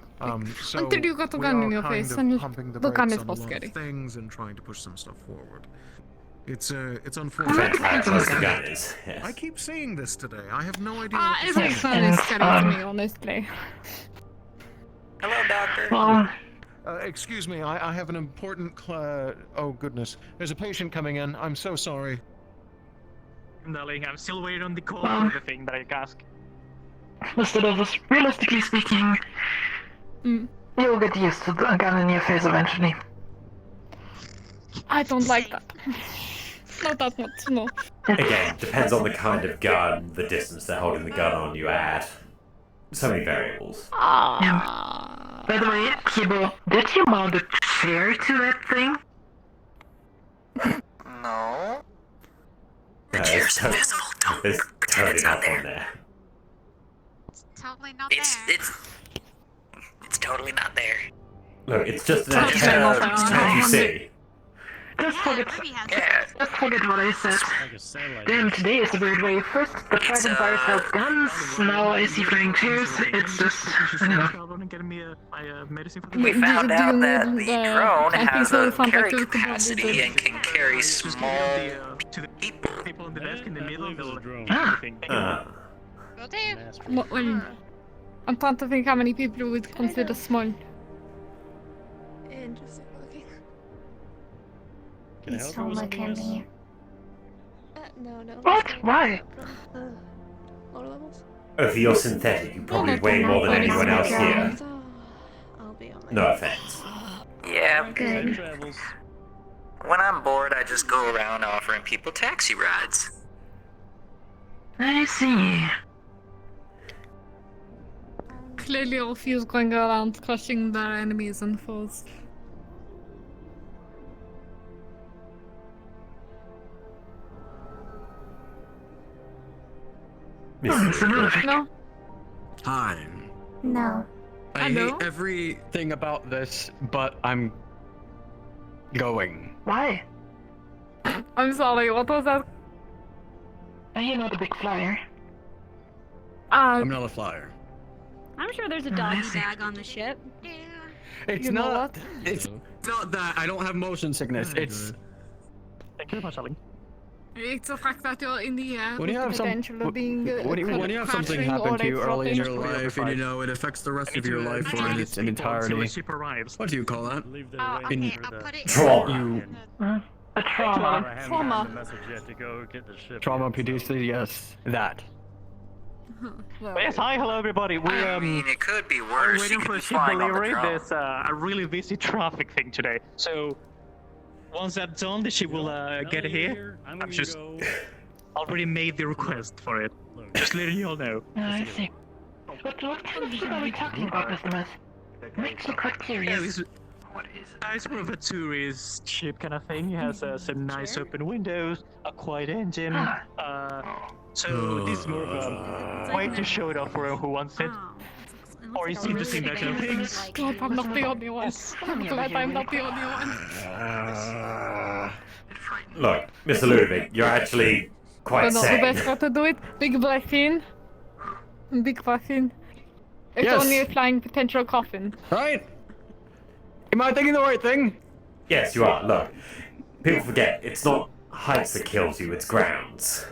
So Until you got a we gun are in your kind face of and pumping the the gun brakes is on a more lot of scary. things and trying to push some stuff forward. It's Depends unfortunate. how close the gun is. Yes. I keep saying this today. I have no idea. Ah, what to every say. gun is scary to me, honestly. Hello, doctor. Well, Excuse me, I have an important oh goodness. There's a patient coming in. I'm so sorry. Darling, I'm still waiting on the call Um, for the thing that I asked. Mr. Douglas, realistically speaking, you'll get used to the gun in your face eventually. I don't like that. Not that much, no. Again, depends on the kind of gun, the distance they're holding the gun on you at. So many variables. Yeah. By the way, Kibo, did you mount a chair to that thing? No. There's totally nothing on there. Totally not It's there. it's totally not there. Look, it's just an Totally antenna. not there. Can't you see? Just forget, Yeah. just forget what I said. Like a satellite. Damn, today is a weird way. First, the Dragon Virus held guns, now I see flying chairs. It's just, you know. Medicine for We Wait, found do out you that need the the drone has anti-soul a sound carry like to the capacity body? and can carry small people. people on the desk in the middle. They'll Ah. Will do. Well, I'm trying to think how many people you would consider small. Interesting looking. Can I Please help you don't with look something at else? me. No. What? Why? Lower levels? Oh, for your synthetic, you probably not weigh too more than much. anyone else here. I'll be on my No offense. Yeah. Good. Travels. When I'm bored, I just go around offering people taxi rides. I see. Clearly, a few going around crushing their enemies and foes. No? Hi. No. I Hello? hate everything about this, but I'm going. Why? I'm sorry, what was that? Are you not a big flyer? I'm not a flyer. I'm sure there's a I doggy see. bag on the ship. It's You know not. what? It's not that. I don't have motion sickness. It's. Thank you very much, darling. It's the fact that you're in the air When with you the have potential of being when you have something happen to you early in your life, and you know it affects the rest of your life in its entirety. Ship arrives. What do you call that? Leave the Oh, link okay, for I'll the put it Trauma. A trauma. I haven't Trauma. gotten the message yet to go get the ship. Trauma yet, so- PTSD. Yes, that. But yes, hi, hello everybody. We I mean, it could be we're worse. waiting You for could a be ship flying on the delivery. drone. There's a really busy traffic thing today. So once that's done, the ship will get here. I've just already made the request for it. Just letting you all know. I see. What kind of ship are we talking about, Mr. Mess? Makes me quite curious. It's more of a tourist ship kind of thing. It has some nice open windows, a quiet engine. So this is more of a way to show it off for who wants it. Or is interesting that kind of things. God, I'm not the only one. I'm glad I'm not the only one. Look, Mr. Ludwig, you're actually quite But not the best sane. way to do it. Big breath in. Big breath in. It's Yes. only a flying potential coffin. Right? Am I thinking the right thing? Yes, you are. Look, people forget it's not heights that kills you; it's grounds.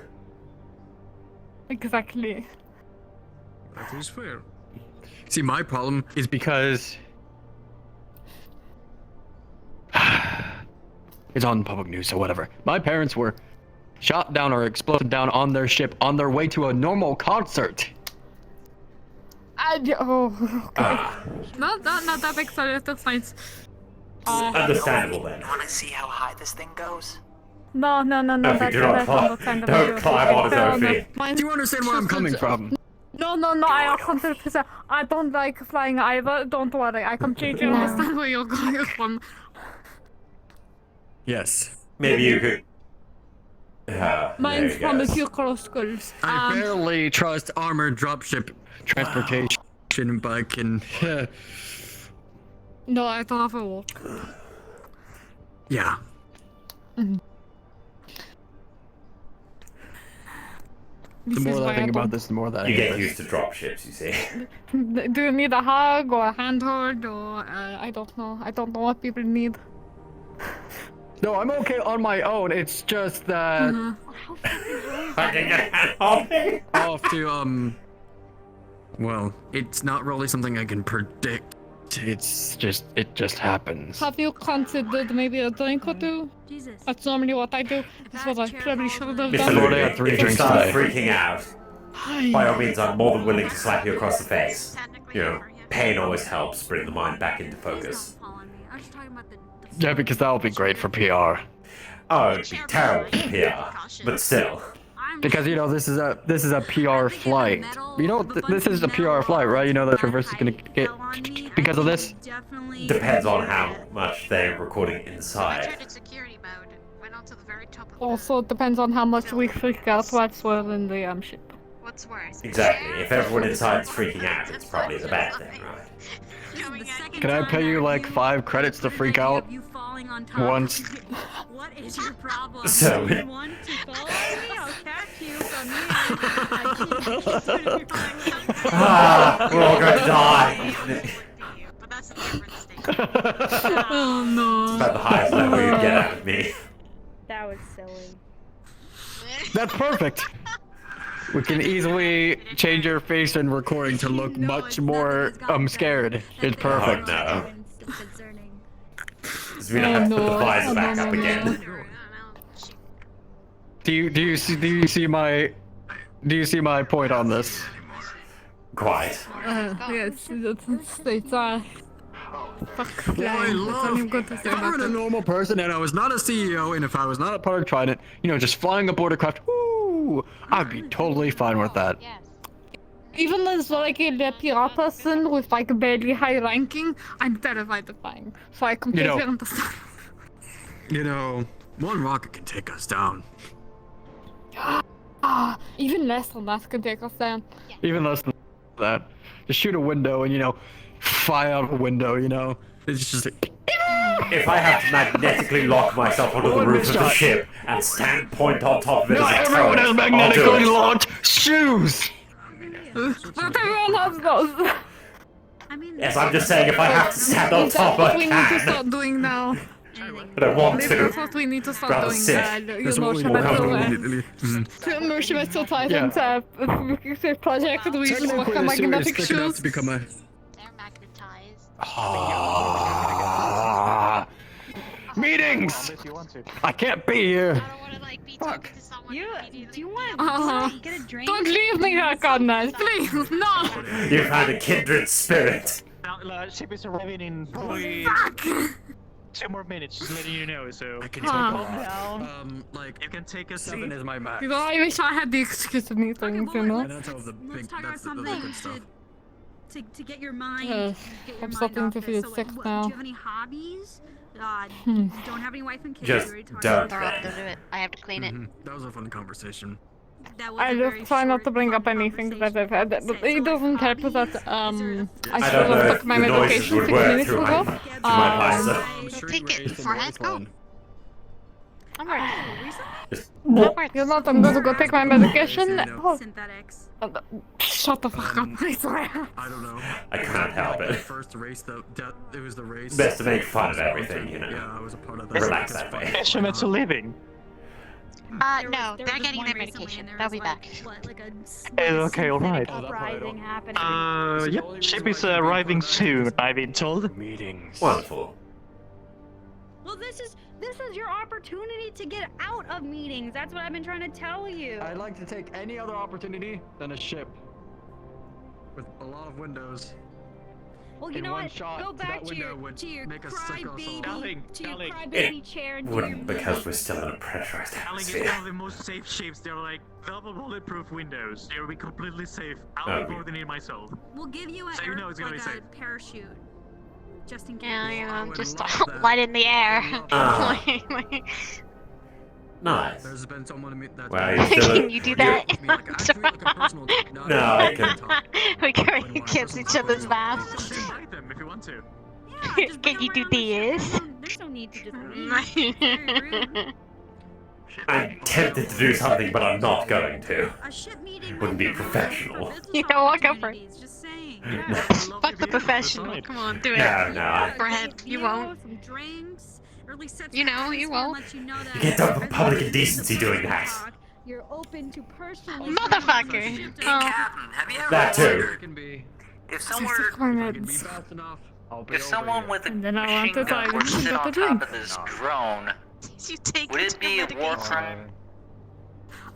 Exactly. That is fair. See, my problem is because It's on public news, so whatever. My parents were shot down or exploded down on their ship on their way to a normal concert. Okay. No, that makes a little sense. Understandable then. You want to see how high this thing goes? No, If you do not don't climb on Sophie. Do you understand where I'm coming from? No, I 100%. I don't like flying either. Don't worry, I completely understand where you're going from. Yes. Maybe you could. Mine's from a few cross skulls. I barely trust armored dropship transportation, but I can. No, I don't have a walk. Yeah. The more I think about this, the more that you get used to dropships. You see. Do you need a hug or a handhold or I don't know. I don't know what people need. No, I'm okay on my own. It's just that I'll have to well, it's not really something I can predict. It just happens. Have you considered maybe a drink or two? Jesus. That's normally what I do. That's what I probably should have done. Mr. Lordy, if you start freaking out, by all means, I'm more than willing to slap you across the face. You know, pain always helps bring the mind back into focus. Yeah, because that'll be great for PR. Oh, it'd be terrible for PR, but still. Because you know this is a PR flight. You know this is a PR flight, right? You know that Traverse is gonna get because of this. Depends on how much they're recording inside. Also, it depends on how much we freak out whilst we're in the ship. What's worse? Exactly. If everyone inside is freaking out, it's probably the bad thing, right? Can I pay you like 5 credits to freak out once? What is your problem? So. You want to follow me? I'll catch you from We're all going to die. But that's a different state. Oh no. It's about the highest level you'd get out of me. That was silly. That's perfect. We can easily change your face in recording to look much more scared. It's perfect. Oh, no. Because we don't have to put the visor back up again. Do you see my point on this? Quite. Yes, it's fuck. Yeah, I love. If I were a normal person and I was not a CEO, and if I was not a part of Trident, you know, just flying a bordercraft, woo, I'd be totally fine with that. Even as like a PR person with like barely high ranking, I'm terrified of flying. So I completely understand. You know, one rocket can take us down. Even less than that can take us down. Even less than that. Just shoot a window and, you know, fly out a window, you know? It's just like... If I have to magnetically lock myself onto the roof of the ship and stand point on top of it Not as a everyone has turret, magnetically locked shoes! Not everyone has those. Yes, I'm just saying if I have to stand on top, I we need to can. start doing now. I don't want to. That's what we need to start Rather doing. sit. You know, Measurement Titans project that we used to work on magnetic shoes. Meetings! I can't be here. Fuck. Do you want to get a drink? Don't leave me here, Conrad, please, no! You found a kindred spirit. Ship is arriving in probably 2 more minutes, just letting you know, so... I can calm down. Like, you can take a 7 is my max. You know, I wish I had the excuse of meetings, you know? And that's all the big, that's the good stuff. To get your mind. I'm starting to feel sick now. Do you have any hobbies? You don't have any wife and kids. Just don't. Don't do it. I have to clean it. That was a fun conversation. I just try not to bring up anything that I've had, but it doesn't help that, I should I don't know have if took my the noises medication would 6 work minutes through ago. my visor. Take it before I go. I'm ready. No, you're not. I'm going to go take my medication. Oh. Synthetics. Shut the fuck up, I swear. I don't know. I can't help it. First race, it was the race. Best to make fun of everything, you know. Yeah, I was a part of that. Relax that way. Instruments of living. No, they're getting their medication. They'll be back. Okay, alright. Uprising happening. Yep, ship is arriving soon, I've been told. Meetings. Wonderful. Well, this is This is your opportunity to get out of meetings. That's what I've been trying to tell you. I'd like to take any other opportunity than a ship. With a lot of windows. Well, you In know one what? shot, Go back that to your window would make us sick of us all. crybaby chair and do your Wouldn't, because we're still in a pressurized Alec is atmosphere. one of the most safe ships. They're like double bulletproof windows. They'll be completely safe. I'll be coordinating myself. We'll give you So you know it's gonna be safe. parachute, just in case. Yeah, you know, just light in the air. Nice. There's been someone that. Well, you still Can you do that? No, I can. We carry against each other's mouths. Invite them if you want to. Can you do this? There's no need to just leave. It's very rude. I'm tempted to do something, but I'm not going to. Wouldn't be professional. You don't walk over. Just saying. Fuck the professional. Come on, do it. No. Brad, you won't. Some drinks. You know, you won't. You get done for public indecency doing that. You're open to personal Motherfucker. Have you ever That too. wondered if someone with a And then I want to machine gun dive were to into sit the on drink. top of this drone, would it be a war crime?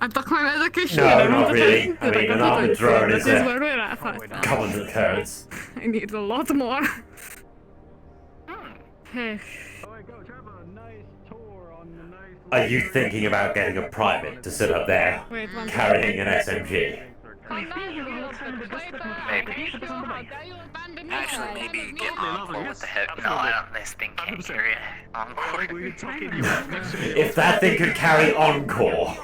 I took my medication. No, I not want to really. drink. I mean, an armored drone is This is a where we're at. Fine. common occurrence. I need a lot more. Hey. Are you thinking about getting a private to sit up there, Wait, one carrying an SMG? Maybe. Actually, maybe get Encore. What the heck? No, I don't. This thing can't carry Encore. If that thing could carry Encore,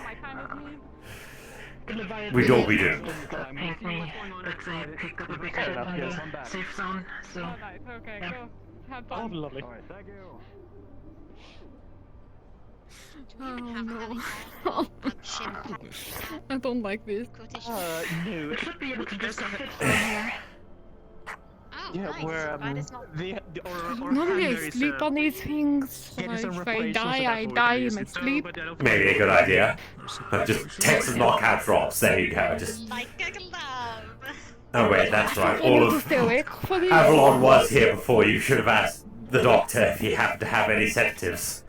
we'd all be doomed. Paint me. Let's say pick up a bit on the safe zone. So. Okay, go. Have fun. Lovely. Oh no. I don't like this. No. We should be able to just fit from here. Yeah, where Normally I sleep on these things. Like, if I die in my sleep. Maybe a good idea. Just take some knockout drops. There you go. Just. Oh wait, that's right. All To of stay awake for this. Avalon was here before. You should have asked the doctor if he happened to have any sedatives.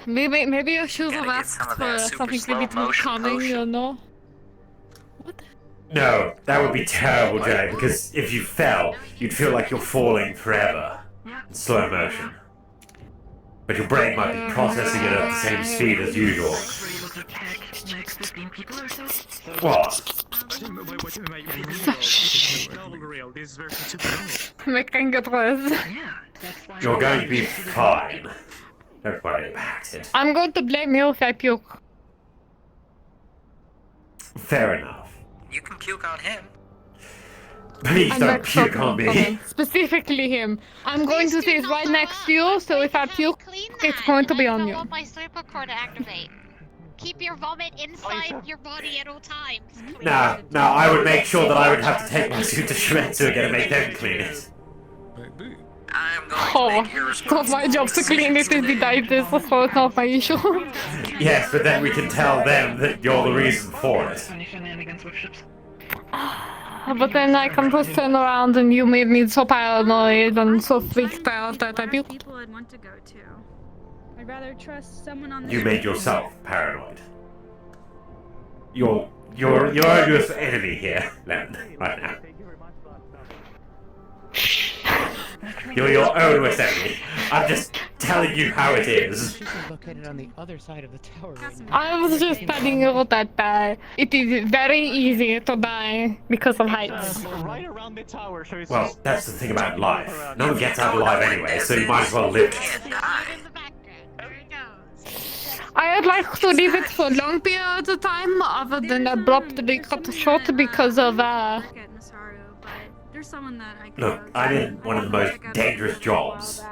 Maybe I should have Gotta get asked some of for that super something a slow bit more motion calming, potion. you know? No, that would be terrible, Jay, because if you fell, you'd feel like you're falling forever. In slow motion. But your brain might be processing it at the same speed as usual. What? Making it worse. You're going to be fine. Don't worry about it. I'm going to blame you if I puke. Fair enough. You can puke on him. Please I'm don't not puke talking on for me. him. Specifically him. I'm going to sit right next to you, so if I puke, it's going to be on you. I want my super core to activate. Keep your vomit inside your body at all times. No, I would make sure that I would have to take my suit to Shredder again and make them clean it. Oh, it's not my job to clean it if he died this, so it's not my issue. Yes, but then we can tell them that you're the reason for it. But then I can just turn around and you made me so paranoid and so freaked out that I puked. People I'd want to go to. I'd rather trust someone on the You made yourself paranoid. You're your enemy here, Len, right now. You're your own worst enemy. I'm just telling you how it is. Located on the other side of the tower right now. I was just telling you that it is very easy to die because of heights. Right around the tower, so it's Well, that's the thing about life. No one gets out alive anyway, so you might as well live it. I'd like to leave it for long periods of time, other than abruptly cut short because of There's someone that I could Look, I'm in one of the most dangerous jobs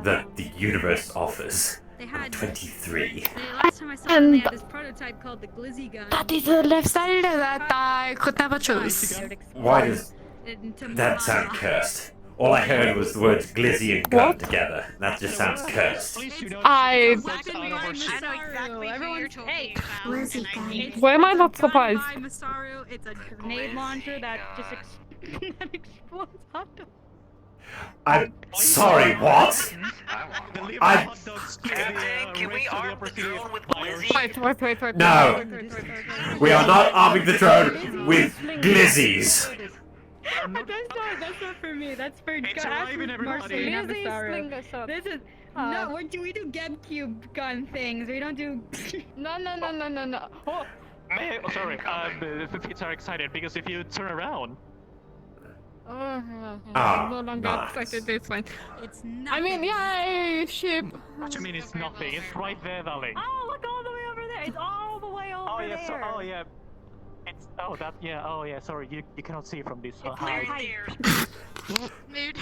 that the universe offers. I'm 23. Last time I saw them, they had this prototype called the Glizzy gun. That is a lifestyle that I could never choose. Why does that sound cursed? All I heard was the words glizzy and gun together. That just sounds cursed. I... Why am I not surprised? It's a grenade launcher that just explodes hot dogs. I'm sorry, what? I'm... Can we arm the drone with Blizzy? Wait. No. We are not arming the drone with glizzies. That's not for me. That's for arriving, everybody. This is no. We do GameCube gun things. We don't do. No. Oh, sorry. The kids are excited because if you turn around. I'm no longer excited. It's fine. It's nothing. I mean, yay, ship. What do you mean it's nothing? It's right there, darling. Oh, look all the way over there. It's all the way over there. It's sorry, you cannot see from this height. Mood.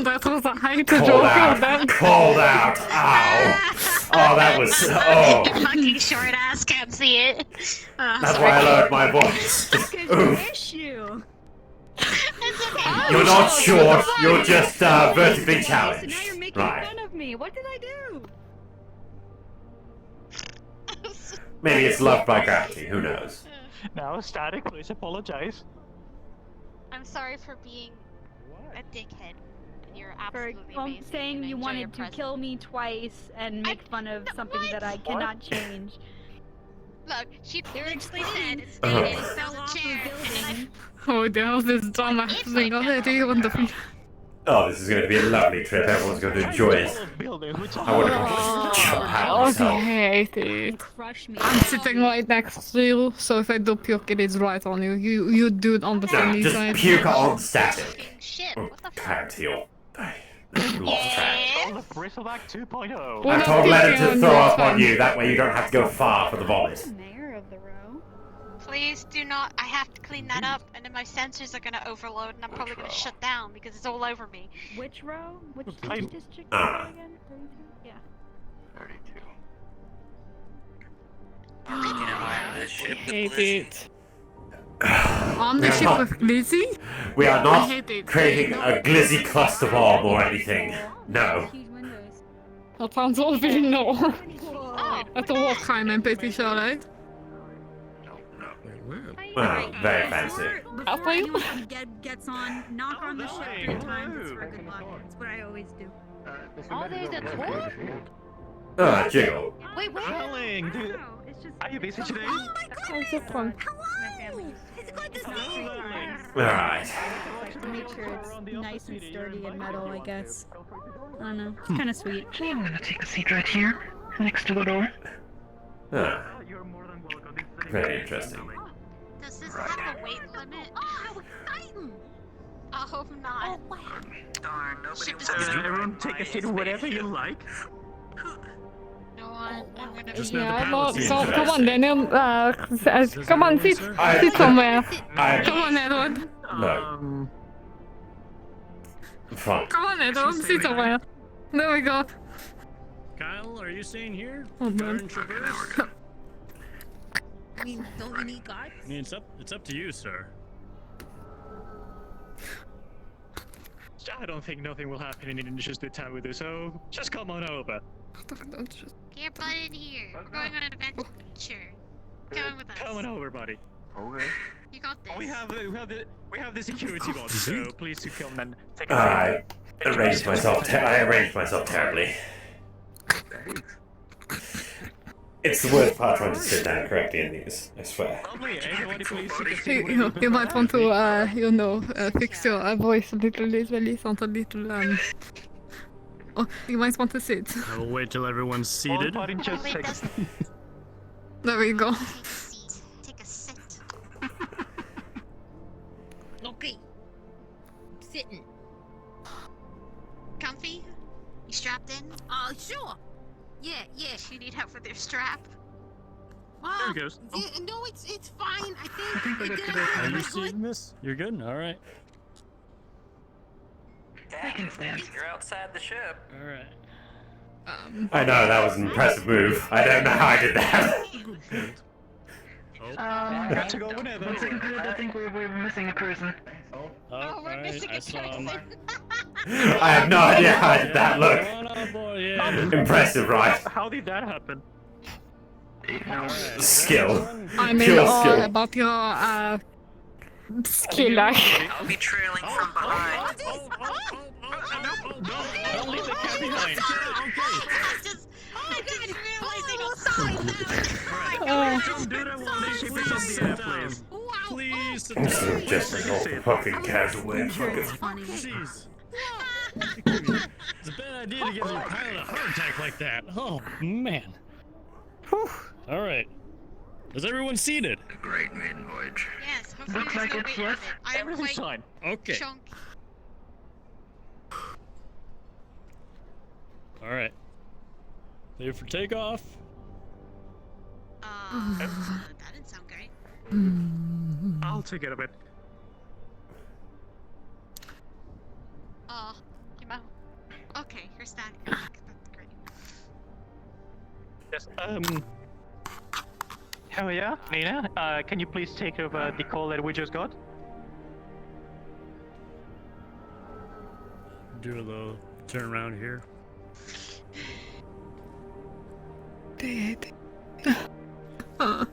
That was a height Called joke. out. Called out. Ow. Oh, that was... Oh. Your fucking short ass can't see it. That's why I lowered my voice. Oof. Issue. You're not short, you're just vertically challenged. So now you're making fun of me. What did I do? Maybe it's loved by gravity, who knows? No, Static, please apologize. I'm sorry for being a dickhead. You're absolutely For amazing. saying and you enjoy wanted your to presence. kill me twice and make fun of something that I cannot change. Look, she literally said it's Uh-huh. fell off the chair. Oh, there was this dumbass thing already. Wonderful. Oh, this is going to be a lovely trip. Everyone's going to enjoy it. I want to jump out myself. I hate it. Crush me. I'm sitting right next to you, so if I do puke, it is right on you. You do it on the No, funny just side. puke on static. Shit, Oh, character, you're... Lost track. Oh, the Bristleback 2.0. I told Lennon to throw up on you, that way you don't have to go far for the vomit. Mayor of the row. Please do not. I have to clean that up, and then my sensors are gonna overload, and I'm probably gonna shut down because it's all over me. Which row? Which I'm- district Ah. again? 32? Yeah. 32. Are we gonna hire this ship with Hate Blizzy? it. On the ship with Glizzy? We are I not hate it. creating a glizzy cluster bomb or anything. No. Huge windows. That sounds all very no. Oh, At the Walkheim, I'm pretty sure, right? Well, very fancy. Before anyone gets on, knock on the ship 3 times. It's for good luck. That's what I always do. oh, there's a tour? Oh, jiggle. Wait, what? Darling, dude. No, it's just. Are you busy today? Oh my god! How's it fun? My family. It's good to see you. Alright. To make sure it's nice and sturdy and metal, I guess. I don't know. It's kind of sweet. I'm gonna take a seat right here, next to the door. Huh. Very interesting. Does this have a weight limit? Oh, exciting! I hope not. Oh, wow. Darn, nobody Ship is wants good. to Everyone take a seat whatever you like. No, I'm gonna Just be... know the Yeah, pilot's so interested. come on, Daniel. Come on, sit somewhere. Come on, Edward. No. Fine. Come on, Edward. Sit somewhere. There we go. Kyle, are you staying here? Oh, man. Darn Traverse? I mean, don't you need guards? I mean, it's up to you, sir. I don't think nothing will happen in just the time with you, so just come on over. Get your butt in here. We're going on an adventure. Come with us. Come on over, buddy. Okay. You got this. We have the security box, so please do come and take a I arranged myself terribly. It's the worst part trying to sit down correctly in these, I swear. Lovely, everybody please take a seat. You might want to, fix your voice a little. It's really sounds a little, Oh, you might want to sit. I will wait till everyone's seated. All in just Wait, seconds. There we go. Take a sit. Okay. Sitting. Comfy? You strapped in? Sure. Yeah. You need help with your strap? There he goes. Yeah, no, it's fine. I think we're good to it go. Are you good. seeing this? You're good? Alright. I can stand. You're outside the ship. Alright. I know, that was an impressive move. I don't know how I did that. Got to go whenever. One second, I think we're missing a person. Oh, we're alright, missing I a saw him. I have no idea how I did that. Look. Come on, boy, yeah. Impressive, right? How did that happen? Skill. I'm in Pure awe skill. about your Skillar. I'll be trailing from behind. Don't leave the cat behind. I just realized they don't stop. Don't do that while they ship is on the air, please. Please sit Instead down. of just an fucking casual Jeez. It's a bad idea to give your pilot a heart attack like that. Oh, man. Whew. All right. Is everyone seated? A great maiden voyage. Yes, hopefully Looks there's like no it's wait yes. limit. I am Everything's quite fine. Okay. chunky. All right. Clear for takeoff. That didn't sound great. I'll take care of it. Come on. Okay, you're static. That's great. Yes. Hell yeah, Nina. Can you please take over the call that we just got? Do a little turn around here. Dead. I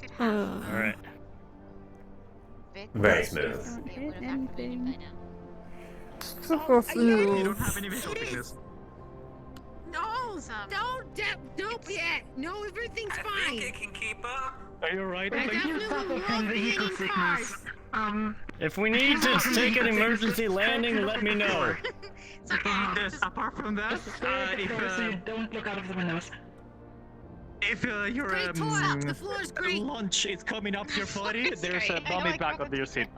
could have. All right. Very smooth. You don't have any visual sickness. No, don't yet. No, everything's fine. I think it can keep up. Are you alright? I You definitely suffer love from being vehicle in sickness. cars. If we need to take an emergency landing, let me know. It's okay. Yes, apart from that, Don't look out of the windows. if your Great tour. The floor's great. lunch is coming up your body, there's a Great. I bomb like back under your seat.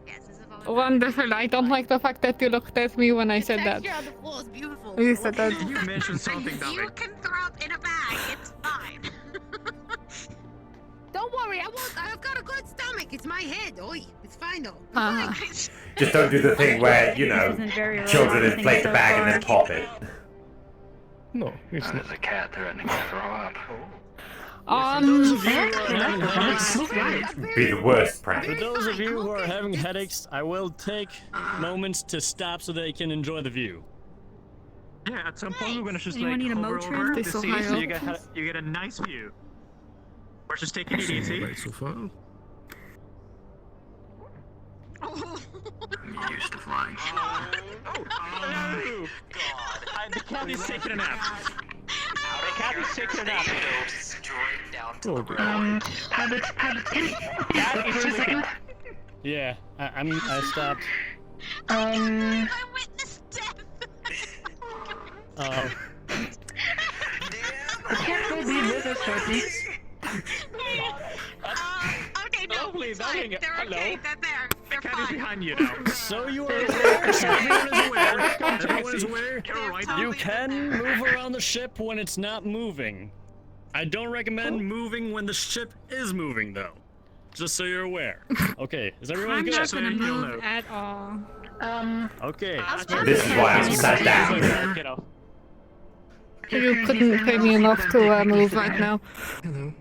Yes, this is all Wonderful. I don't like the fact that you looked at me when I said that. Texture on the floor is beautiful. You said that. You mentioned something, You Dominic. can throw up in a bag. It's fine. Don't worry, I've got a good stomach. It's my head. Oi, it's fine though. Uh-huh. Just don't do the thing where, you know, children inflate the bag and then pop it. No, it's not. There's a cat threatening to throw up. Be the worst For prank. those of you who are having headaches, I will take moments to stop so they can enjoy the view. Yeah, at some point we're gonna just Anyone like need a hover Motrin? over They the so seat high so up. you get a nice view. We're just taking it easy. So far. I'm used to flying. Oh, no! God. The cat is taking a nap. The cat is taking a nap. Straight down to the ground. Habit, can you Cat is for a sleeping. second? Yeah, I stopped. I witnessed death. Oh. Can't they be with us, Shorty? Okay, no, Lovely, it's fine. darling. They're Hello. okay. They're there. They're The cat is fine. behind you now. So you are aware, everyone is aware, everyone is aware, You're right. you can move around the ship when it's not moving. I don't recommend moving when the ship is moving, though. Just so you're aware. Okay, is everyone I'm good? not gonna You'll move know. at all. Okay. This is why I'm sat down. Get off. You couldn't pay me enough to move right now. Hello.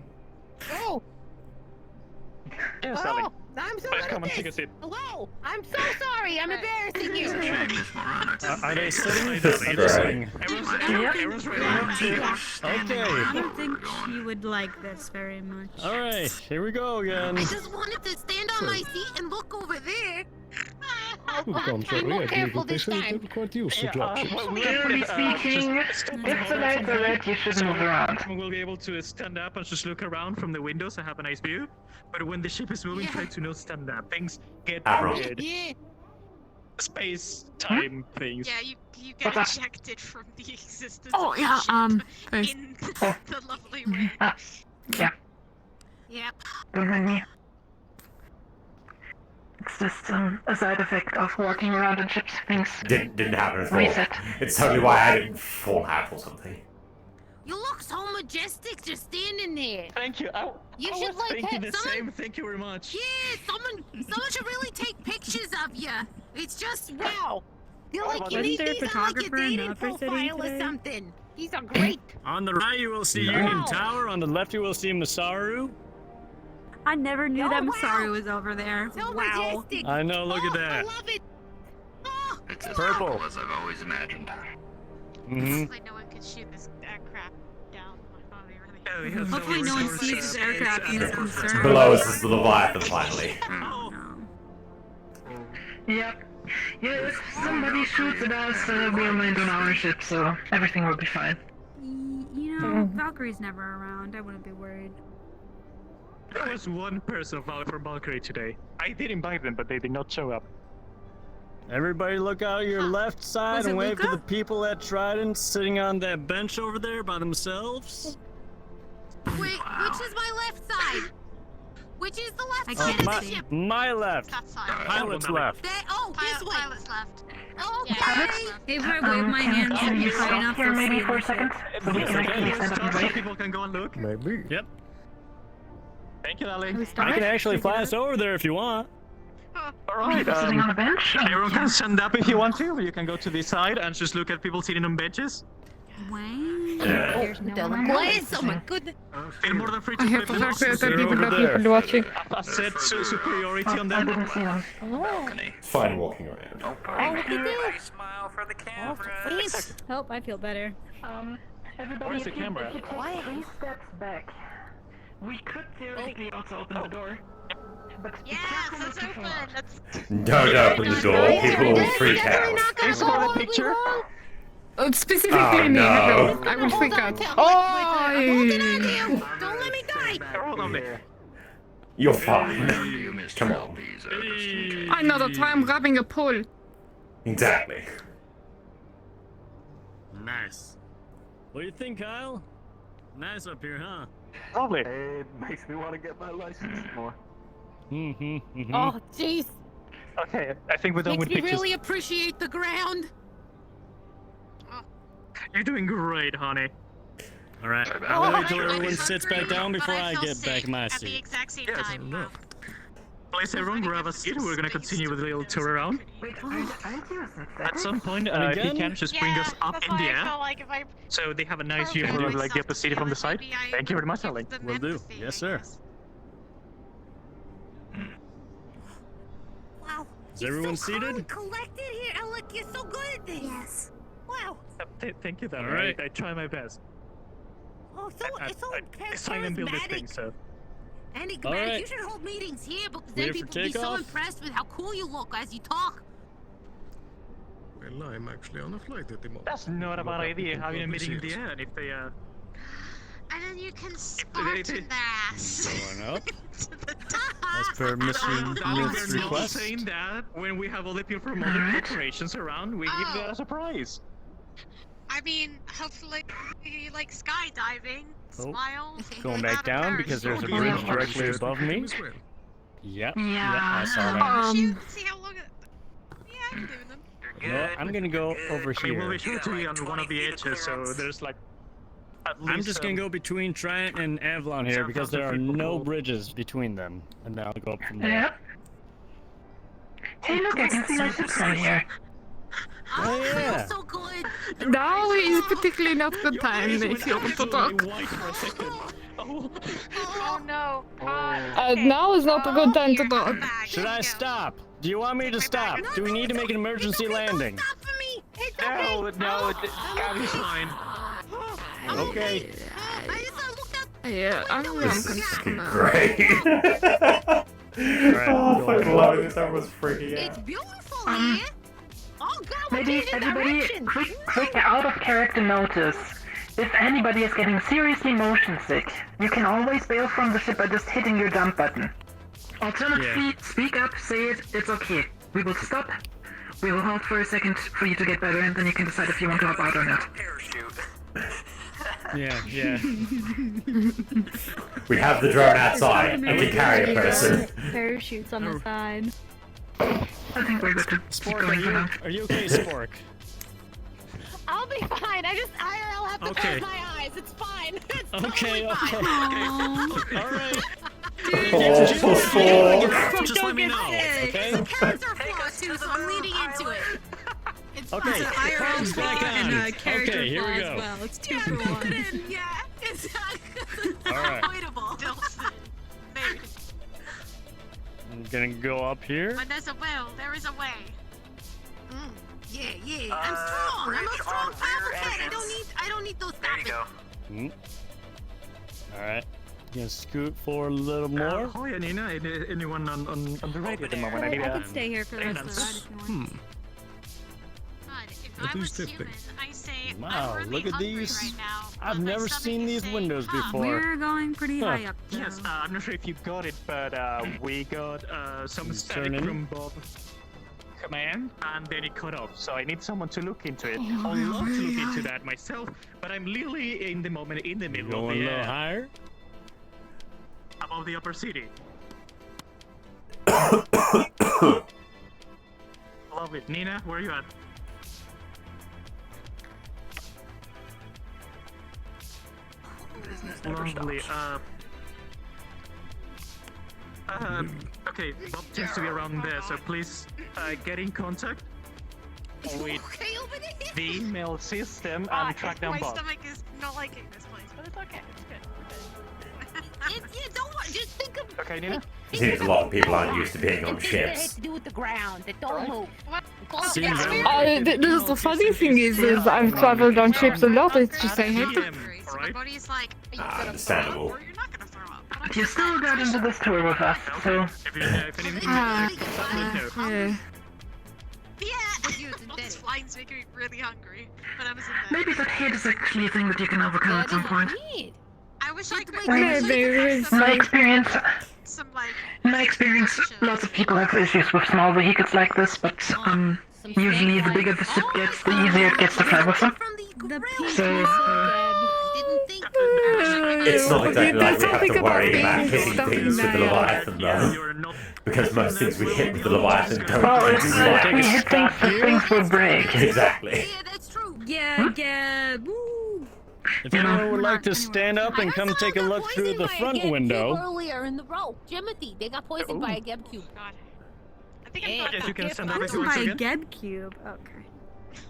Oh, Yeah, Sally. I'm so Please good come at and take a this. seat. Hello, I'm so sorry. I'm embarrassing you. Are they sitting? Are This they is right. sitting? Everyone's ready. Okay. I don't think she would like this very much. All right, here we go again. I just wanted to stand on my seat and look over there. I'm I'm more careful this time. quite used to Yeah, dropships. Generally speaking, if the lights are red, you should move around. We'll be able to stand up and just look around from the windows and have a nice view. But when the ship is moving, try to not stand up. Things get weird. Yeah. Space-time things. Yeah, you get ejected from the existence Oh of yeah. the ship Thanks. in the lovely way. Yeah. Yep. Don't mind me. It's just a side effect of walking around in ships. Things Didn't happen at all. reset. It's totally why I didn't fall out or something. You look so majestic just standing there. Thank you. You I should was like thinking have the someone. same. Thank you very much. Yeah, someone should really take pictures of you. It's just wow. You're What like about you this? need Isn't there a these on like your photographer in dating Upper City profile or today? something. These are great. On the right, you will see Union Tower. On the left, you will see Masaru. I never knew that wow. Masaru was over there. So Wow. majestic. I know, look at I that. love it. Oh, It's as Purple. purple as I've always imagined. Mm-hmm. Like no one could shoot this crap down. Like, oh, they really Hopefully no one sees this aircraft and is concerned. Below us is the Leviathan, finally. Yep. Yeah, if somebody shoots at us, we'll land on our ship, so everything will be fine. You know, Valkyrie's never around. I wouldn't be worried. There was one person from Valkyrie today. I did invite them, but they did not show up. Everybody look out your left side Was and it wave Luca? to the people at Trident sitting on that bench over there by themselves. Wait, which is my left side? Which is the left I side can't of the see. ship? My left. That side. Pilot's left. This way. Pilot's left. Okay. If I wave my hand Can you high stop enough, here they'll maybe see for a it. second? So we can actually stand up and Some wave? people can go and look. Maybe. Yep. Thank you, Ali. I can actually fly us over there if you want. Alright, Sitting on a bench? everyone can stand up if you want to, but you can go to the side and just look at people sitting on benches. There's no one place. Oh my goodness. Feel more than free to I have flip to them. talk to They're people over about there. people watching. I said superiority on I them. didn't see them. Fine walking around. Oh, look at this. Smile for the camera. Please. Hope I feel better. Everybody, Where's the if you camera? take 3 steps back, we could theoretically also open the door. But be Yes, careful it's not to open. fall. That's Don't open the door, people will freak out. Is that a picture? Specifically Oh, me, no. I would freak out. I'm Oh! holding on to you. Don't let me die. Hold on there. You're fine. Come on. Another time grabbing a pole. Exactly. Nice. What do you think, Kyle? Nice up here, huh? Lovely. It makes me want to get my license more. Mm-hmm. Oh, jeez. Okay, I think we're done Makes with me pictures. really appreciate the ground. You're doing great, honey. All right. Oh, I'll wait till I'm everyone sits back down but before I feel get back safe in my at the seat. exact same Yes, time. look. Please, everyone, grab a seat. We're gonna continue with a little tour around. Wait, aren't you a synthetic? At some point, And if he again? can, just bring us up that's in why the I air. felt like if I So they have a nice view programmed of like the myself upper to city from the feel side. maybe I Thank you very much, give Ali. them Will do. empathy, Yes, I sir. guess. Wow. Is everyone so calm seated? and collected here. Oh, look, you're so good at this. Yes. Wow. Thank you, then. All right. I try my best. Oh, so I sign and build this thing, charismatic. so. Enigmatic. All right. You should hold meetings here because Ready then for people will be so takeoff? impressed with how cool you look as you talk. Well, I'm actually on a flight at the moment. That's not a bad idea, having a meeting in the air, and if they, And then you can Spartan their ass. Going up. As per Mr. Smith's They're not request. saying that when we have all the people from other corporations around, we give that as a prize. I mean, hopefully you like skydiving. Oh, Smile. Going let back out down because there's a parachute. bridge directly above me. Yep. I saw that. See how long it... Yeah, I believe in them. No, I'm gonna go over I mean, we'll here. be sure to be on one of the edges, so there's like. I'm just gonna go between Trident and Avalon here because there are no bridges between them, and then I'll go up from there. Yep. Hey, look, I can see my ship from here. Oh yeah. So good. Now is particularly not good time if you want to talk. Oh no. Now is not a good time to talk. Should I stop? Do you want me to stop? Do we need to make an emergency landing? No, Gabby's fine. Okay. Yeah, I'm This is concerned now. great. Oh, I'm loving this. Everyone's freaking It's out. beautiful here. Oh God, we're Maybe changing everybody, directions. quick out of character notice. If anybody is getting seriously motion sick, you can always bail from the ship by just hitting your jump button. Alternatively, speak up, say it, it's okay. We will stop. We will hold for a second for you to get better, and then you can decide if you want to hop out or not. Yeah. We have the drone outside and can carry a person. Parachutes on the side. I think we're good to keep Spork, going for now. are you okay, Spork? I'll be fine. I just IRL have to Okay. close my eyes. It's fine. It's Okay, totally fine. All right. Just let me know. Okay. It's a character flaw too, so I'm leaning into it. It's Okay. fine. Phone's back on. Character Okay, here flaw we as go. well. It's two Yeah, for put one. it in. Yeah, it's All right. unavoidable. I'm gonna go up here. When there's a will, there is a way. Yeah. I'm strong. I'm a strong powerful cat. I don't need those stopping. Hmm. All right. You can scoot forward a little more. Hi, Nina. Anyone on the radio at the moment? I could stay here for the rest of the ride if you want. If I was human, I say Wow, I'm really look at hungry these. right now. I've never seen these windows before. We're going pretty high up. Though. Yes, I'm not sure if you got it, but we got some static in? from Bob command, and then it cut off. So I need someone to look into it. I'd love to look into that myself, but I'm literally in the moment in the middle of Going the a little higher. above the upper city. Love it, Nina. Where are you at? Lovely. Okay, Bob seems to be around there, so please get in contact with the email system and track down My Bob. stomach is not liking this place, but it's okay. It's good. You don't want. Just think of. Okay, Nina. It seems a lot of people aren't used to being on ships. to do with the ground. That don't move. The funny thing is I've traveled on ships a lot. It's just I hate to. My body's like. Understandable. You still got into this tour with us, so. These flights make me really hungry, but I'm Maybe that hate is actually a thing that you can overcome at some point. I wish I could. My experience. In my experience, lots of people have issues with small vehicles like this, but usually the bigger the ship gets, the easier it gets to fly with them. So. It's not exactly like we have to worry about hitting things with the Leviathan, though. Because most things we hit with the Leviathan don't Well, do well. we hit things, the things will break. Exactly. Yeah. Woo. If anyone would like to stand up and come take a look through the front window. Earlier in the row, Jimothy, they got poisoned by a Geb cube. God. I think I'm yes, you can send over Poisoned by a Geb cube. Okay.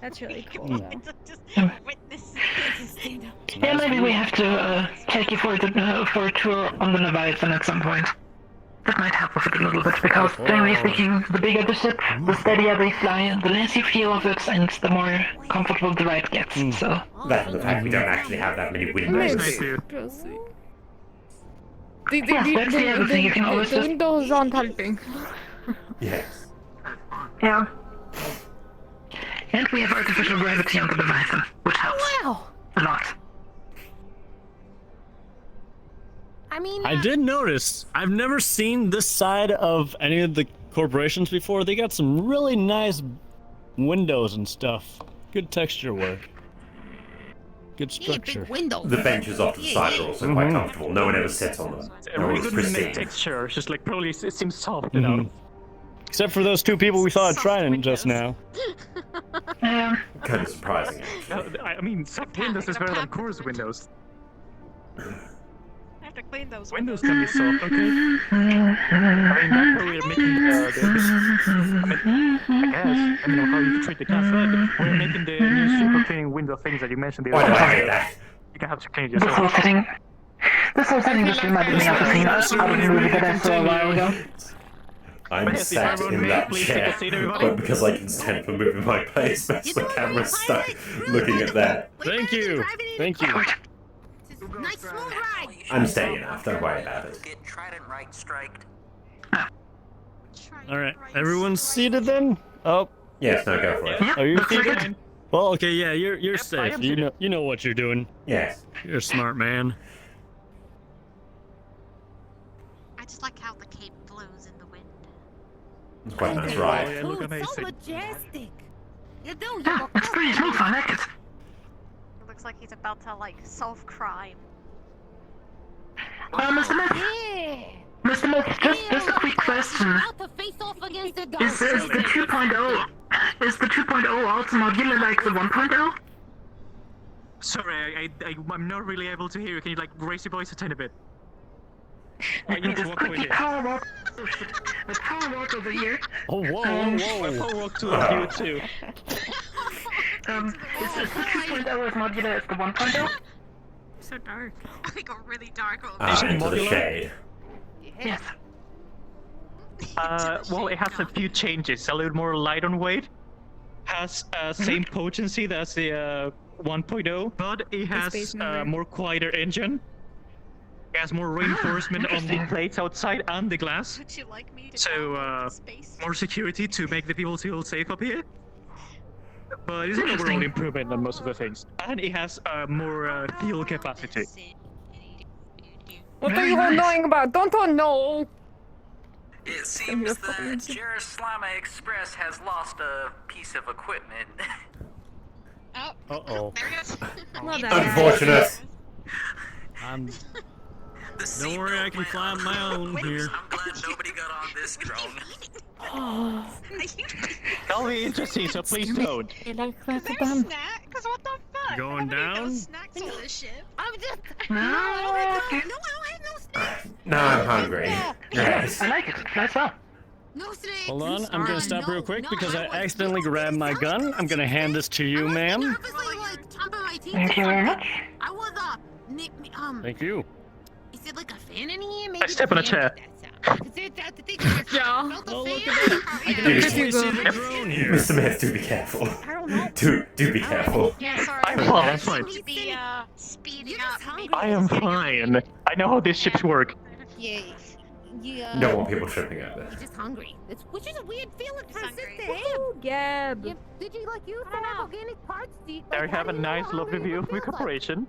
That's really cool. Though. Yeah, maybe we have to take you for a tour on the Leviathan at some point. That might help with it a little bit, because generally speaking, the bigger the ship, the steadier they fly, the less you feel of it, and the more comfortable the ride gets, so... That and the fact we don't actually have that many windows. That's the other thing you can always The just... windows aren't helping. Yes. Yeah. And we have artificial gravity on the Leviathan, which helps. Wow! A lot. I mean, I did notice, I've never seen this side of any of the corporations before. They got some really nice windows and stuff. Good texture work. Good structure. The benches off to the side are also quite comfortable. No one ever sits on them. It's a They're really always good pristine. texture. It's just like probably it seems soft, you know. Except for those two people we saw at Trident just now. Kind of surprising. I mean, soft windows is better than coarse windows. I have to clean those Windows can be soft, okay? I mean, that's how we're making I guess. I don't know how you treat the cat, but we're making the new super cleaning window things that you mentioned the Why other do I time. hate that? You can have to clean it This yourself. whole setting just reminded me of a scene out of a movie that I saw a while ago. I'm sat in that chair, but because I can stand for moving my place, that's the camera stuck looking at that. Thank you. Thank you. nice smooth ride. I'm staying enough, don't worry about it. Get Trident right striked. Alright, everyone's seated then? Oh. Yes, no, go for it. Are you seated? Well, okay, yeah, you're I safe. am You know what you're doing. Yes. You're a smart man. I just like how the cape blows in the wind. It's quite a nice ride. Yeah, look So amazing. majestic. You do. You Yeah, look it's pretty smooth, I like it. It looks like he's about to like solve crime. Mr. Myth, Yeah. Mr. Myth, just a quick question. About to face off against the Is the 2.0, is the 2.0 also modular like the 1.0? Sorry, I'm not really able to hear you. Can you like raise your voice a tiny bit? Let me just quickly power walk. Let's power walk over here. Oh, whoa, I power walk to you too. Is the 2.0 as modular as the 1.0? So dark. I got really dark over Into the shade. Yes. Well, it has a few changes. A little more light on weight. Has same potency as the 1.0, but it has space member. more quieter engine. It has more reinforcement on the plates outside and the glass. Would you like me to So, more security to make the people feel safe up here. But it's an overall improvement on most of the things. And it has more fuel capacity. What are you all knowing about? Don't know. It seems the Jerusalem Express has lost a piece of equipment. Oh. Uh-oh. Unfortunate. Don't worry, I can fly on my own here. I'm glad nobody got on this drone. That'll be interesting, so please don't. I like that There's done. snacks? What the fuck? Going down? Snacks on this ship. I'm just. No, I don't have no snacks. Now I'm hungry. Yes. I like it. That's all. No snacks. Hold on, I'm gonna stop real quick because I accidentally grabbed my gun. I'm gonna hand this to you, ma'am. Nervously, like, chomping my teeth. Thank you very much. I was Thank you. Is it like a fan in here? Maybe I step on a chair. Yeah. Oh, look at that. I can actually see the drone here. Mr. Smith, do be careful. Do be careful. Yeah, sorry. I'm fine, I'm fine. Be, speeding up. I am fine. I know how these ships work. Yeah. Yeah. Don't want people tripping over. You're just hungry. Which is a weird feeling for a sister. Gab. Did you like use some organic parts? There you have a nice, lovely view of the corporation.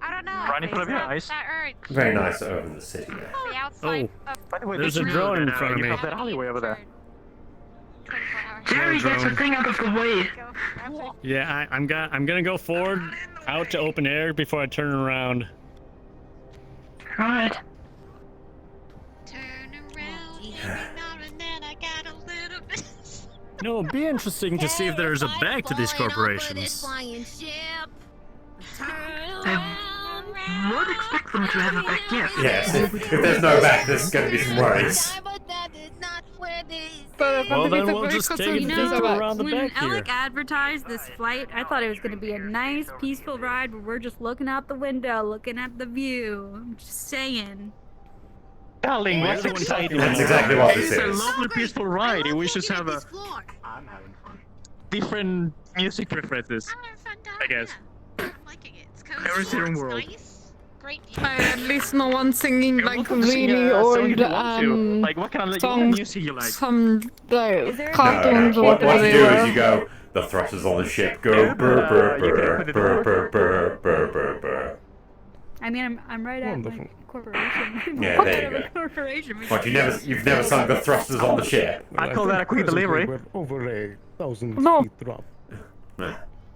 I don't know. Right in front of your eyes. That urge. Very nice over the city there. The outside By the way, There's did a you know drone in that, front of you me. have that alleyway over there. Jerry, get your thing out of the way. Yeah, I'm gonna go forward out to open air before I turn around. Alright. Turn around every now and then. I got a little bit. No, it'd be interesting to see if there's a back to these corporations. Flying ship. I would expect them to have a back, yes. Yes, if there's no back, there's going to be some worries. Well, then we'll just take it around the when back here. Alec advertised this flight, I thought it was going to be a nice, peaceful ride where we're just looking out the window, looking at the view. I'm just saying. Darling, what's exciting? That's exactly what this It's a is. lovely, peaceful ride. We should have a different music preferences, I guess. Everything world. At least no one singing You're like welcome to sing really a song old if you want to. Like, what kind of songs, music you like? some like No, cartoons or what whatever you they do were. is you go, the thrusters on the ship go burr burr burr burr burr burr burr burr burr. I mean, I'm right at my corporation. Yeah, there you go. Corporation. What, you've never sung the thrusters on the ship? I call that a quick delivery. Over 1,000 No. feet drop.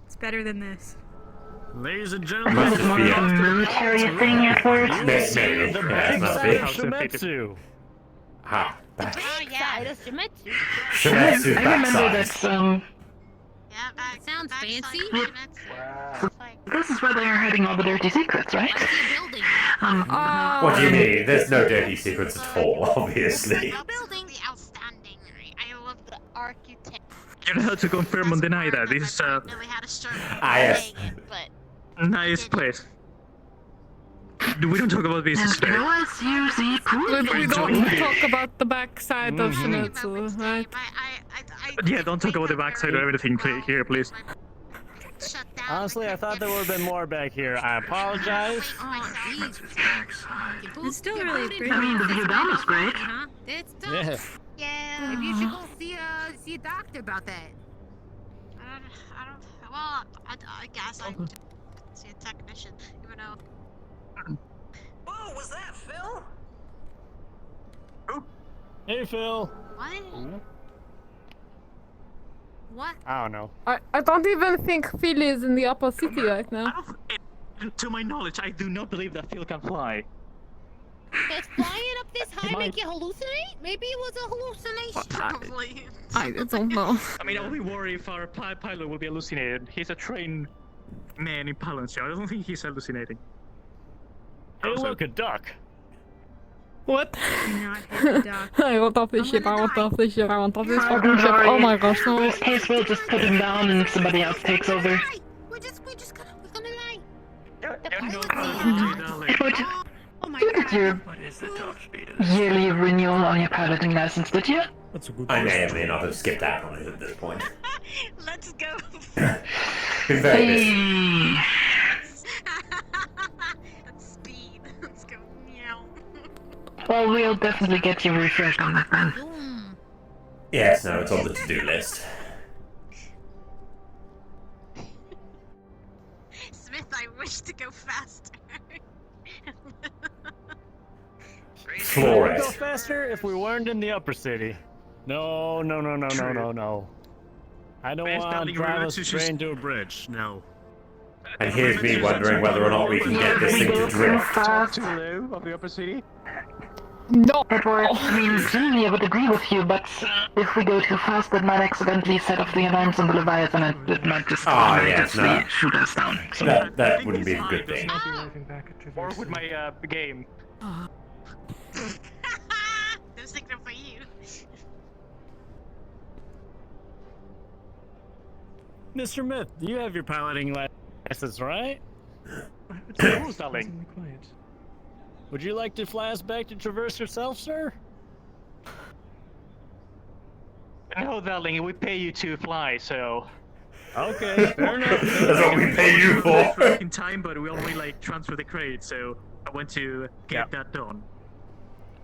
It's better than this. Ladies and Must gentlemen, just be A military thing at work. Maybe. the Yeah, it must be. backside of Shimetsu. Ha. Back. Oh yeah, Shimetsu. Shimetsu's I remember backside. that, Sounds fancy. this is where they are hiding all the dirty secrets, right? What do you mean? There's no dirty secrets at all, obviously. The outstanding. I love the architect. You don't have to confirm or deny that. This is a yes. nice place. We don't talk about business today. We don't talk about the backside of Shimetsu, right? Yeah, don't talk about the backside of everything here, please. Honestly, I thought there would have been more back here. I apologize. It's still really pretty. I mean, the view down is great. Huh? That's tough. Yeah. Yeah. Maybe you should go see a doctor about that. I don't. Well, I guess I could see a technician, even though. Whoa, was that Phil? Hey, Phil. What? What? I don't know. I don't even think Phil is in the upper city right now. To my knowledge, I do not believe that Phil can fly. Does flying up this high make you hallucinate? Maybe it was a hallucination. I don't know. I mean, I'll be worried if our pilot will be hallucinated. He's a trained man in pilots, so I don't think he's hallucinating. Hey, look, a duck. What? Do not hit the duck. I want off this ship, I want off this ship, I want off this I'm fucking ship. sorry. Oh my gosh, no. Worst case, we'll just put him down and somebody else takes over. We're gonna die. Oh my god. Your What is the top speed of yearly renewal on your piloting license, did you? That's a good I may or may not have skipped out on it at this point. Let's go. Been very busy. Hey. Speed. Let's go. Well, we'll definitely get you refreshed on that then. Yes, no, it's on the to-do list. Smith, I wish to go faster. Floor Would we go it. faster if we weren't in the upper city. No. I don't Best want to darling, drive remember us to straight into a bridge. No. And here's me wondering whether or not we can get this thing to drift. Too low of the upper city. No! Edward, I mean, generally I would agree with you, but if we go too fast, that might accidentally set off the alarms on the Leviathan and it might just yes, no. shoot us down. So That wouldn't be a good thing. Or with my game. No signal for you. Mr. Myth, you have your piloting license, right? Who's darling? Would you like to fly us back to Traverse yourself, sir? No, darling, we pay you to fly, so. Okay, fair enough. That's what we pay you for. In time, but we only like transfer the credit, so I want to get that done.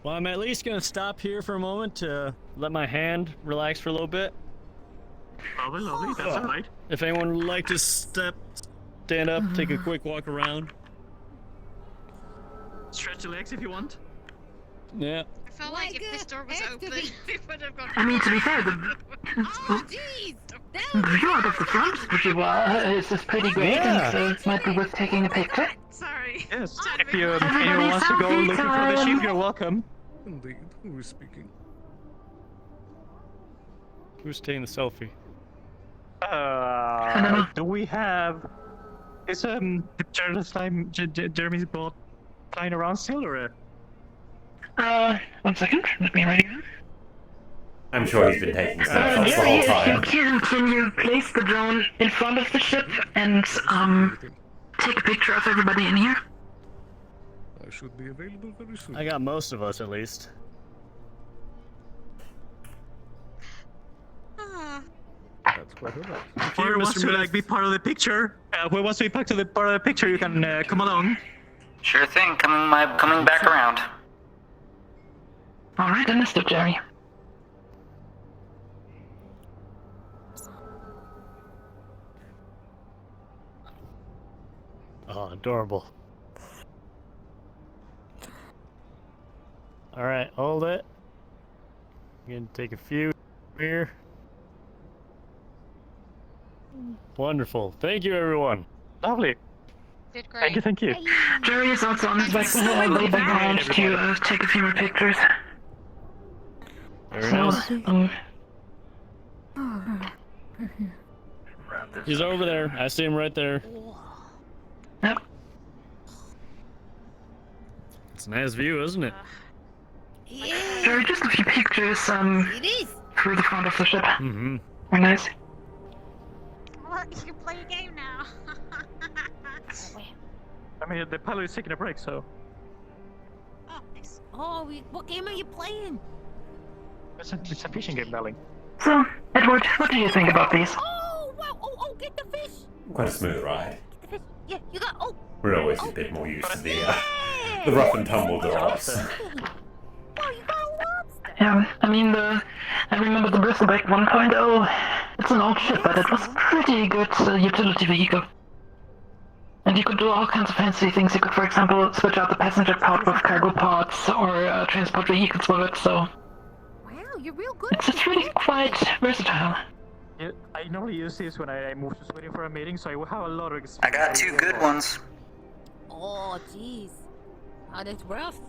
Well, I'm at least gonna stop here for a moment to let my hand relax for a little bit. Lovely, that's alright. If anyone would like to stand up, take a quick walk around. Stretch the legs if you want. Yeah. I felt like if this door was open, we would have gone. I mean, to be fair, the Jeez! view out of the front is pretty great, and so it might be worth taking a picture. Sorry. Yes, if anyone wants to go looking for the ship, you're welcome. Indeed. Who is speaking? Who's taking the selfie? Do we have? Is Jeremy's boat flying around still, or? 1 second. Let me write it. I'm sure he's been taking snapshots the whole time. Can you place the drone in front of the ship and take a picture of everybody in here? I should be available very soon. I got most of us, at least. That's quite alright. Whoever wants to be part of the picture, whoever wants to be part of the picture, you can come along. Sure thing. Coming back around. All right, understood, Jerry. Oh, adorable. Alright, hold it. I'm gonna take a few here. Wonderful. Thank you, everyone. Lovely. Did great. Thank you. Jerry is also on his way back around to take a few more pictures. Very So, nice. He's over there. I see him right there. Yep. It's a nice view, isn't it? Jerry, just a few pictures, through the front of the ship. Mm-hmm. Very nice. Well, you can play a game now. I mean, the pilot is taking a break, so. Oh, nice. Oh, what game are you playing? It's a fishing game, darling. So, Edward, what do you think about these? Oh, wow. Oh, get the fish. Quite a smooth ride. Get the fish. Yeah, you got. Oh. We're always a bit more used to the rough and tumble drops. Yeah, I mean, I remember the Bristleback 1.0. It's an old ship, but it was pretty good utility vehicle. And you could do all kinds of fancy things. You could, for example, switch out the passenger pod with cargo pods or transport vehicles with it, so... Wow, you're real good. It's really quite versatile. Yeah, I normally use this when I move to Sweden for a meeting, so I will have a lot of experience. I got 2 good ones. Oh, jeez. Oh, that's rough.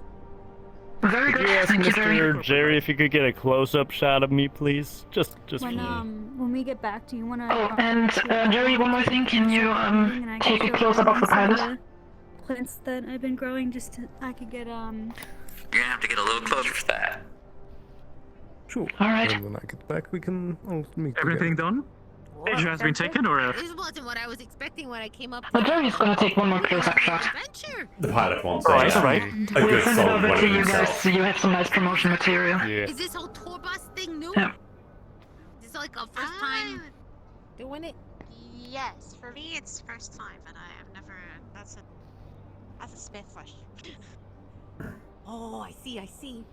Very Could good, you ask thank you, Mr. Jerry if you could get a close-up shot of me, please? Just When we get back, do you wanna? Oh, and Jerry, one more thing. Can you take a close-up of the pilot? Plants that I've been growing, just to, I could get You're gonna have to get a little closer to that. Sure. All right. And when I get back, we can all meet Everything done? Picture has been taken, or? This wasn't what I was expecting when I came up. Well, Jerry's gonna take one more close-up shot. The pilot wants Alright, a alright. good We'll send it solid over one to of you himself. guys so you have some nice promotion material. Yeah. Is this whole tour bus thing new? Yeah. Is this like a first time doing it? Yes, for me it's first time, and I have never. That's a Smith question. Oh, I see, I see.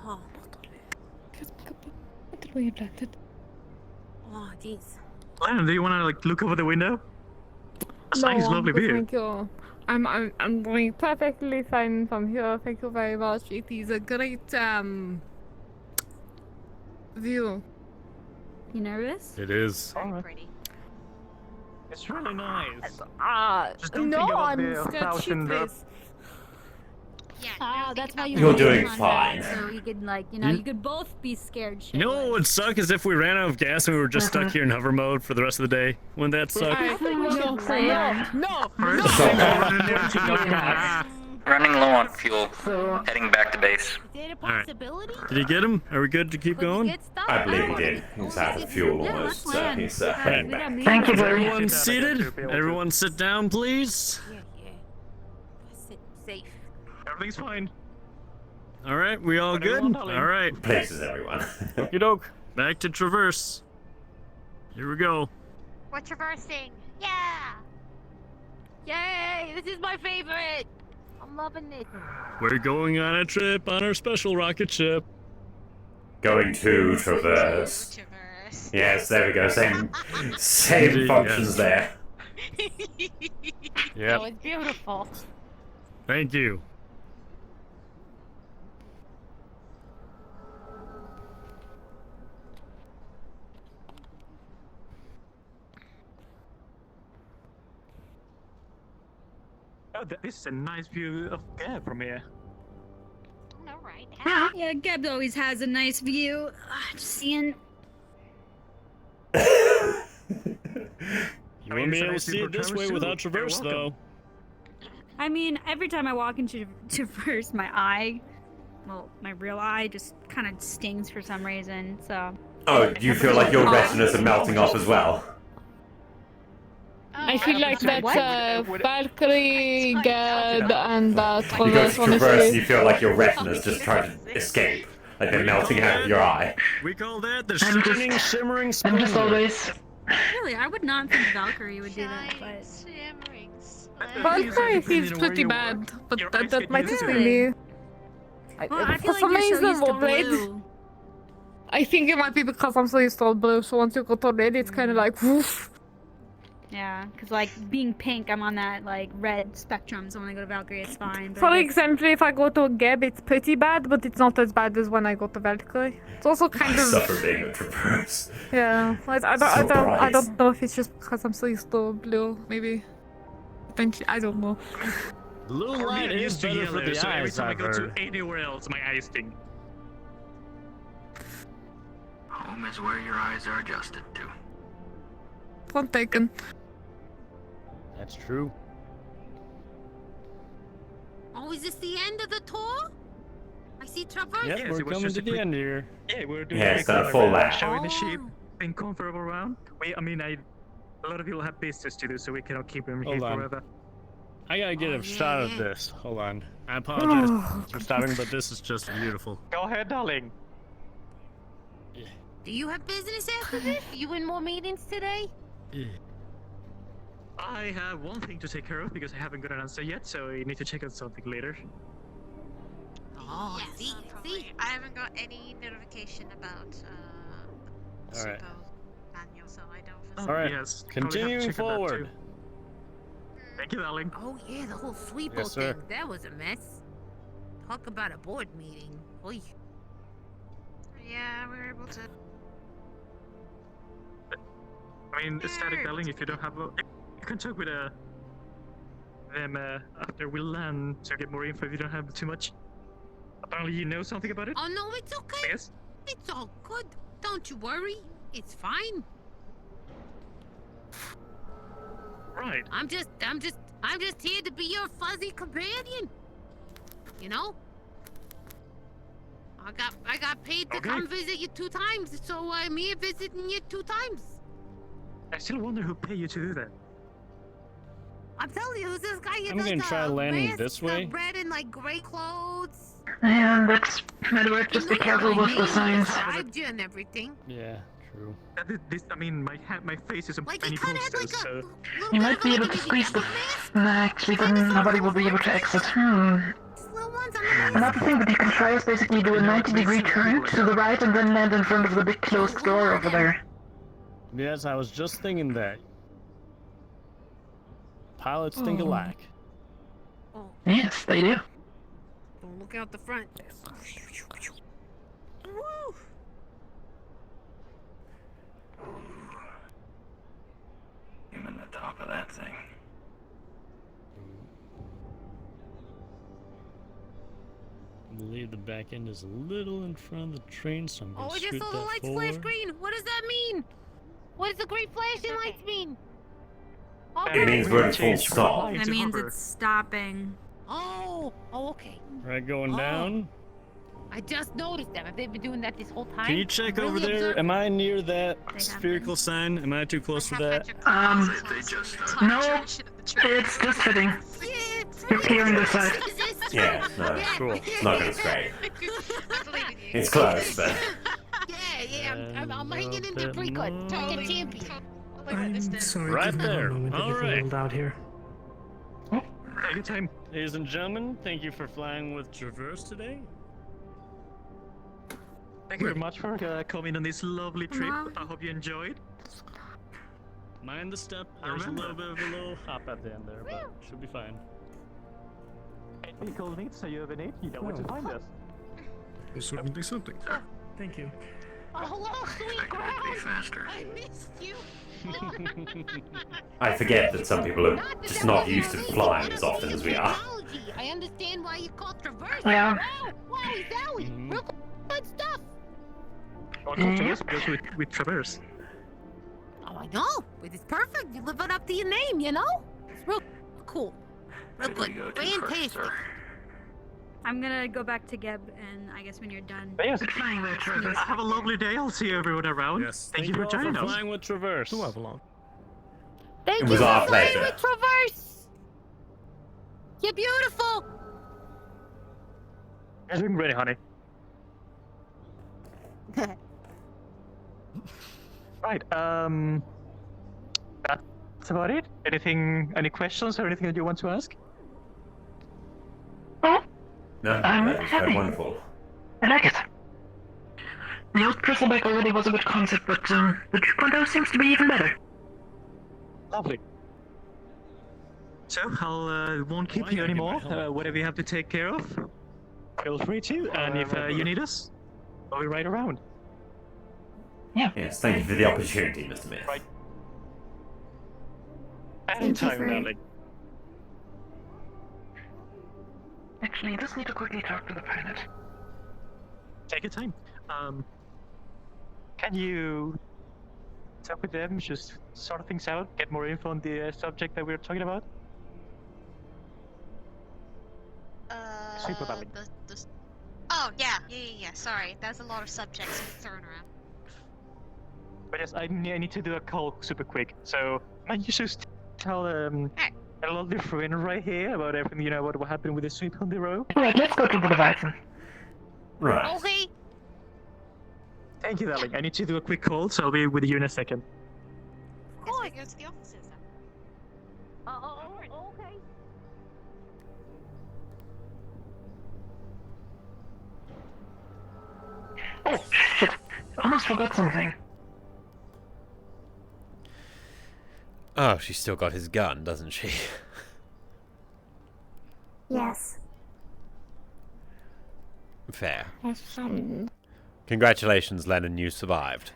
Oh. Oh, jeez. Lennon, do you want to like look over the window? That's No, nice, lovely view. thank you. I'm doing perfectly fine from here. Thank you very much. It is a great view. You nervous? It is. Pretty. It's really nice. Just don't No, think about I'm the scared 1,000 shitless. That's why You're doing on fine. that, so you could like, you could both be scared. You know what would suck is if we ran out of gas and we were just stuck here in hover mode for the rest of the day. Wouldn't that suck? Running low on fuel. Heading back to base. Alright. Did he get him? Are we good to keep going? I believe he did. He's out of fuel almost, so he's heading back. Thank you, everyone seated? Everyone sit down, please. Safe. Everything's fine. Alright, we all good? Alright. Places, everyone. Okie doke. Back to Traverse. Here we go. We're traversing. Yeah. Yay! This is my favorite. I'm loving this. We're going on a trip on our special rocket ship. Going to Traverse. Yes, there we go. Same Indeed, functions yes. there. Yep. Oh, it's beautiful. Thank you. Oh, this is a nice view of Gab from here. Alright. Yeah, Geb always has a nice view. Just seeing. You won't be able to see it this way without Traverse, though. I mean, every time I walk into Traverse, my eye, well, my real eye, just kind of stings for some reason. So. Oh, do you feel like your retinas are melting off as well? I feel like that's Valkyrie, Gad, and You go to Traverse, Traverse and you honestly. feel like your retinas just trying to escape. Like they're melting out of your eye. We call that the shining, shimmering I'm just splendor. always. Really, I would not think Valkyrie would do that, but. Valkyrie feels pretty bad, but that might just be me. Well, I For feel like some you're so reason, used to red. blue. I think it might be because I'm so used to all blue, so once you go to red, it's kind of like, woof. Yeah, because like being pink, I'm on that like red spectrum, so when I go to Valkyrie, it's fine. But For I guess- example, if I go to Geb, it's pretty bad, but it's not as bad as when I go to Valkyrie. It's also kind I of suffer being a Traverse. yeah. I don't know if it's just because I'm so used to blue, maybe. Eventually, I don't know. Blue For me, light I'm is used to better yellow, for the so every eyes, time I I've go to heard. anywhere else, my eyes sting. Home is where your eyes are adjusted to. Point taken. That's true. Oh, is this the end of the tour? I see Traverse. Yep, Yes, we're it was coming just to a the quick- end here. Yeah, we're doing Yeah, a it's quick done a full lap. showing the sheep, Oh. being comfortable around. A lot of people have business to do, so we cannot keep them here Hold on. forever. I gotta get a shot of this. Hold on. I apologize for stopping, but this is just beautiful. Go ahead, darling. Do you have business after this? You in more meetings today? I have one thing to take care of because I haven't got an answer yet, so I need to check out something later. Oh, Yes, see, probably. I haven't got any notification about All right. manual, so I don't. Oh, All right. yes. Continuing forward. Thank you, darling. Oh yeah, the whole sweepo Yes, sir. thing. That was a mess. Talk about a board meeting. Oy. Yeah, we were able to. I mean, static darling, if you don't have a... You can talk with them after we land to get more info if you don't have too much. Apparently you know something about it? Oh no, it's okay. Yes? It's all good. Don't you worry. It's fine. Right. I'm just here to be your fuzzy companion. You know? I got paid to Okay. come visit you 2 times, so I'm here visiting you 2 times. I still wonder who paid you to do that. I'm telling you, who's this guy? I'm gonna try landing this way. Red and like gray clothes. And that's might work. Just be careful with the signs. Described you and everything. Yeah, True. I mean, my face is on Like, many it kinda had posters, like a so... You might be able to squeeze the... Actually, then nobody will be able to exit. Another thing that you can try is basically do a 90-degree turn to the right and then land in front of the big closed door over there. Yes, I was just thinking that. Pilots think alike. Yes, they do. Don't look out the front. Woo! I'm in the top of that thing. I believe the back end is a little in front of the train, so I'm going Oh, to I scoot just saw the that lights forward. flash green. What does that mean? What does the green flashing lights mean? It means we're at full stop. That means it's stopping. Oh, okay. Right, going down. I just noticed them. Have they been doing that this whole time? Can you check over there? Am I near that spherical sign? Am I too close to that? No, it's just fitting. You're clearing this side. Yeah, no, cool. It's not gonna stray. It's close, but I'm hanging in there pretty good. Talking champion. I'm sorry. Right give me there. one moment, I All get a right. little loud here. Anytime. Ladies and gentlemen, thank you for flying with Traverse today. Thank you very much for coming on this lovely trip. I hope you enjoyed. Mind the step. There's a little bit of a little hop at the end there, but should be fine. Any cool needs, so you have a need, you know where to find us. There's certainly something. Thank you. Oh, hello, sweet ground. faster. I missed you. I forget that some people are just not used to flying as often as we are. I understand why you call Traverse. Yeah. Wow, Zowie. Real good stuff. Because with Traverse. Oh, I know. But it's perfect. You're living up to your name, you know? It's real cool. Real good. Fantastic. I'm gonna go back to Geb, and I guess when you're done. Yes. Have a lovely day. I'll see everyone around. Yes. Thank you for joining us. Flying with Traverse. To Avalon. Thank It you was for our flying pleasure. with Traverse. You're beautiful. Guys, we can ready, honey. Right. That's about it. Any questions or anything that you want to ask? No, I'm that was happy. wonderful. I like it. The old Bristleback already was a good concept, but the 2.0 seems to be even better. Lovely. So, I won't keep you anymore. Whatever you have to take care of, feel free to. And if you need us, we'll be right around. Yes, thank you for the opportunity, Mr. Myth. Right. Anytime, darling. Actually, I just need to quickly talk to the pilot. Take your time. Can you talk with them, just sort things out, get more info on the subject that we were talking about? Super darling. Oh, yeah. Sorry. There's a lot of subjects thrown around. But yes, I need to do a call super quick. So, might you just tell a lovely friend right here about everything, you know, what happened with the sweep on the road? Alright, let's go to the device. Right. Okay. Thank you, darling. I need to do a quick call, so I'll be with you in a second. Of course. Go to the offices then. Okay. Oh, shit. Almost forgot something. Oh, she's still got his gun, doesn't she? Yes. Fair. Have fun. Congratulations, Lennon, you survived.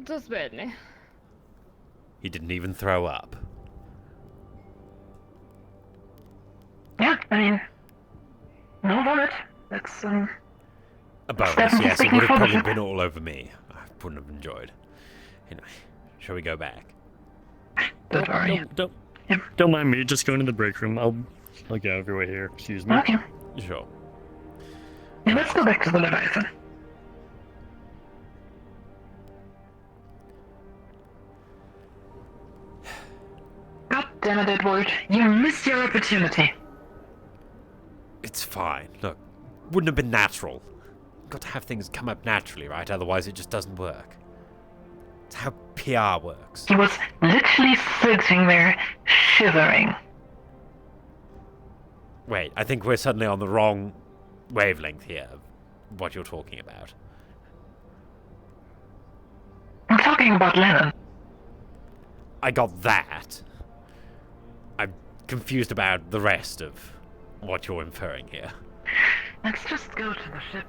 Just barely. He didn't even throw up. Yeah, I mean... No vomit. That's, A bonus, definitely yes, it speaking would have for probably the- been all over me. I wouldn't have enjoyed. Anyway, shall we go back? Don't worry. Don't mind me, just going to the break room. I'll get out of your way here, excuse me. Okay. Sure. Yeah, let's go back to the Leviathan. God damn it, Edward. You missed your opportunity. It's fine. Look, wouldn't have been natural. got to have things come up naturally, right? Otherwise it just doesn't work. It's how PR works. He was literally sitting there, shivering. Wait, I think we're suddenly on the wrong wavelength here of what you're talking about. I'm talking about Lennon. I got that. I'm confused about the rest of what you're inferring here. Let's just go to the ship.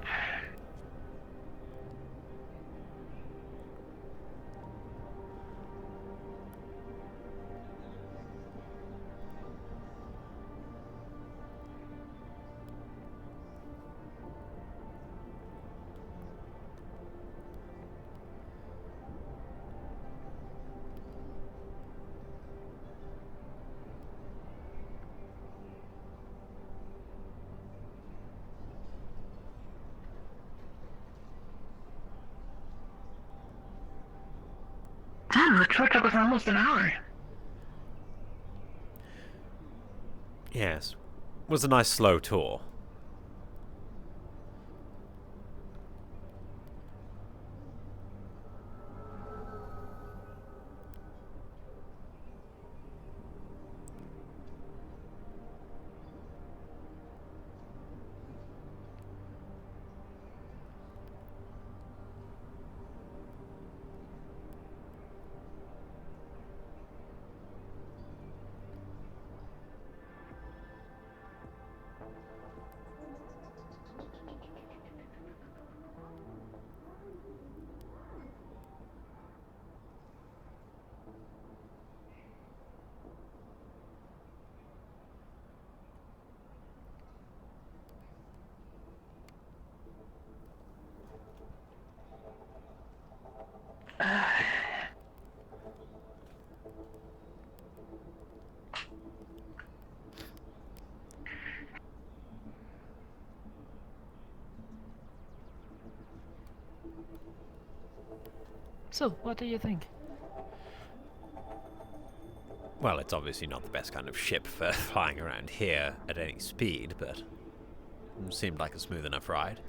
Damn, the trip took us almost an hour. Yes. Was a nice slow tour. So, what do you think? Well, it's obviously not the best kind of ship for flying around here at any speed, but it seemed like a smooth enough ride.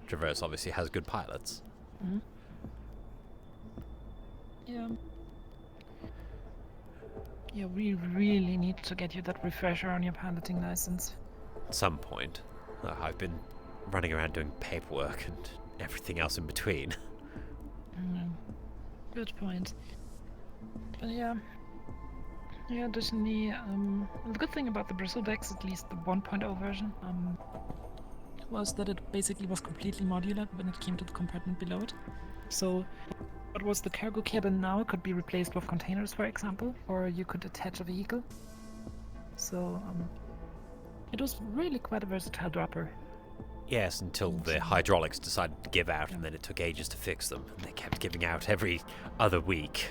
Traverse obviously has good pilots. Mm-hmm. Yeah. Yeah, we really need to get you that refresher on your piloting license. At some point. I've been running around doing paperwork and everything else in between. Good point. But yeah, additionally, the good thing about the Bristleback's, at least the 1.0 version, was that it basically was completely modular when it came to the compartment below it. So what was the cargo cabin now could be replaced with containers, for example, or you could attach a vehicle. So it was really quite a versatile dropper. Yes, until the hydraulics decided to give out, and then it took ages to fix them. And they kept giving out every other week.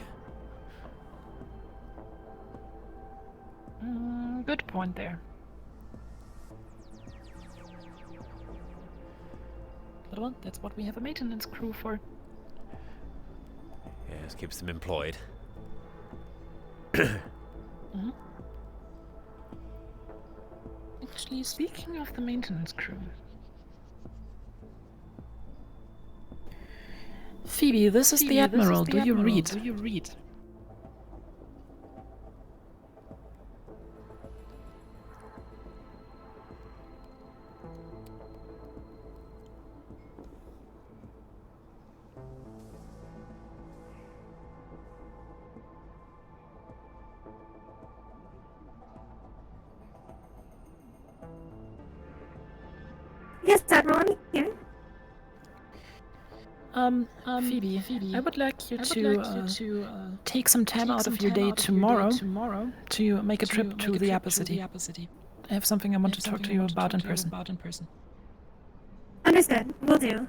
Good point there. But well, that's what we have a maintenance crew for. Yes, keeps them employed. Actually, speaking of the maintenance crew, Phoebe, this is the Admiral. Do you read? Yes, Admiral, here. Phoebe, I would like you to take some time out of your day tomorrow to make a trip to the Apple City. I have something I want to talk to you about in person. Understood. Will do.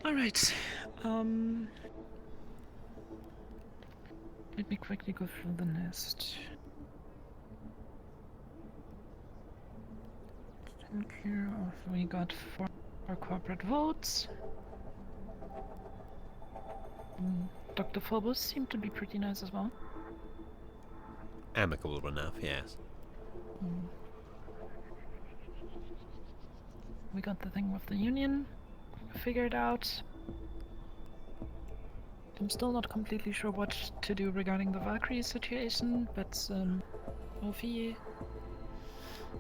All right. Let me quickly go through the list. Here we got 4 corporate votes. Dr. Phobos seemed to be pretty nice as well. Amicable enough, yes. We got the thing with the Union figured out. I'm still not completely sure what to do regarding the Valkyrie situation, but Ophie,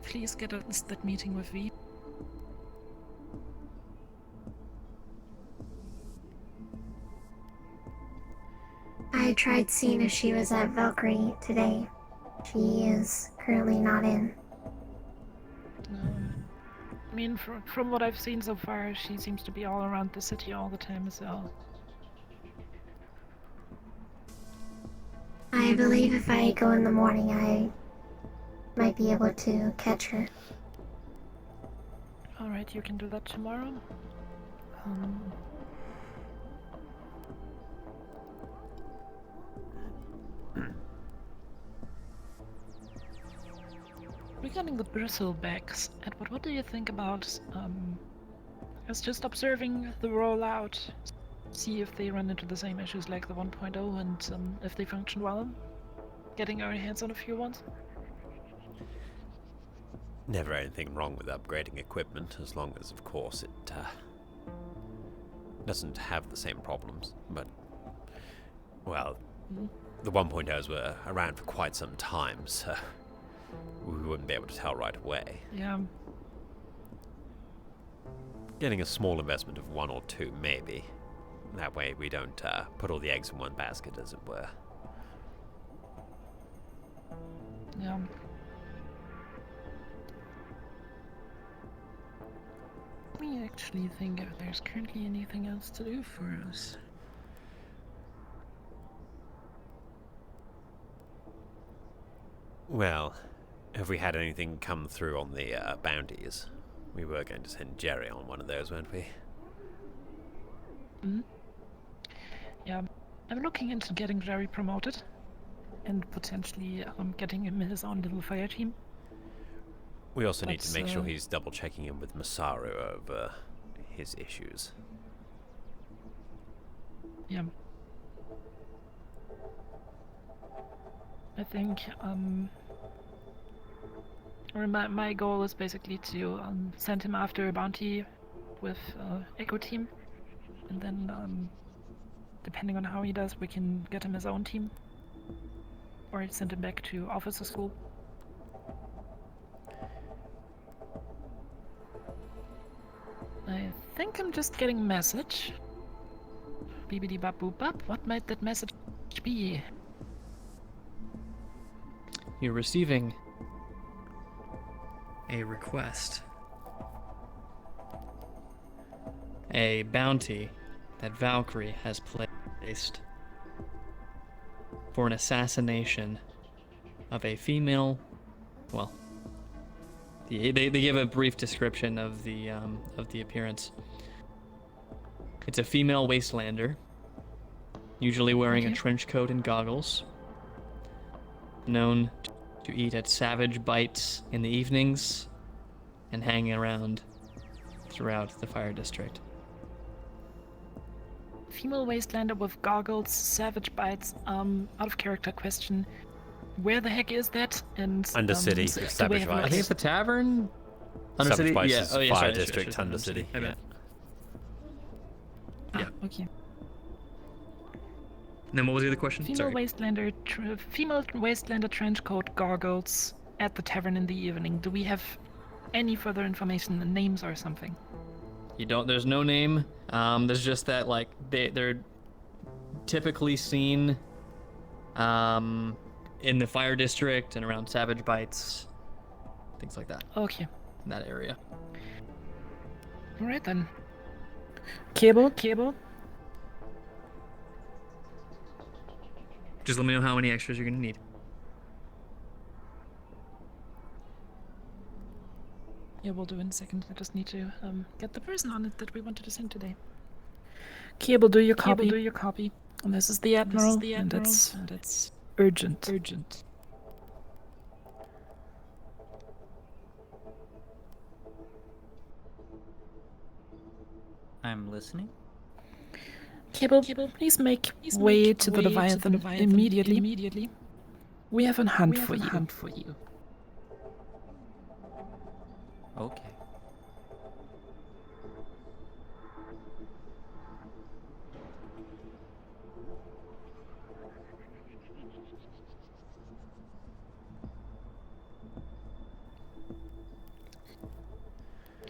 please get us that meeting with V. I tried seeing if she was at Valkyrie today. She is currently not in. I mean, from what I've seen so far, she seems to be all around the city all the time as well. I believe if I go in the morning, I might be able to catch her. Alright, you can do that tomorrow. Regarding the bristlebacks, Edward, what do you think about us just observing the rollout, see if they run into the same issues like the 1.0 and if they function well, getting our hands on a few ones? Never anything wrong with upgrading equipment, as long as, of course, it doesn't have the same problems. But, well, the 1.0s were around for quite some time, so we wouldn't be able to tell right away. Yeah. Getting a small investment of 1 or 2, maybe. That way we don't put all the eggs in one basket, as it were. Yeah. Let me actually think if there's currently anything else to do for us. Well, have we had anything come through on the bounties? We were going to send Jerry on one of those, weren't we? Yeah, I'm looking into getting Jerry promoted and potentially getting him his own little fire team. We also need to make sure he's double checking in with Masaru over his issues. Yeah. I think or my goal is basically to send him after a bounty with Echo Team, and then depending on how he does, we can get him his own team, or send him back to officer school. I think I'm just getting a message. Beepity bop boop bop. What might that message be? You're receiving a request. A bounty that Valkyrie has placed for an assassination of a female. Well, they give a brief description of the appearance. It's a female wastelander, usually wearing a trench coat and goggles, known to eat at Savage Bites in the evenings and hanging around throughout the fire district. Female wastelander with goggles, Savage Bites. Out of character question. Where the heck is that? And Undercity, Savage Bites. I think it's the tavern. Savage Bites yeah. is Oh, yeah, Fire sorry, District, sure, Undercity. Yeah. Yeah. Okay. And then what was the other question? Female wastelander, female wastelander trench coat, goggles at the tavern in the evening. Do we have any further information, names or something? You don't. There's no name. There's just that like they're typically seen in the fire district and around Savage Bites, things like that. Okay. In that area. All right then. Cable. Just let me know how many extras you're gonna need. Yeah, we'll do in a second. I just need to get the person on it that we wanted to send today. Cable, do your copy. And this is the Admiral, and it's urgent. I'm listening. Cable, please make way to the Leviathan immediately. We have a hunt for you. Okay.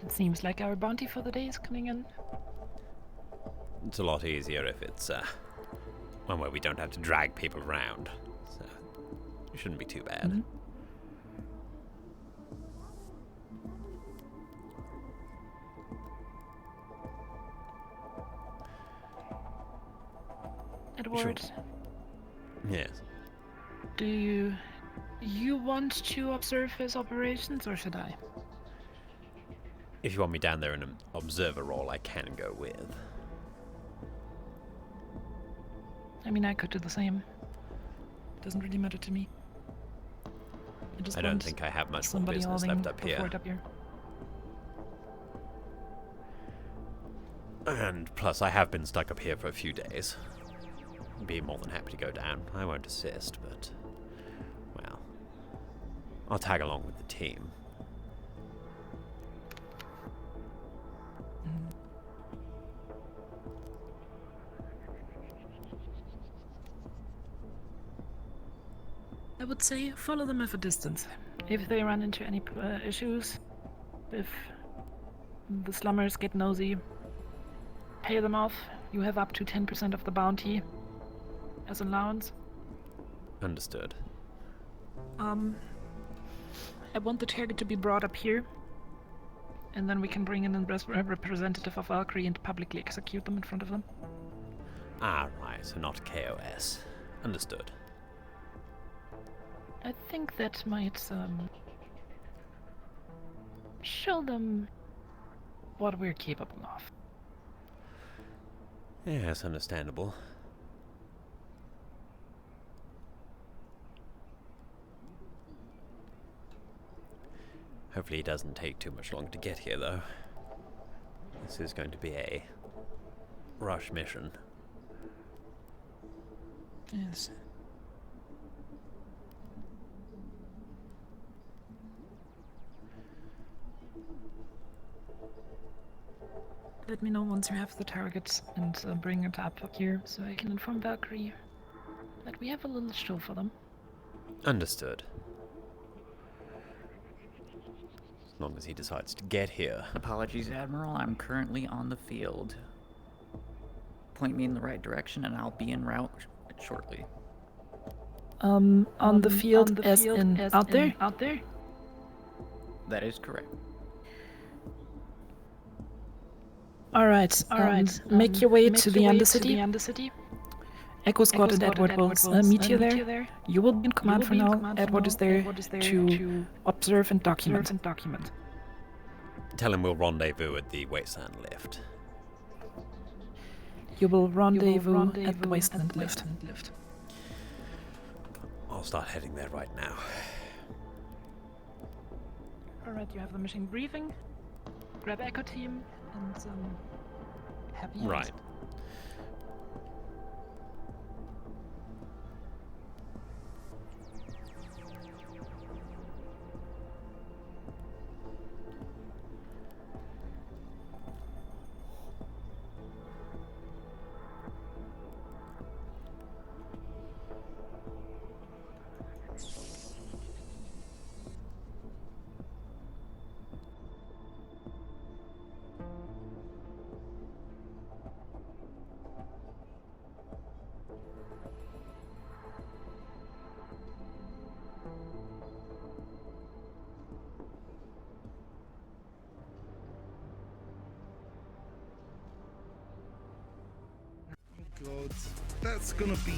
It seems like our bounty for the day is coming in. It's a lot easier if it's one where we don't have to drag people around. So it shouldn't be too bad. Mm-hmm. Edward, Yes. do you want to observe his operations, or should I? If you want me down there in an observer role, I can go with. I mean, I could do the same. Doesn't really matter to me. just I don't want think I have much more somebody business holding left up the here. fort up here. And plus, I have been stuck up here for a few days. Be more than happy to go down. I won't assist, but... well... I'll tag along with the team. I would say follow them at a distance. If they run into any issues, if the slummers get nosy, pay them off. You have up to 10% of the bounty as allowance. Understood. I want the target to be brought up here, and then we can bring in a representative of Valkyrie and publicly execute them in front of them. Ah, right, so not KOS. Understood. I think that might show them what we're capable of. Yes, understandable. Hopefully it doesn't take too much longer to get here, though. This is going to be a rush mission. Yes. Let me know once you have the targets and bring it up here so I can inform Valkyrie that we have a little show for them. Understood. As long as he decides to get here. Apologies, Admiral. I'm currently on the field. Point me in the right direction and I'll be en route shortly. On the field, as in out there? Out there? That is correct. Alright, make your way to the Undercity. Echo Squad and Edward will meet you there. You will be in command for now. Edward is there to observe and document. Tell him we'll rendezvous at the Wasteland Lift. You will rendezvous at the Wasteland Lift. I'll start heading there right now. Alright, you have the machine briefing. Grab Echo Team and happy Right. end. God, that's gonna be...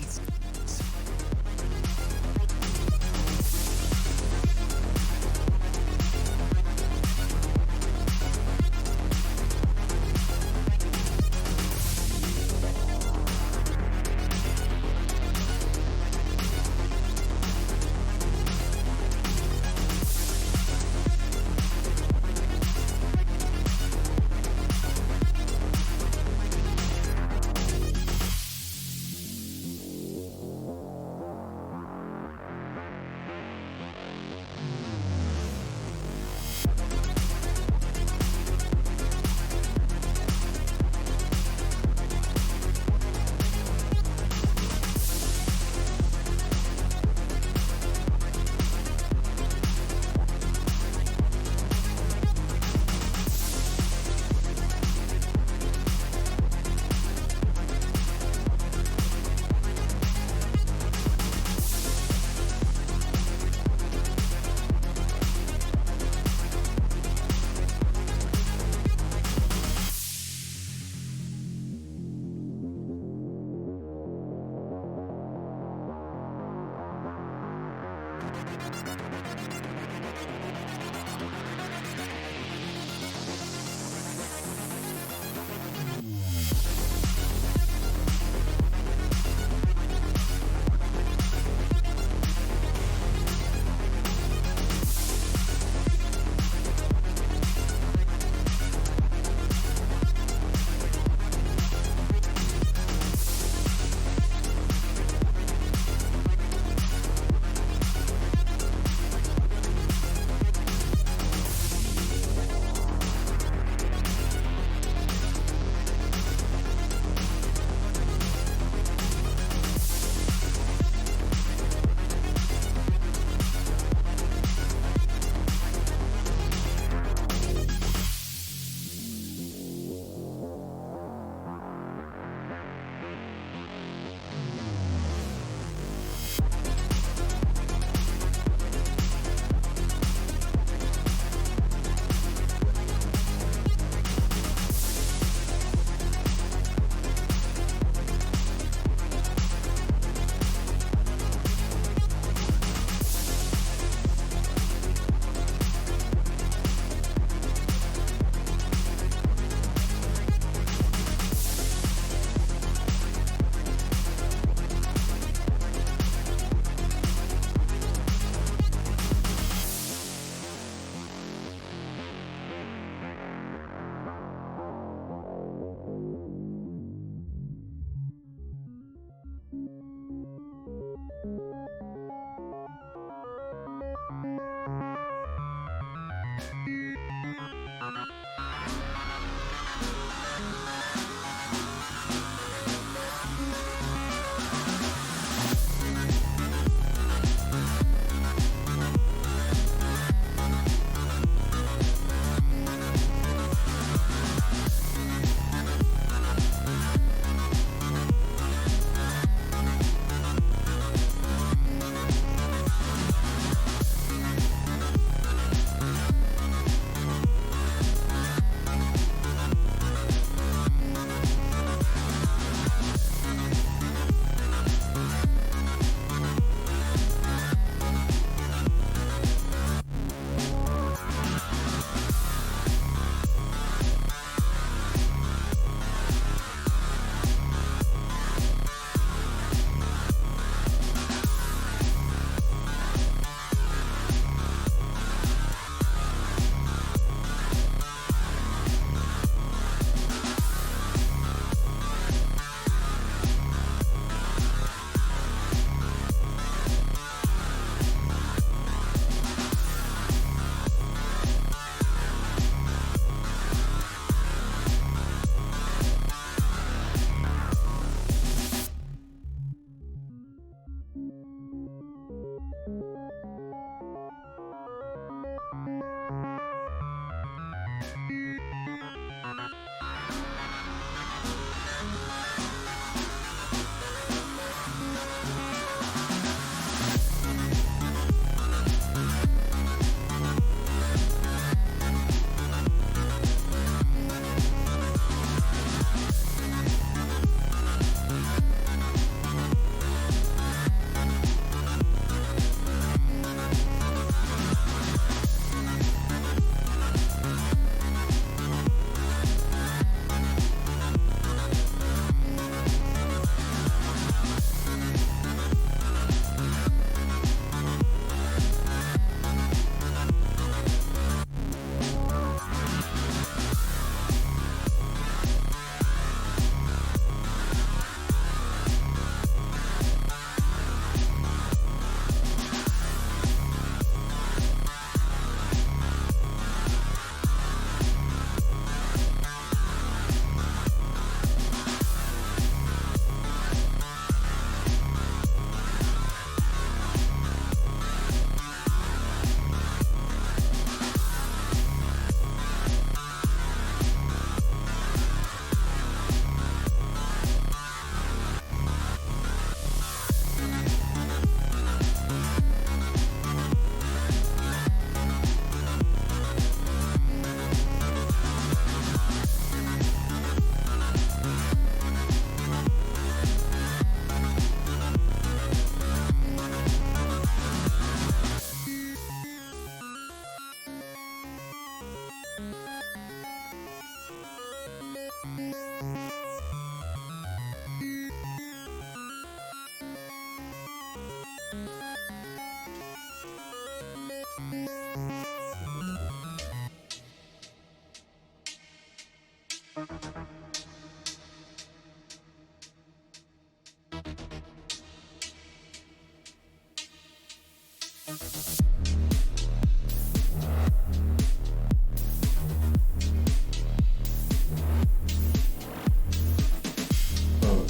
Oh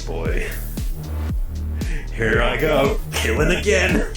boy. Here I go, killing again.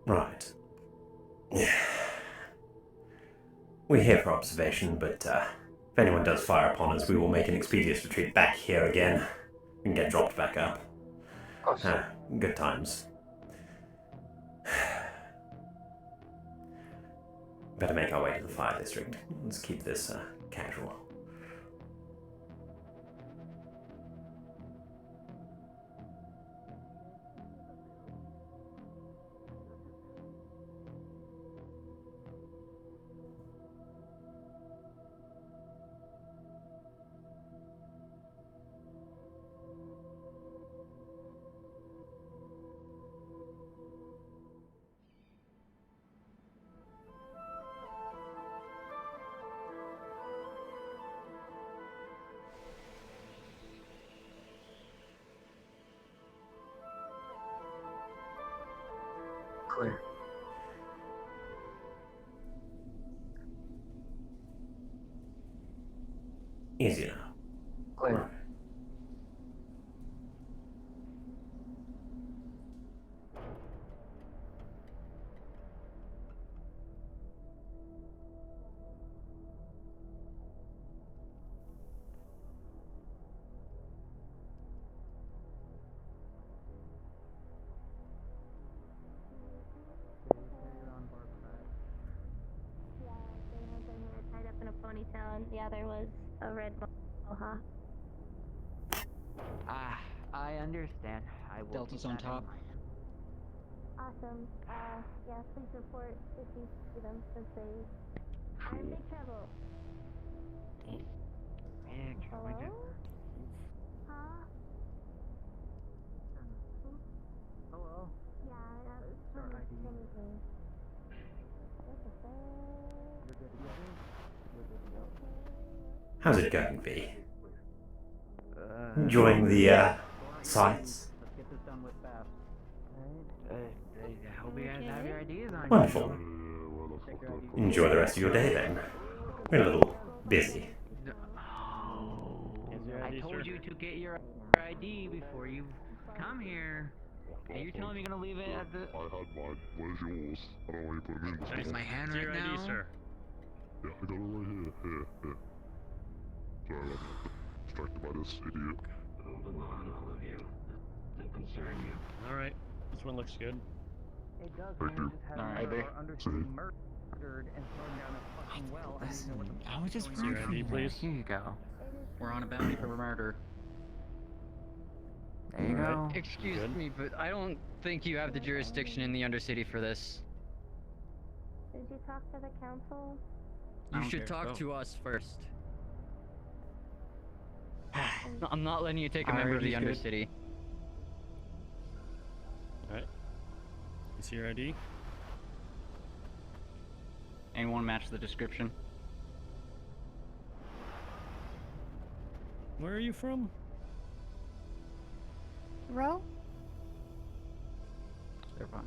Right. We're here for observation, but if anyone does fire upon us, we will make an expeditious retreat back here again and get dropped back up. Good times. Better make our way to the fire district. Let's keep this casual. Clear. Easy now. Clear. Tied up in a ponytail, and the other was a red mohawk. Ah, I understand. I will. Delta's keep on that in top. mind. Awesome. Yeah, please report if you see them since they are in big trouble. Hello? Huh? Hello. Yeah, that was from anything. How's it going, V? Enjoying the sights? Let's get this done with fast. I hope you guys have your ideas on. Wonderful. Enjoy the rest of your day then. We're a little busy. I told you to get your ID before you come here. And you're telling me you're gonna leave it at the. I had mine. Where's yours? I don't want you to put them in. Where's my hand Where's right your ID, now? sir? Yeah, I got it right here. Here. Sorry, I'm distracted by this idiot. Alright, this one looks good. It does. Thank you. Alright, See? murdered and thrown down a fucking well. I was just Your ID, please. Here you go. We're on a bounty for murder. There you go. Excuse Good. me, but I don't think you have the jurisdiction in the Undercity for this. Did you talk to the council? You don't should care. talk Go. to us first. I'm not letting you take a member of the Alrighty, good. Undercity. Alright. You see your ID? Anyone match the description? Where are you from? Row? They're fine.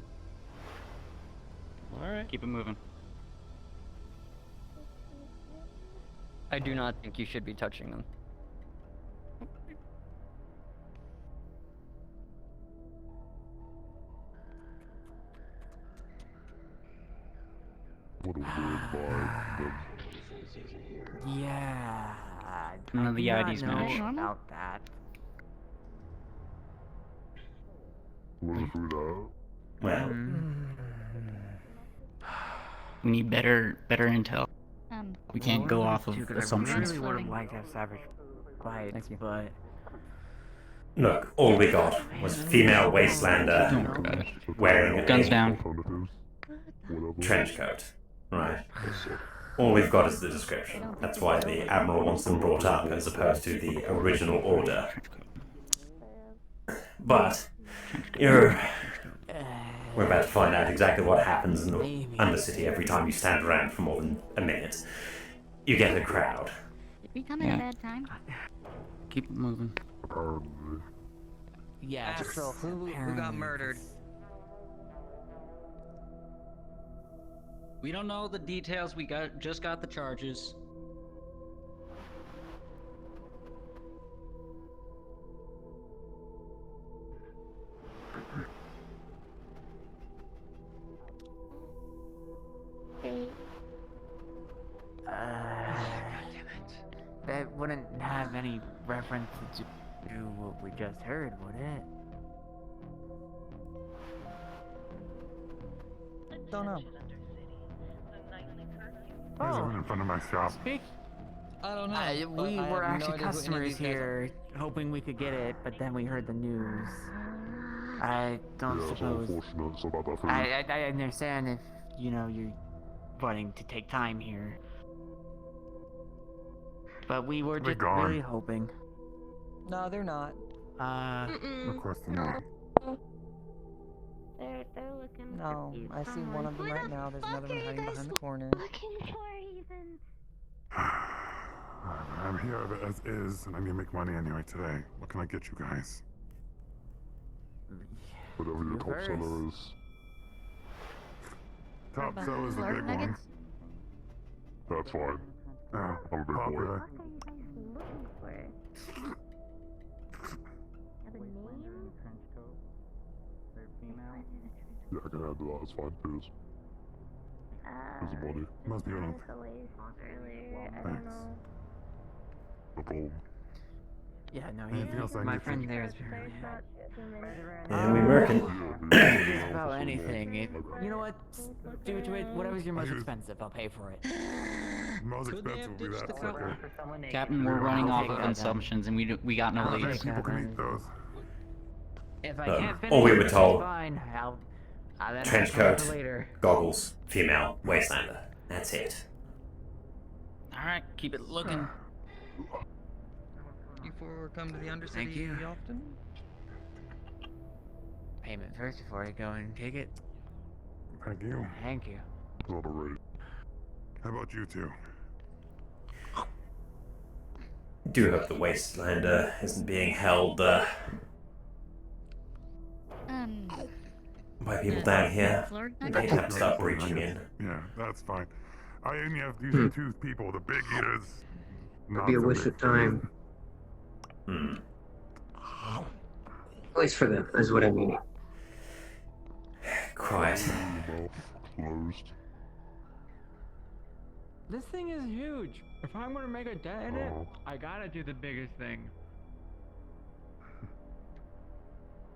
Alright. Keep it moving. I do not think you should be touching them. What are we doing by them? Yeah. None of I the do not IDs know match. about that. What if we that? Well, We need better intel. We can't go off of I assumptions. really would have liked to have Savage bites, but look, all we got was female wastelander Don't worry about it. wearing Guns a down. trench coat. Right. All we've got is the description. That's why the Admiral wants them brought up as opposed to the original order. But we're about to find out exactly what happens in the Undercity every time you stand around for more than a minute. You get a crowd. Did we come at a bad time? Keep it moving. yeah. So who got murdered? We don't know the details. We just got the charges. That wouldn't have any reference to what we just heard, would it? Don't know. Oh. In front of my shop. Speak. I don't know. We were actually customers here, hoping we could get it, but then we heard the news. I don't Yeah, it's suppose. unfortunate. So about that for you. I understand if you're wanting to take time here, but we were They're just gone. really hoping. No, they're not. Requesting that. They're looking. No, confused. I see I'm one like, of them "Who right the now. There's fuck another one are you hiding guys behind the corner. Looking for even. I'm here as is, and I'm gonna make money anyway today. What can I get you guys? Whatever your You top first. seller is. Top cell is the big one. That's fine. I'm a big boy. Yeah, I can handle that. It's fine. Here's the money. Must be enough. Thanks. No problem. Yeah, no, Anything else I my need friend from- there is very bad. Yeah, we merkin. Just about anything. You know what? Do it to it. Whatever's your most expensive, I'll pay for it. Most expensive will be that sucker. Captain, we're running off of consumptions and we got no I leads. think people can eat those. If I can't finish all we it, were it's told. fine. I'll then Trench I'll pay coat, for later. goggles, female, wastelander. That's it. Alright, keep it looking. You four come to the Undercity Thank you. often? Payment first before I go and take it. Thank you. Thank you. Not a rate. How about you two? Do hope the wastelander isn't being held by people down here. They'd have to start breaching in. Yeah, that's fine. I only have these are two people. The big eaters. It'd be a waste of time. At least for them, is what I mean. Quiet. Closed. This thing is huge. If I'm gonna make a dent in it, I gotta do the biggest thing.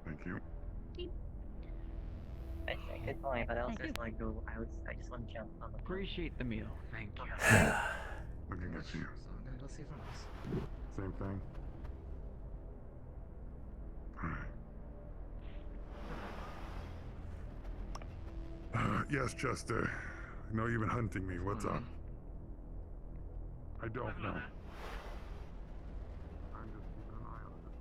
Thank you. Good point, but I also just like go. I just want to jump on the. Appreciate the meal. Thank you. Looking at you. Same thing. Yes, Chester. I know you've been hunting me. What's up? I don't know. I'm just keeping an eye on this.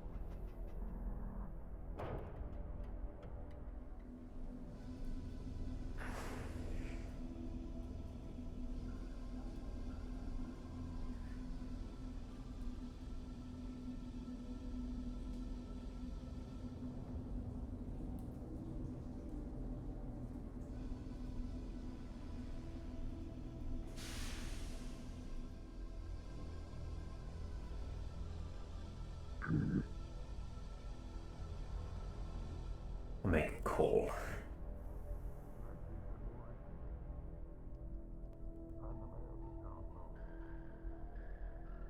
I'll make a call.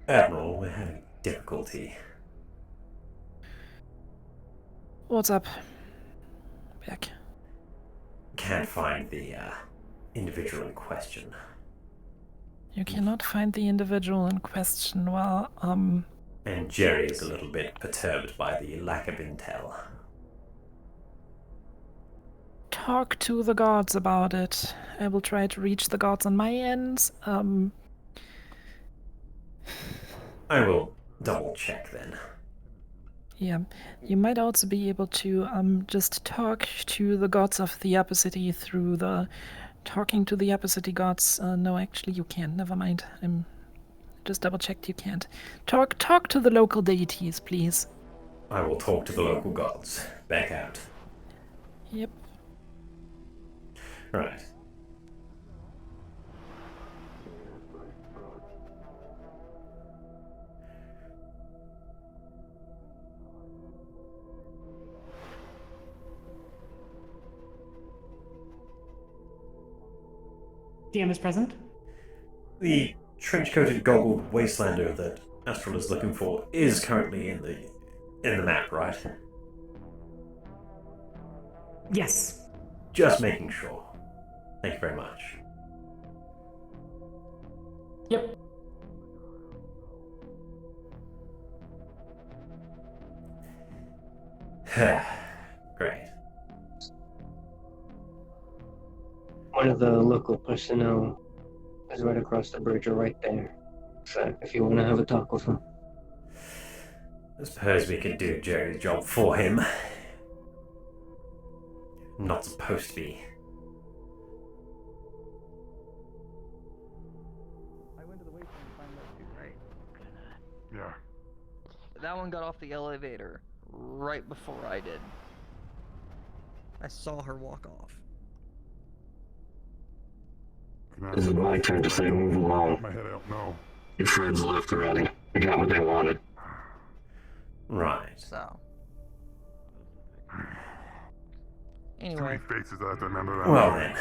Admiral, we're having difficulty. What's up? Back. Can't find the individual in question. You cannot find the individual in question. Well, And Jerry is a little bit perturbed by the lack of intel. talk to the gods about it. I will try to reach the gods on my end. I will double check then. Yeah, you might also be able to just talk to the gods of the Upper City through the talking to the Upper City gods. No, actually, you can't. Never mind. I'm just double checked. You can't talk to the local deities, please. I will talk to the local gods. Back out. Yep. Right. DM is present. The trench-coated, goggled wastelander that Astral is looking for is currently in the map, right? Yes. Just making sure. Thank you very much. Yep. Great. One of the local personnel is right across the bridge or right there. So if you want to have a talk with him. I suppose we could do Jerry's job for him. Not supposed to be. I went to the waypoint to find those two, right? Yeah. That one got off the elevator right before I did. I saw her walk off. Is it my turn to say move along? My head out, no. Your friends left already. They got what they wanted. Right. So. Three Anyway. faces I have to remember that. Well then,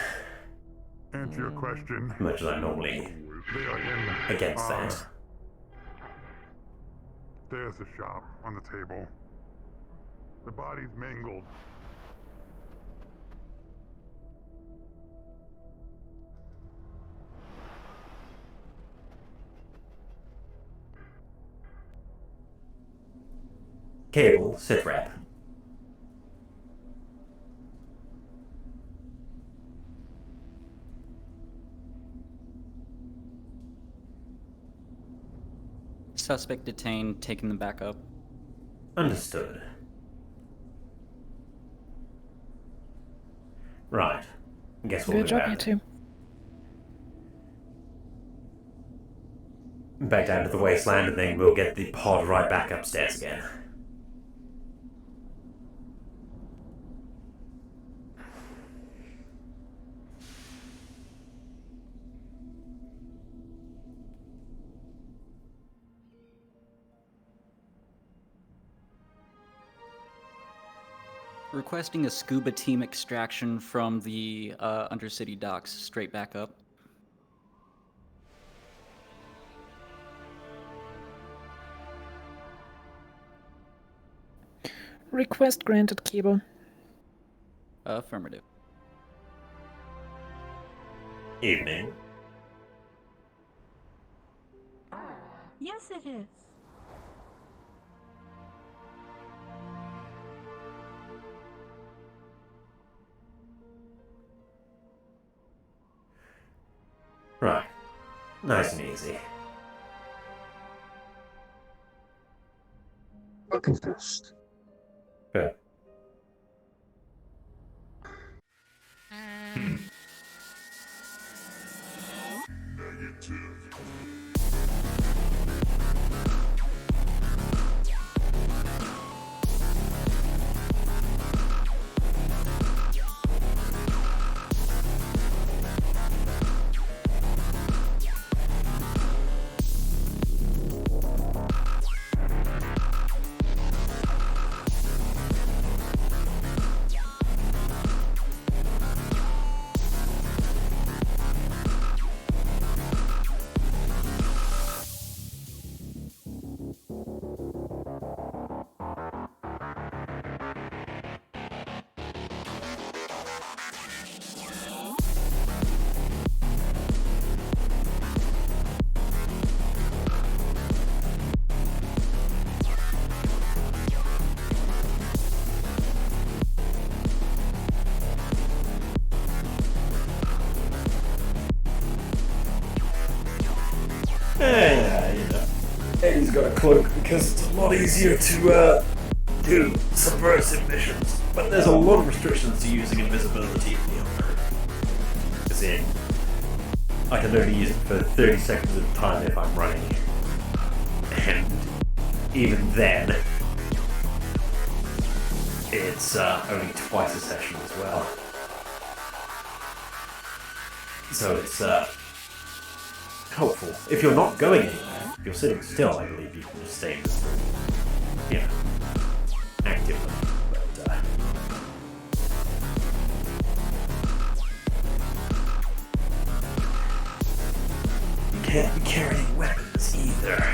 Answer your question. much as I'm normally They are in. against that. There's the shop on the table. The body's mangled. Cable, sit rep. Suspect detained, taking them back up. Understood. Right. Guess we'll Good do job, that. you two. Back down to the wasteland, and then we'll get the pod right back upstairs again. Requesting a scuba team extraction from the Undercity docks straight back up. Request granted, Cable. Affirmative. Evening. Yes, it is. Right. Nice and easy. Fucking fist. Good. Yeah, you know. Eddie's got a cloak because it's a lot easier to do subversive missions, but there's a lot of restrictions to using invisibility. As in, I can only use it for 30 seconds at a time if I'm running, and even then, it's only twice a session as well. So it's helpful. If you're not going anywhere, if you're sitting still, I believe you can just stay in this room, you know, actively. But, you can't be carrying weapons either,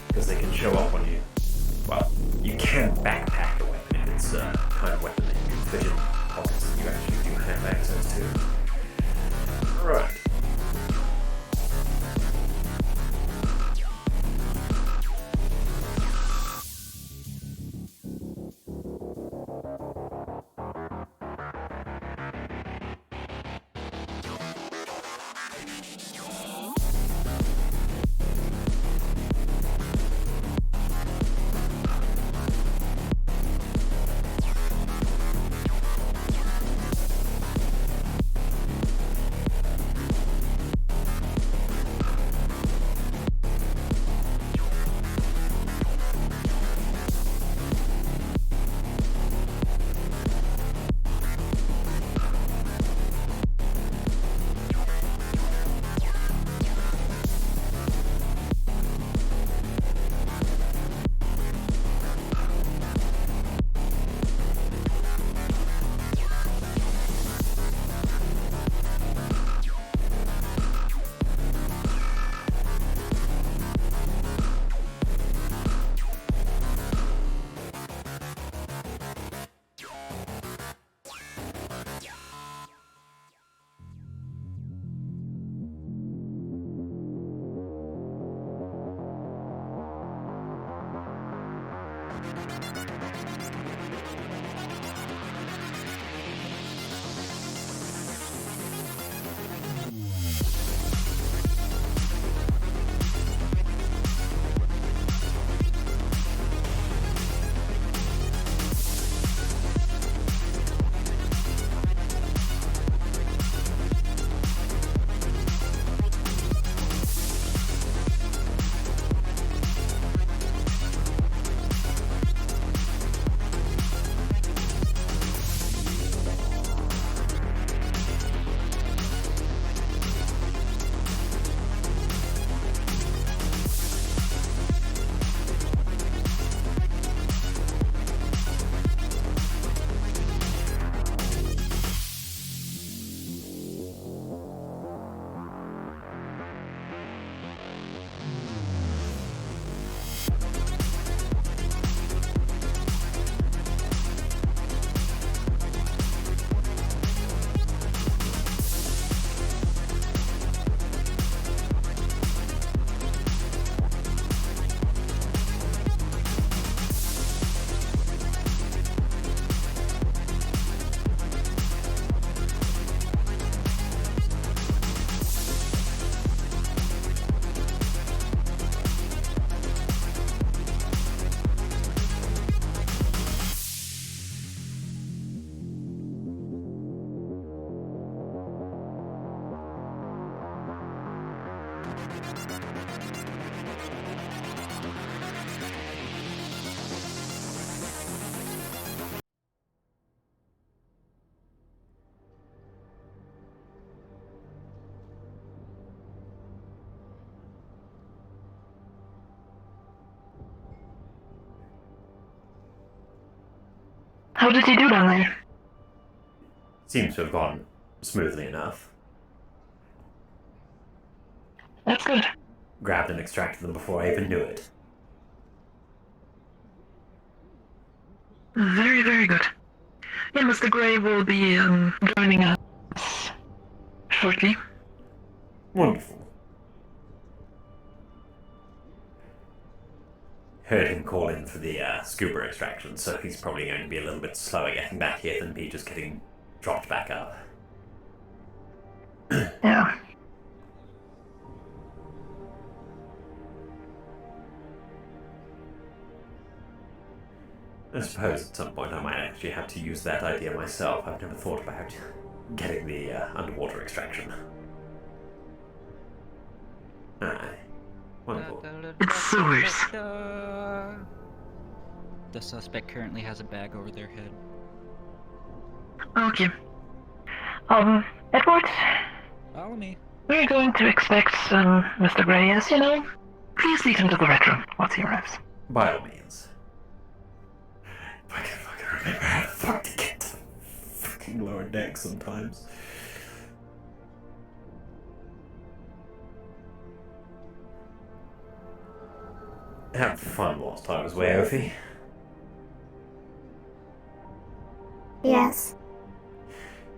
because they can show up on you. Well, you can backpack a weapon if it's a kind of weapon that you can fit in pockets that you actually do have access to. Right. How did he do down there? Seems to have gone smoothly enough. That's good. Grabbed and extracted them before I even knew it. Very, very good. Yeah, Mr. Gray will be joining us shortly. Wonderful. Heard him call in for the scuba extraction, so he's probably going to be a little bit slower getting back here than me just getting dropped back up. Yeah. I suppose at some point I might actually have to use that idea myself. I've never thought about getting the underwater extraction. Aye. Wonderful. It's sewers. The suspect currently has a bag over their head. Okay. Edward? Follow me. We're going to expect Mr. Gray, as you know. Please lead him to the red room once he arrives. By all means. If I can fucking remember how the fuck to get to the fucking lower deck sometimes. Had fun whilst I was away, Ophi. Yes.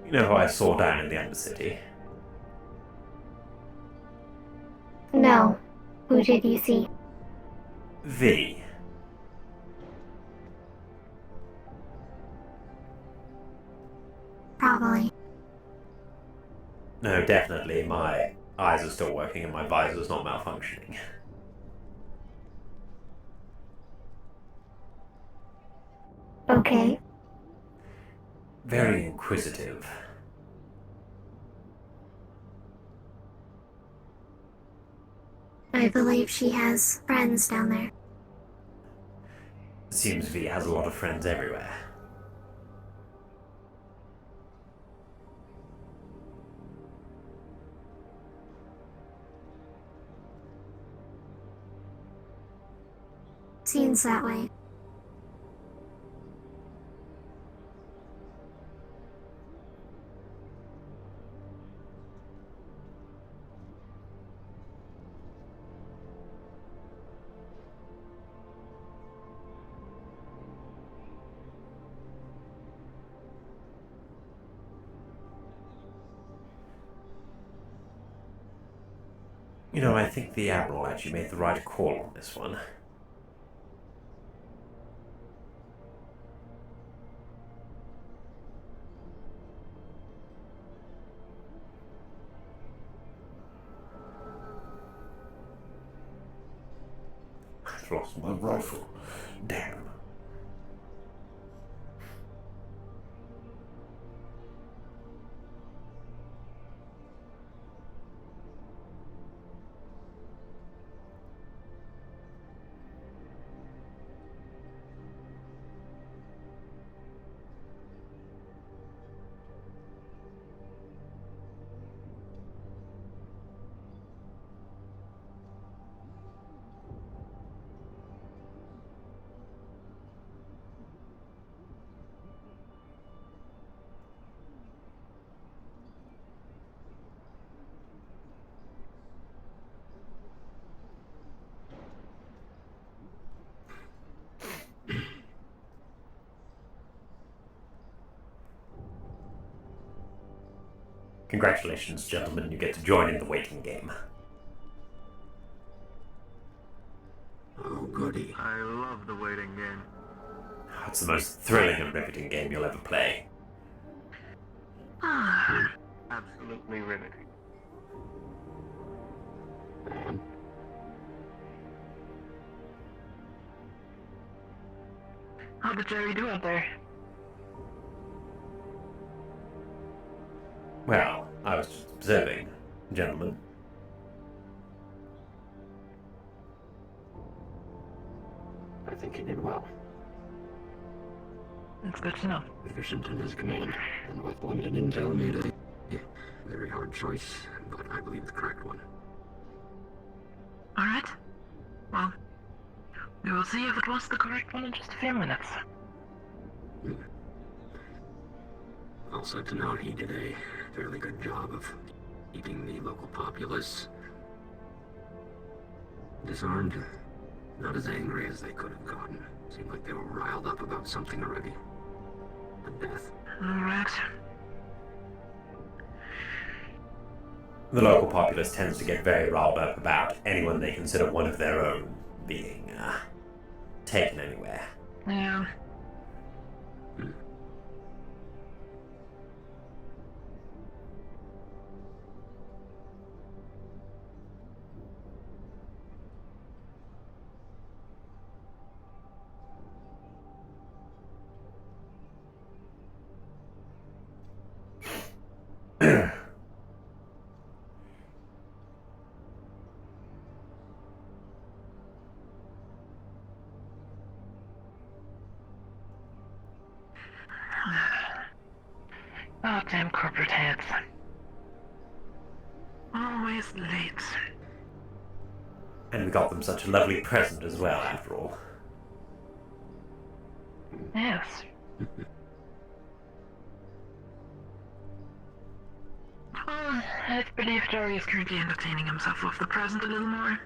You know who I saw down in the Undercity? No. Who did you see? V. Probably. No, definitely. My eyes are still working and my visor's not malfunctioning. Okay. Very inquisitive. I believe she has friends down there. Seems V has a lot of friends everywhere. Seems that way. You know, I think the Admiral actually made the right call on this one. I've lost my rifle. Damn. Congratulations, gentlemen, you get to join in the waiting game. Oh, goody. I love the waiting game. It's the most thrilling and riveting game you'll ever play. Absolutely riveting. How did Jerry do out there? Well, I was just observing, gentlemen. I think he did well. That's good to know. Efficient in his command, and with limited intel made a very hard choice, but I believe the correct one. Alright. Well, we will see if it was the correct one in just a few minutes. Also to note, he did a fairly good job of keeping the local populace disarmed. Not as angry as they could have gotten. Seemed like they were riled up about something already. The death. Alright. The local populace tends to get very riled up about anyone they consider one of their own being taken anywhere. Yeah. Oh, damn corporate heads. Always late. And we got them such a lovely present as well, after all. Yes. I believe Jerry is currently entertaining himself with the present a little more.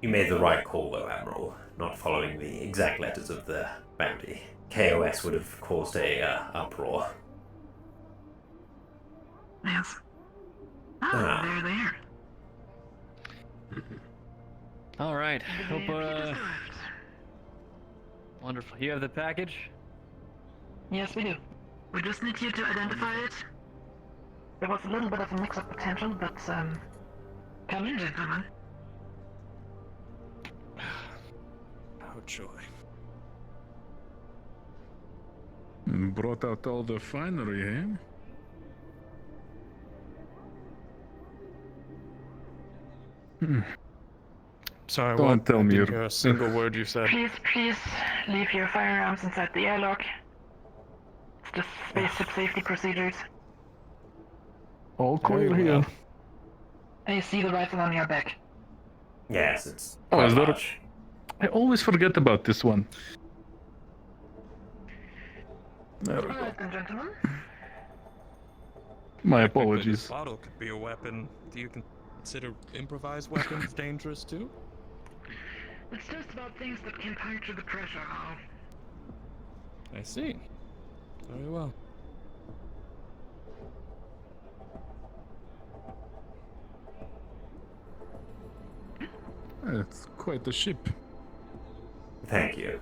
You made the right call, though, Admiral, not following the exact letters of the bounty. KOS would have caused a uproar. Yes. Oh, there. All right. Hope. Wonderful. You have the package? Yes, we do. We just need you to identify it. There was a little bit of a mix-up potential, but, come in, gentlemen. Oh, joy. Brought out all the finery, eh? Sorry, Don't what? tell I me didn't you're- hear a single word you said. Please leave your firearms inside the airlock. It's just basic safety procedures. All Very clear well. here. And you see the rifle on your back. Yes, it's Oh, quite is that large. I always forget about this one. There we go. Alright then, gentlemen. My This apologies. bottle could be a weapon. Do you consider improvised weapons dangerous too? It's just about things that can puncture the pressure, Hal. I see. Very well. It's quite a ship. Thank you.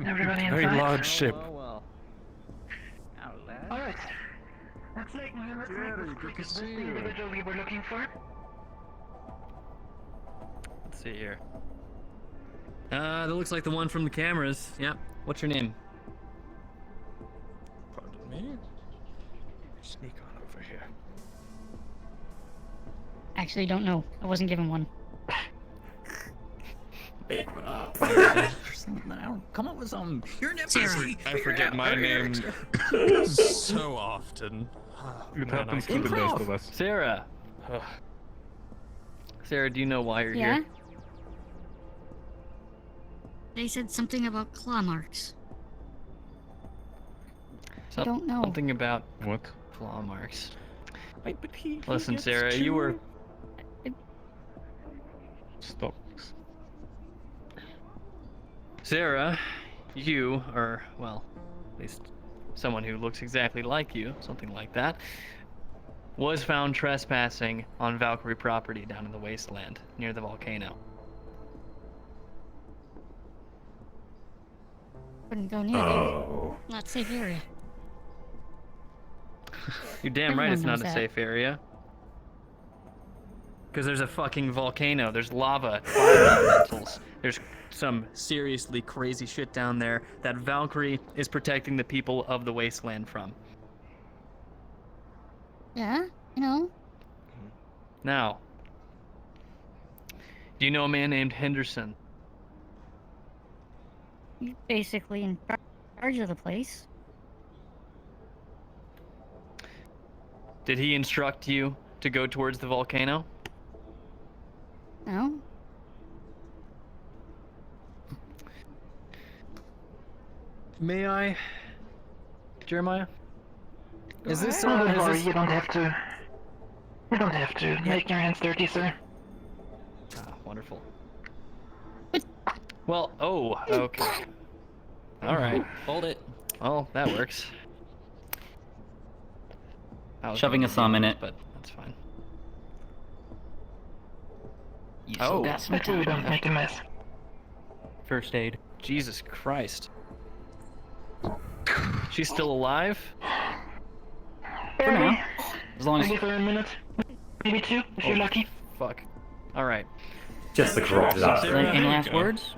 Everybody inside? Very large ship. Alright. Let's make this quick. Is this the individual we were looking for? Let's see here. That looks like the one from the cameras. Yep. What's your name? Pardon me. Sneak on over here. Actually, don't know. I wasn't given one. Come up with some. You're an Sarah. I forget my name so often. It Man, happens I to the can't- best of us. Sarah. Sarah, do you know why you're Yeah? here? They said something about claw marks. Some- don't know. Something about what? Claw marks. Wait, but he Listen, gets Sarah, you were. Stop. Sarah, you, or, well, at least someone who looks exactly like you, something like that, was found trespassing on Valkyrie property down in the wasteland near the volcano. Wouldn't go near Oh. there. Not safe area. You're damn right Everyone it's not knows a that. safe area. Because there's a fucking volcano, there's lava, fire elementals, there's some seriously crazy shit down there that Valkyrie is protecting the people of the wasteland from. Yeah, you know. Now, do you know a man named Henderson? You're basically in charge of the place. Did he instruct you to go towards the volcano? No? May I, Jeremiah? Is this Oh, don't is worry, this... you don't have to. You don't have to make your hands dirty, sir. Ah, wonderful. Well, oh, okay. All right. Hold it. Oh, that works. I was Shoving a gonna thumb in do it. but that's fine. You Oh, still got some But you don't time. make a mess. First aid. Jesus Christ. She's still alive? For now. As long I'll as give her a minute. Maybe two, if you're lucky. Fuck. All right. Just the corrupted after. Any last words?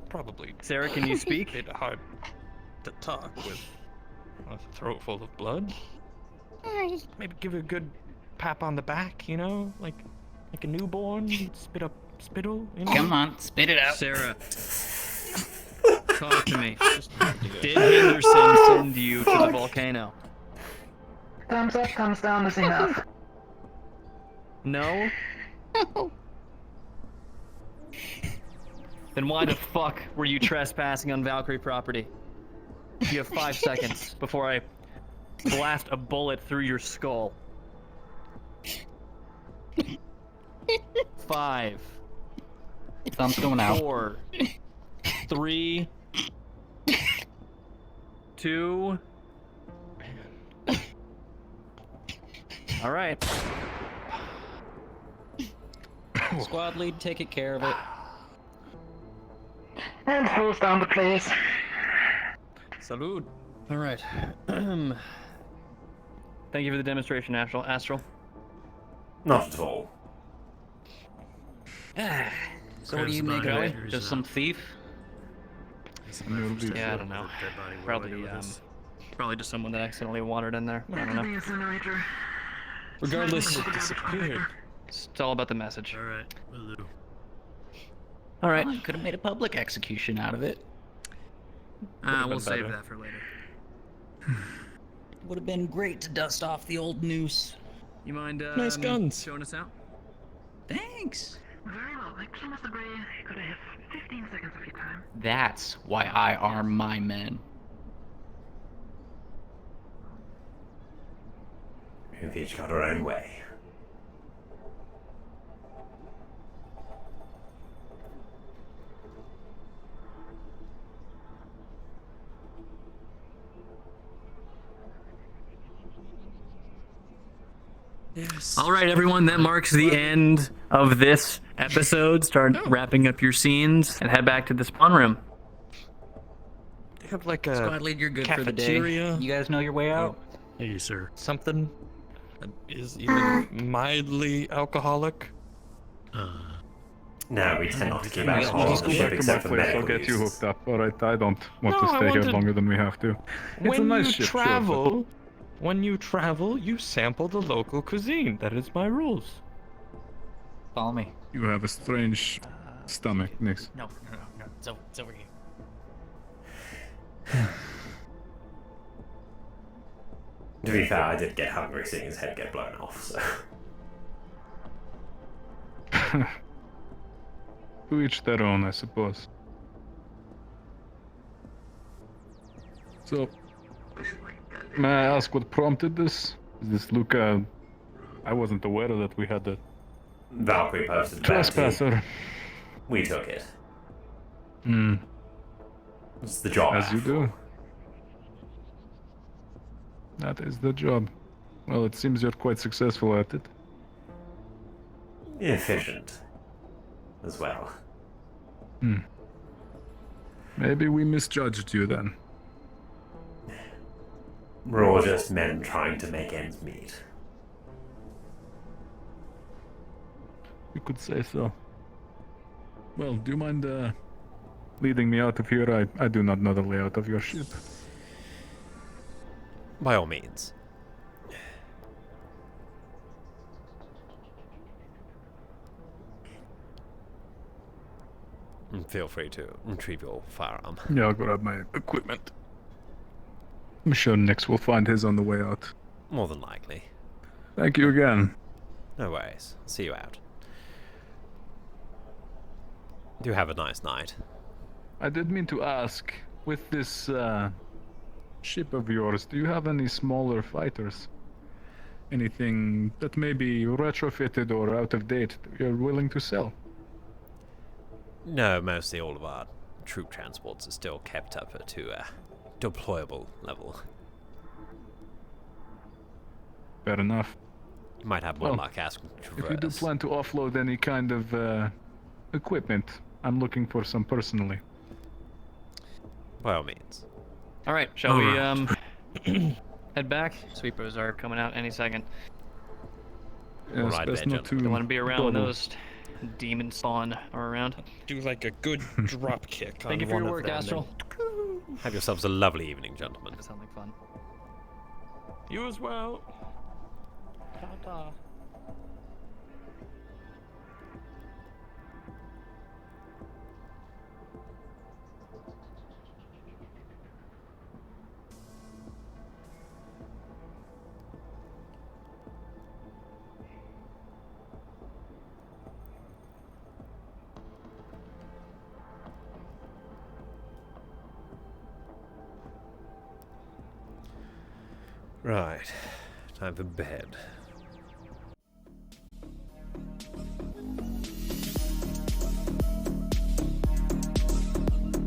Probably. Sarah, can you speak? It's hard to talk with a throat full of blood. Maybe give her a good pap on the back, you know, like a newborn. Spit up spittle. You know? Come on, spit it out. Sarah, talk to me. Did Henderson send you to the volcano? Thumbs up, thumbs down is enough. No? Then why the fuck were you trespassing on Valkyrie property? You have 5 seconds before I blast a bullet through your skull. 5. Thumbs going out. 4. 3. 2. All right. Squad lead, take care of it. And hose down the place. Salute. All right. Thank you for the demonstration, Astral. Not at all. So what do you make of it? Just some thief? Yeah, I don't know. Probably, probably just someone that accidentally wandered in there. I don't know. Incinerator. Regardless, It disappeared. It's all about the message. All right, will do. All right. Could have made a public execution out of it. We'll save that for later. Would have been great to dust off the old noose. You mind Nice guns. showing us out? Thanks. Very well. Thank you, Mr. Bray. Could I have 15 seconds of your time? That's why I arm my men. We've each got our own way. Yes. All right, everyone. That marks the end of this episode. Start wrapping up your scenes and head back to the spawn room. They have like a Squad lead, you're good for the day. cafeteria. You guys know your way out? Hey, sir. Something that is even mildly alcoholic. No, we tend not to keep Just alcohol on go the ship back to my except for place. I'll medical get you use. hooked up. All right, I don't want No, to I stay here wanted- longer than we have to. It's a When nice you ship, sure, but- travel, when you travel, you sample the local cuisine. That is my rules. Follow me. You have a strange stomach, Nix. No. It's over here. To be fair, I did get hungry seeing his head get blown off, so... To each their own, I suppose. So, may I ask what prompted this? Is this Luca? I wasn't aware that we had a Valkyrie posted the bounty. trespasser. We took it. Hmm. It's the job. As you do. That is the job. Well, it seems you're quite successful at it. Efficient. As well. Hmm. Maybe we misjudged you then. We're all just men trying to make ends meet. You could say so. Well, do you mind leading me out of here? I do not know the layout of your ship. By all means. Feel free to retrieve your firearm. Yeah, I'll grab my equipment. I'm sure Nix will find his on the way out. More than likely. Thank you again. No worries. See you out. Do have a nice night. I did mean to ask, with this ship of yours, do you have any smaller fighters? Anything that may be retrofitted or out of date that you're willing to sell? No, mostly all of our troop transports are still kept up to a deployable level. Fair enough. You might have more Well, luck asking Traverse. If you do plan to offload any kind of equipment, I'm looking for some personally. By all means. All right, shall we head back? Sweepers are coming out any second. Yes, Alright, best then, not to gentlemen. Don't want to be around when double. those demon spawn are around. Do like a good drop kick on Thank you for one your of work, them Astral. Have yourselves a lovely evening, gentlemen. That sounds like fun. You as well. Ta-ta. Right. Time for bed.